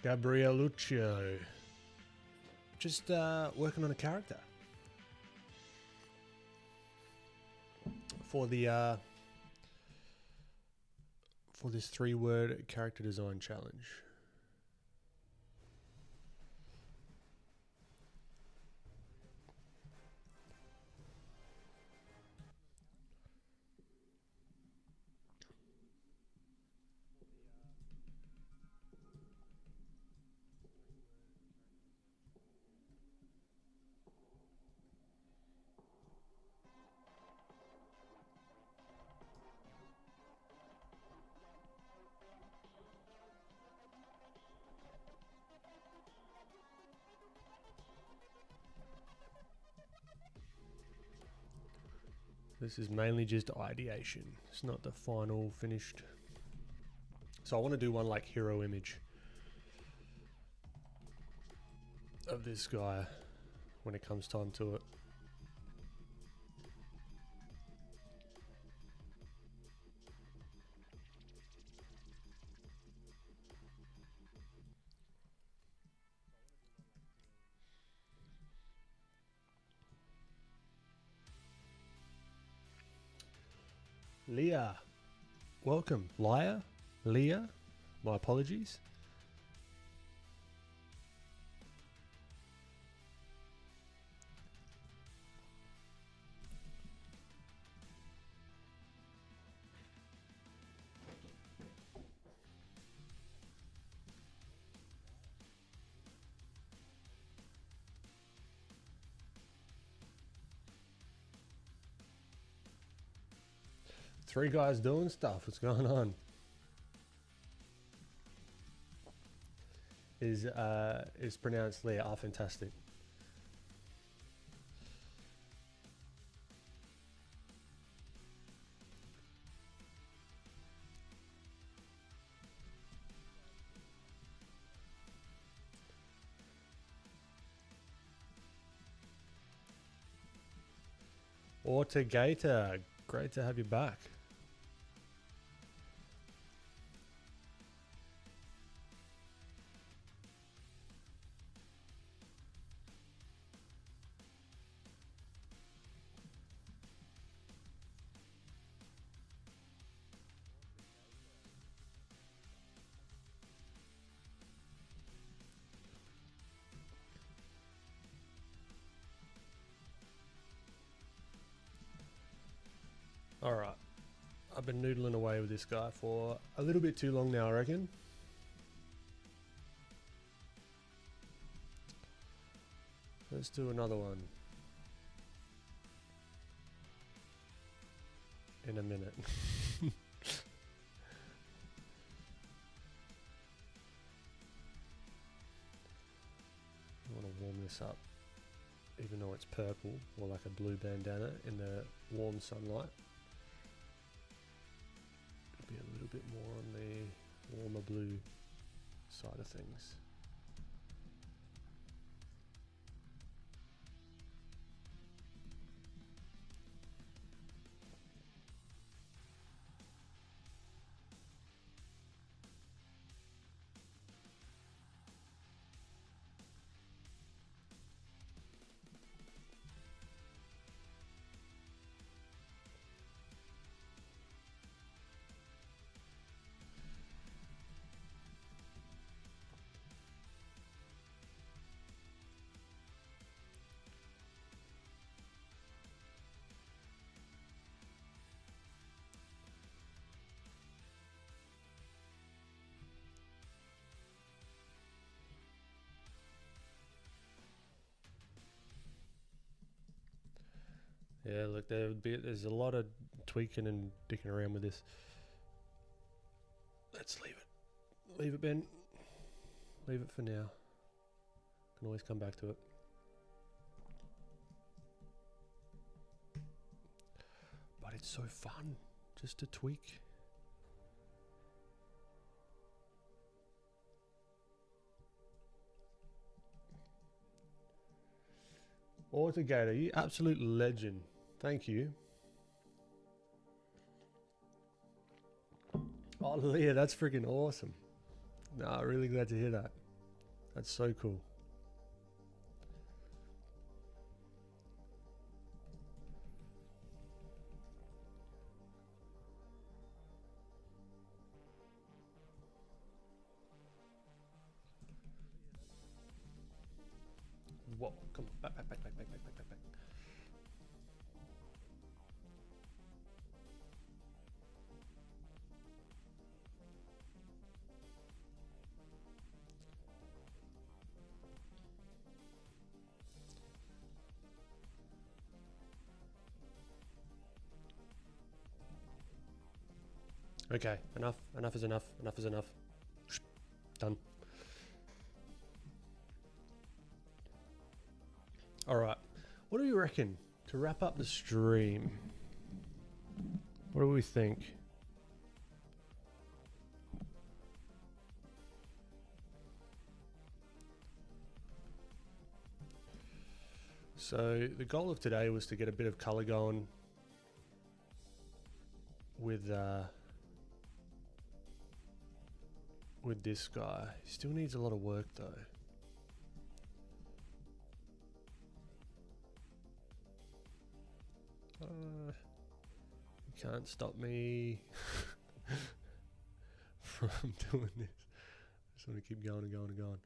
Speaker 1: Gabrieluccio. Just working on a character for the for this 3-word character design challenge. This is mainly just ideation. It's not the final finished. So I want to do one like hero image of this guy when it comes time to it. Leah, welcome. Leah, my apologies. Three guys doing stuff. What's going on? Is pronounced Leah. Oh, fantastic. Autogator, great to have you back. All right, I've been noodling away with this guy for a little bit too long now, I reckon. Let's do another one in a minute. I want to warm this up, even though it's purple or like a blue bandana in the warm sunlight. Be a little bit more on the warmer blue side of things. Yeah, look, there's a lot of tweaking and dicking around with this. Let's leave it. Leave it, Ben. Leave it for now. Can always come back to it. But it's so fun just to tweak. Autogator, you absolute legend. Thank you. Oh, Leah, that's freaking awesome. No, really glad to hear that. That's so cool. Whoa, come on, back. Okay, enough is enough. Done. All right, what do you reckon to wrap up the stream? What do we think? So the goal of today was to get a bit of color going with this guy. He still needs a lot of work though. You can't stop me from doing this. I just want to keep going and going and going.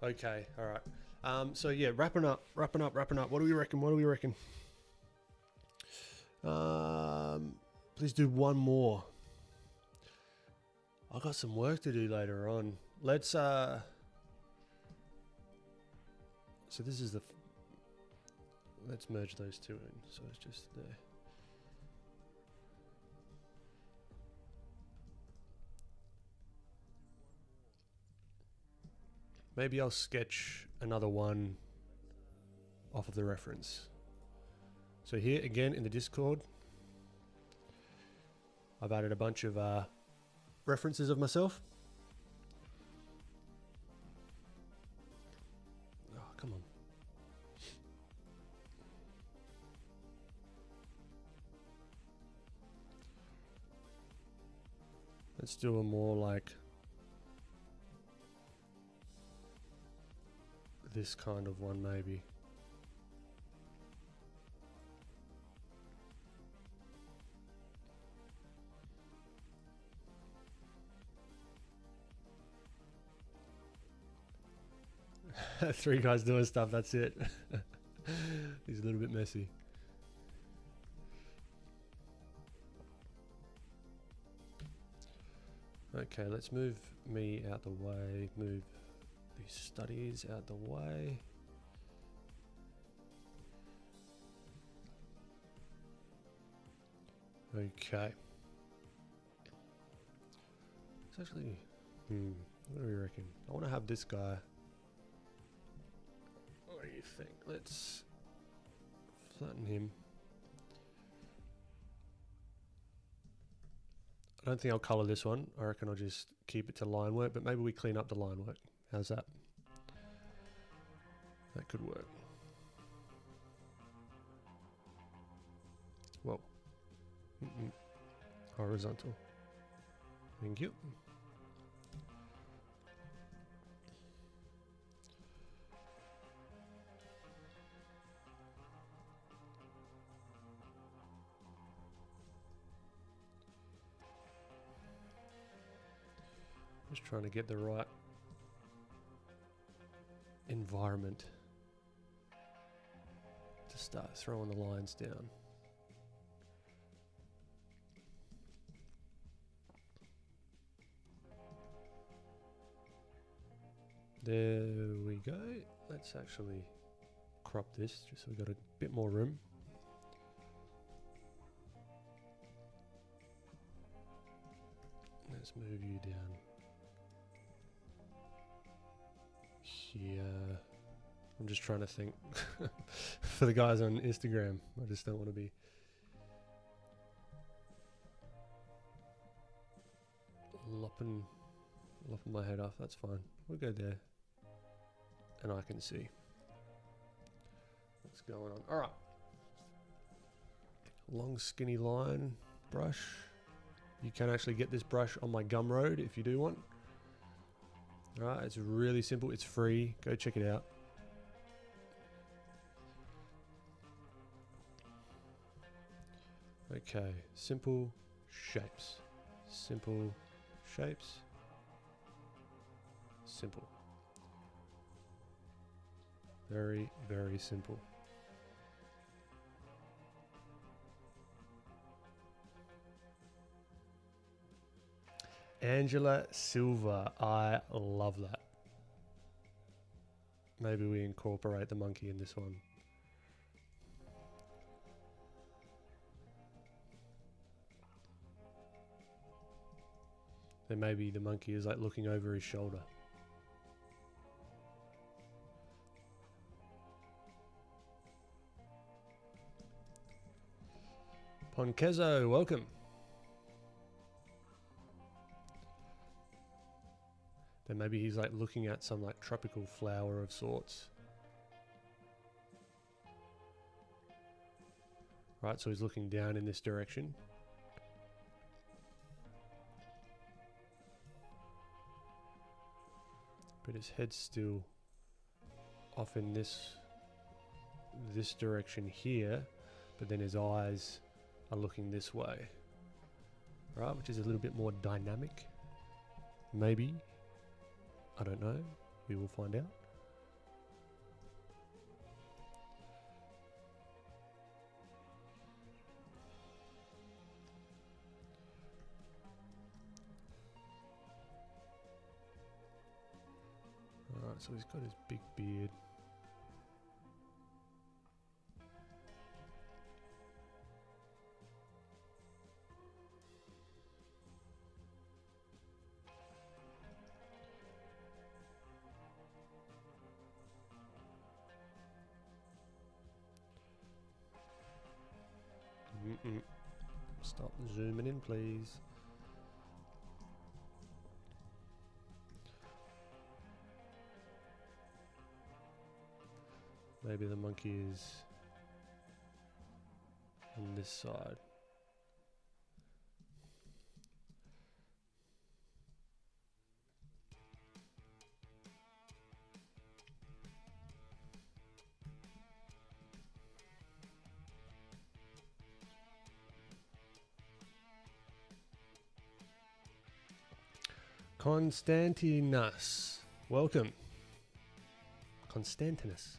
Speaker 1: Okay, all right. So yeah, wrapping up. What do we reckon? Please do one more. I got some work to do later on. Let's so this is let's merge those two in. So it's just there. Maybe I'll sketch another one off of the reference. So here again in the Discord, I've added a bunch of references of myself. Oh, come on. Let's do a more like this kind of one, maybe. Three guys doing stuff, that's it. He's a little bit messy. Okay, let's move me out the way, move these studies out the way. Okay. It's actually, what do we reckon? I want to have this guy. What do you think? Let's flatten him. I don't think I'll color this one. I reckon I'll just keep it to line work, but maybe we clean up the line work. How's that? That could work. Whoa. Horizontal. Thank you. Just trying to get the right environment to start throwing the lines down. There we go. Let's actually crop this just so we've got a bit more room. Let's move you down here. I'm just trying to think for the guys on Instagram. I just don't want to be lopping my head off. That's fine. We'll go there and I can see what's going on. All right. Long skinny line brush. You can actually get this brush on my Gumroad if you do want. All right, it's really simple. It's free. Go check it out. Okay, simple shapes. Simple shapes. Simple. Very, very simple. Angela Silva, I love that. Maybe we incorporate the monkey in this one. Then maybe the monkey is like looking over his shoulder. Ponkezo, welcome. Then maybe he's like looking at some like tropical flower of sorts. Right, so he's looking down in this direction. But his head's still off in this direction here, but then his eyes are looking this way. Right, which is a little bit more dynamic. Maybe. I don't know. We will find out. Alright, so he's got his big beard. Stop zooming in, please. Maybe the monkey is on this side. Constantinus. Welcome. Constantinus.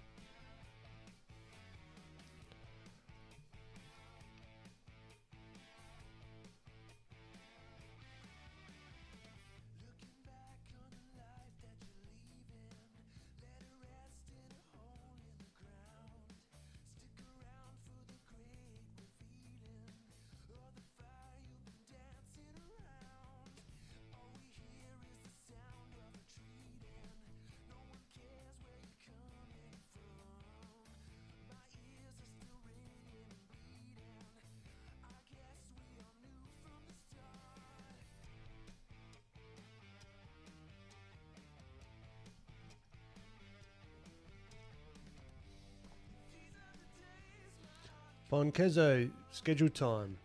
Speaker 1: Bonkezo, scheduled time.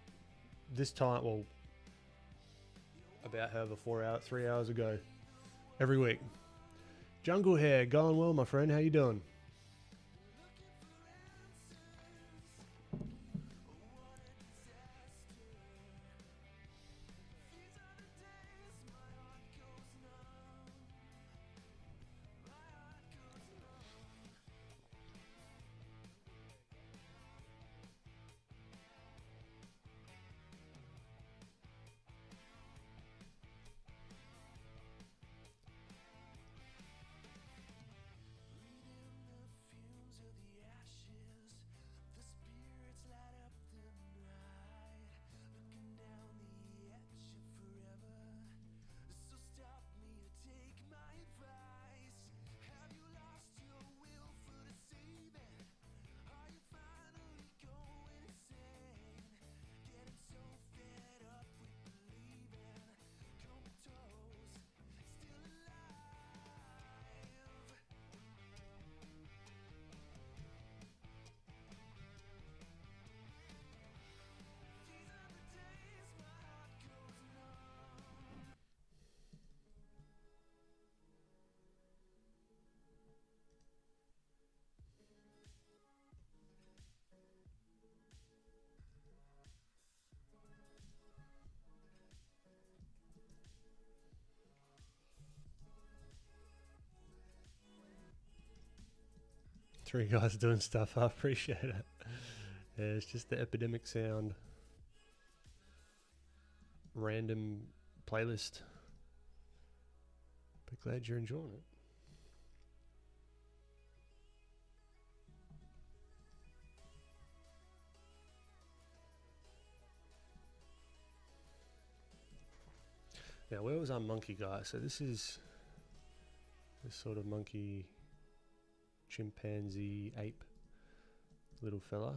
Speaker 1: This time, well, about however 3 hours ago. Every week. Jungle Hair, going well, my friend. How you doing? Three guys doing stuff. I appreciate it. Yeah, it's just the epidemic sound. Random playlist. But glad you're enjoying it. Now, where was our monkey guy? So this is this sort of monkey, chimpanzee, ape little fella.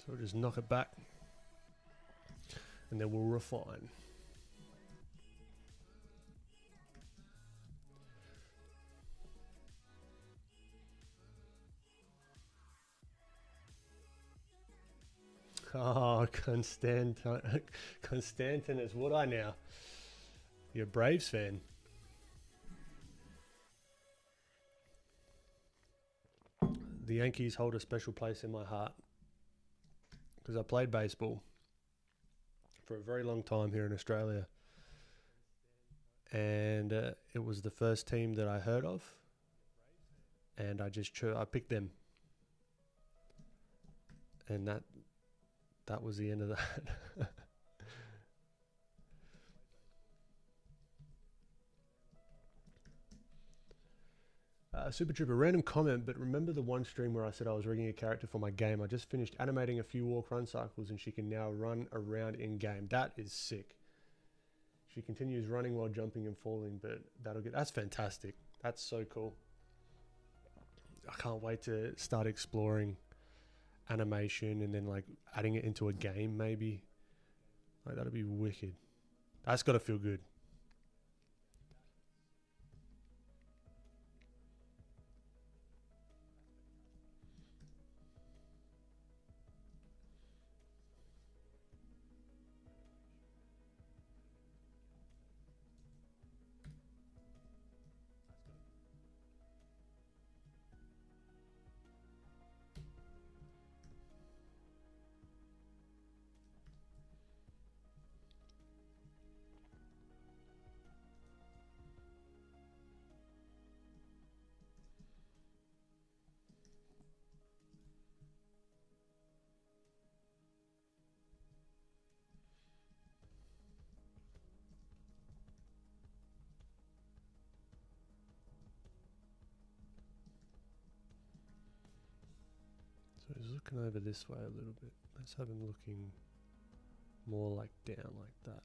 Speaker 1: So we'll just knock it back and then we'll refine. Oh, Constantinus, would I now? You're a Braves fan. The Yankees hold a special place in my heart because I played baseball for a very long time here in Australia. And it was the first team that I heard of. And I picked them. And that was the end of that. Super Trooper, random comment, but remember the one stream where I said I was rigging a character for my game? I just finished animating a few walk run cycles and she can now run around in game. That is sick. She continues running while jumping and falling, but that's fantastic. That's so cool. I can't wait to start exploring animation and then like adding it into a game maybe. Like that'll be wicked. That's got to feel good. So he's looking over this way a little bit. Let's have him looking more like down like that.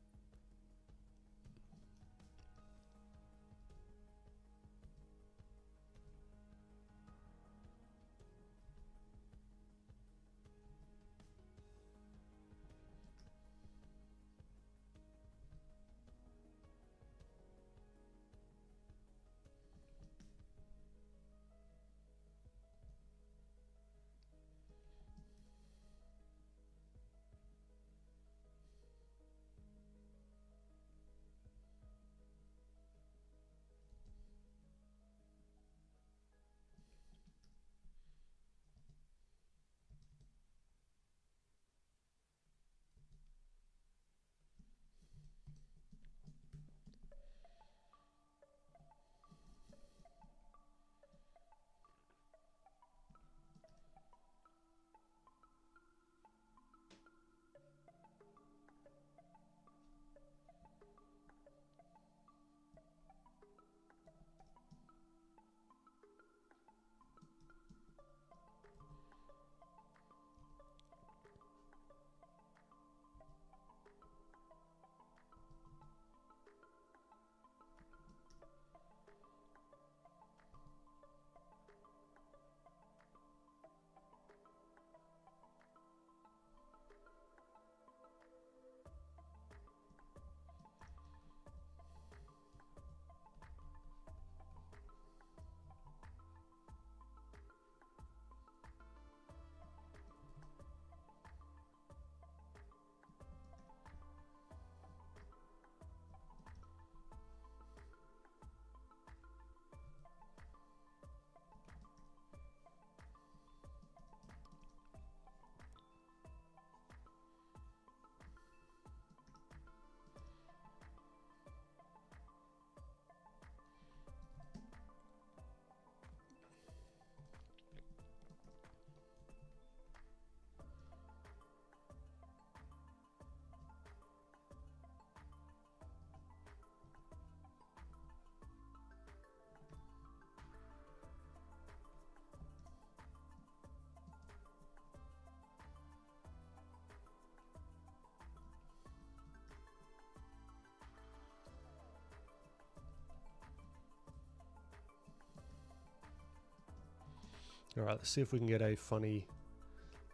Speaker 1: All right, let's see if we can get a funny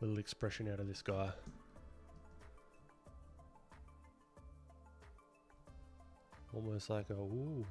Speaker 1: little expression out of this guy. Almost like a ooh.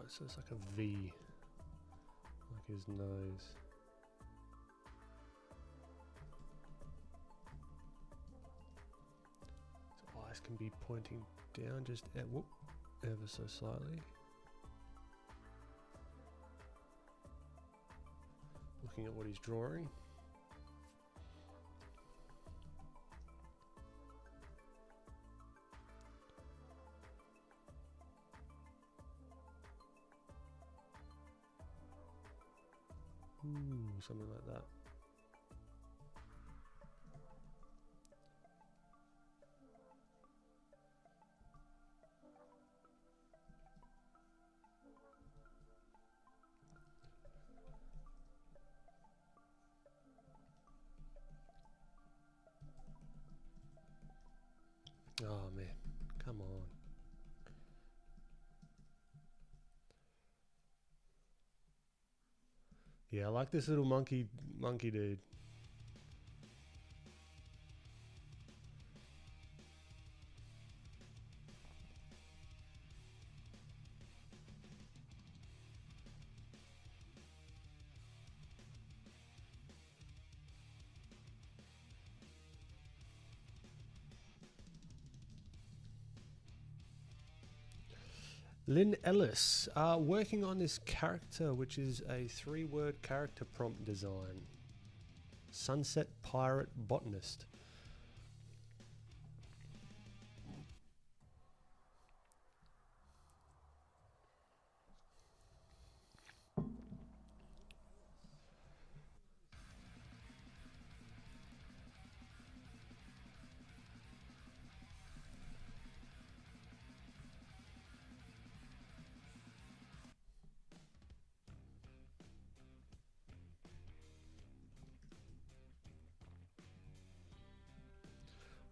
Speaker 1: so it's like a V, like his nose. His eyes can be pointing down just ever so slightly. Looking at what he's drawing. Ooh, something like that. Oh man, come on. Yeah, I like this little monkey dude. Lynn Ellis, working on this character, which is a 3-word character prompt design. Sunset Pirate Botanist.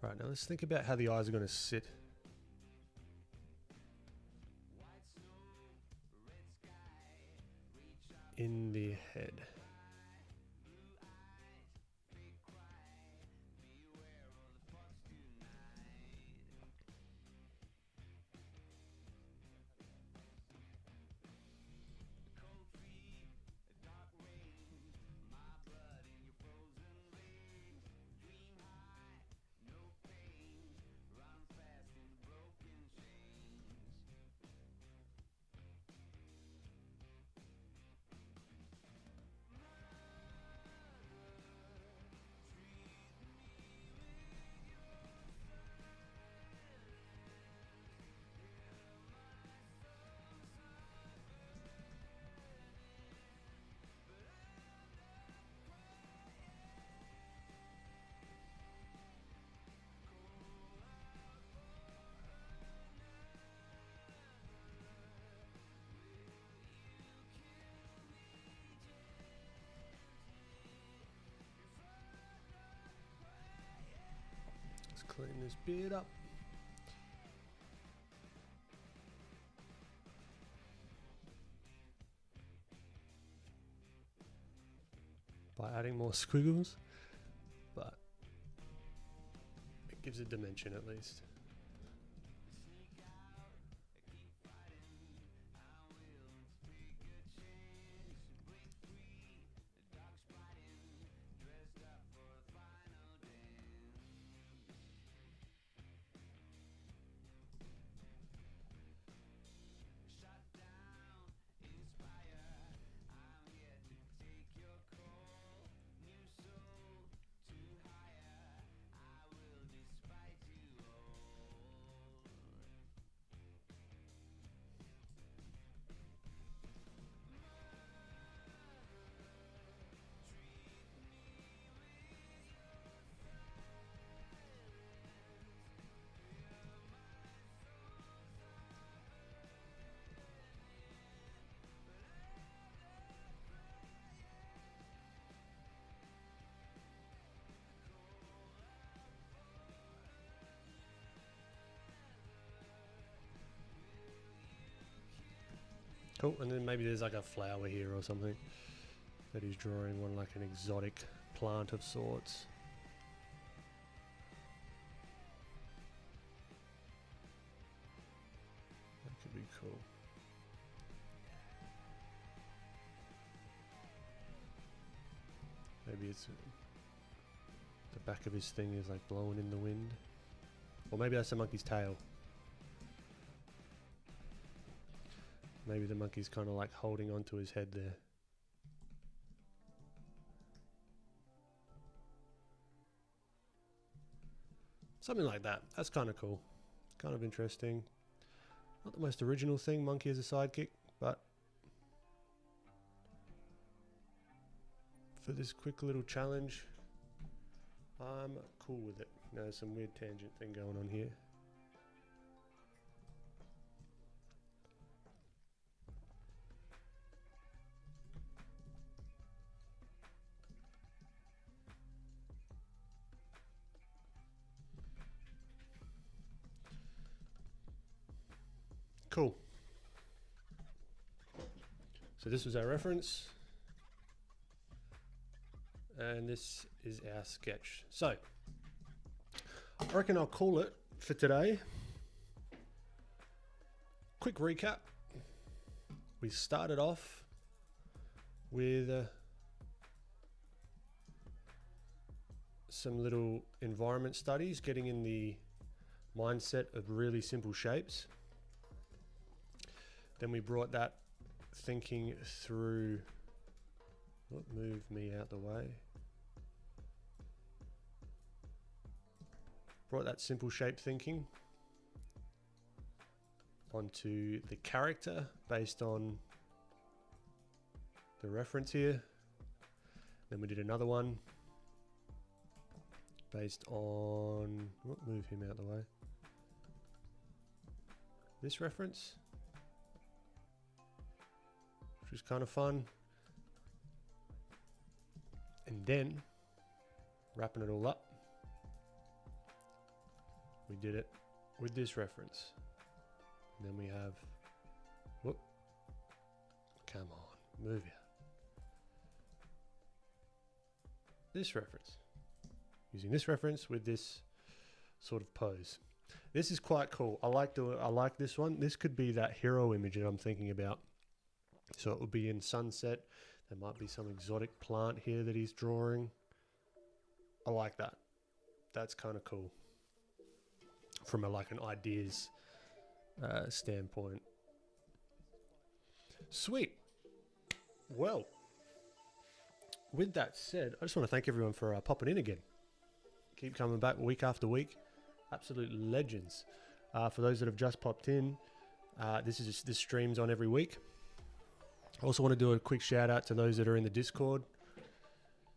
Speaker 1: Right, now let's think about how the eyes are going to sit. In the head. Let's clean this beard up. By adding more squiggles, but it gives a dimension at least. Cool, and then maybe there's like a flower here or something that he's drawing, one like an exotic plant of sorts. That could be cool. it's the back of his thing is like blowing in the wind. Or maybe that's the monkey's tail. Maybe the monkey's kind of like holding onto his head there. Something like that. That's kind of cool. Kind of interesting. Not the most original thing, monkey as a sidekick, but for this quick little challenge, I'm cool with it. Now there's some weird tangent thing going on here. Cool. So this was our reference. And this is our sketch. So, I reckon I'll call it for today. Quick recap. We started off with some little environment studies, getting in the mindset of really simple shapes. Then we brought that thinking through, what moved me out the way? Brought that simple shape thinking onto the character based on the reference here. Then we did another one based on, what moved him out the way? This reference, which was kind of fun. And then, wrapping it all up, we did it with this reference. And then we have, whoop, come on, move ya. This reference. Using this reference with this sort of pose. This is quite cool. I like this one. This could be that hero image that I'm thinking about. So it would be in sunset. There might be some exotic plant here that he's drawing. I like that. That's kind of cool. From an ideas standpoint. Sweet. Well, with that said, I just want to thank everyone for popping in again. Keep coming back week after week. Absolute legends. For those that have just popped in, this stream's on every week. I also want to do a quick shout out to those that are in the Discord,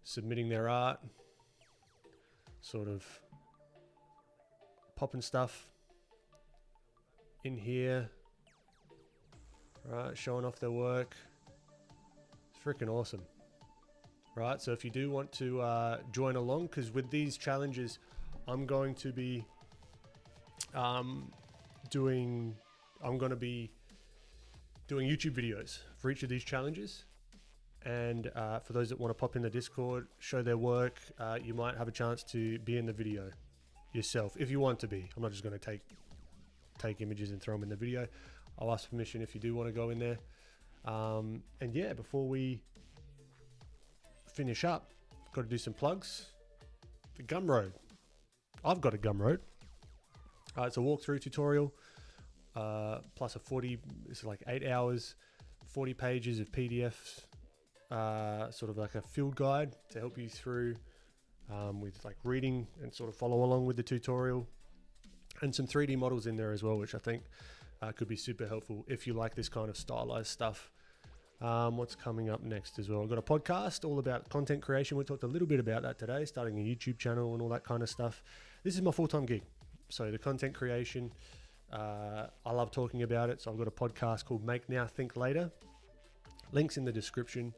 Speaker 1: submitting their art, sort of popping stuff in here, right, showing off their work. It's freaking awesome. Right, so if you do want to join along, because with these challenges, I'm going to be doing YouTube videos for each of these challenges. And for those that want to pop in the Discord, show their work, you might have a chance to be in the video yourself, if you want to be. I'm not just going to take images and throw them in the video. I'll ask permission if you do want to go in there. And yeah, before we finish up, got to do some plugs. The Gumroad. I've got a Gumroad. It's a walkthrough tutorial, plus it's like 8 hours, 40 pages of PDFs, sort of like a field guide to help you through with like reading and sort of follow along with the tutorial, and some 3D models in there as well, which I think could be super helpful if you like this kind of stylized stuff. What's coming up next as well? I've got a podcast all about content creation. We talked a little bit about that today, starting a YouTube channel and all that kind of stuff. This is my full-time gig. So the content creation, I love talking about it. So I've got a podcast called Make Now, Think Later. Links in the description.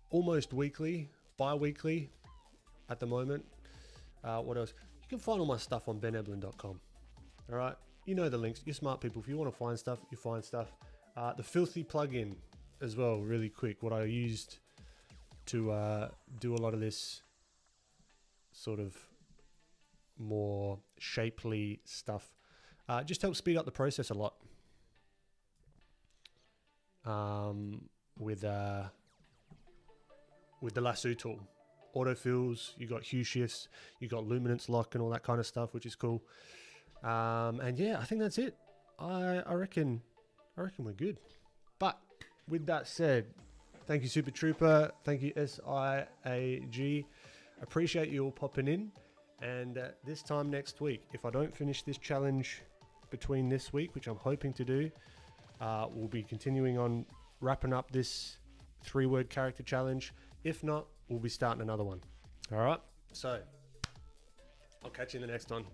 Speaker 1: Almost weekly, bi-weekly at the moment. What else? You can find all my stuff on beneblin.com. All right. You know the links. You're smart people. If you want to find stuff, you find stuff. The Filthy plugin as well, really quick. What I used to do a lot of this sort of more shapely stuff. Just helps speed up the process a lot. With with the lasso tool. Autofills, you got hue shifts, you got luminance lock and all that kind of stuff, which is cool. And yeah, I think that's it. I reckon we're good. But with that said, thank you Super Trooper, thank you SIAG. Appreciate you all popping in. And this time next week, if I don't finish this challenge between this week, which I'm hoping to do, we'll be continuing on wrapping up this 3-word character challenge. If not, we'll be starting another one. All right. So I'll catch you in the next one.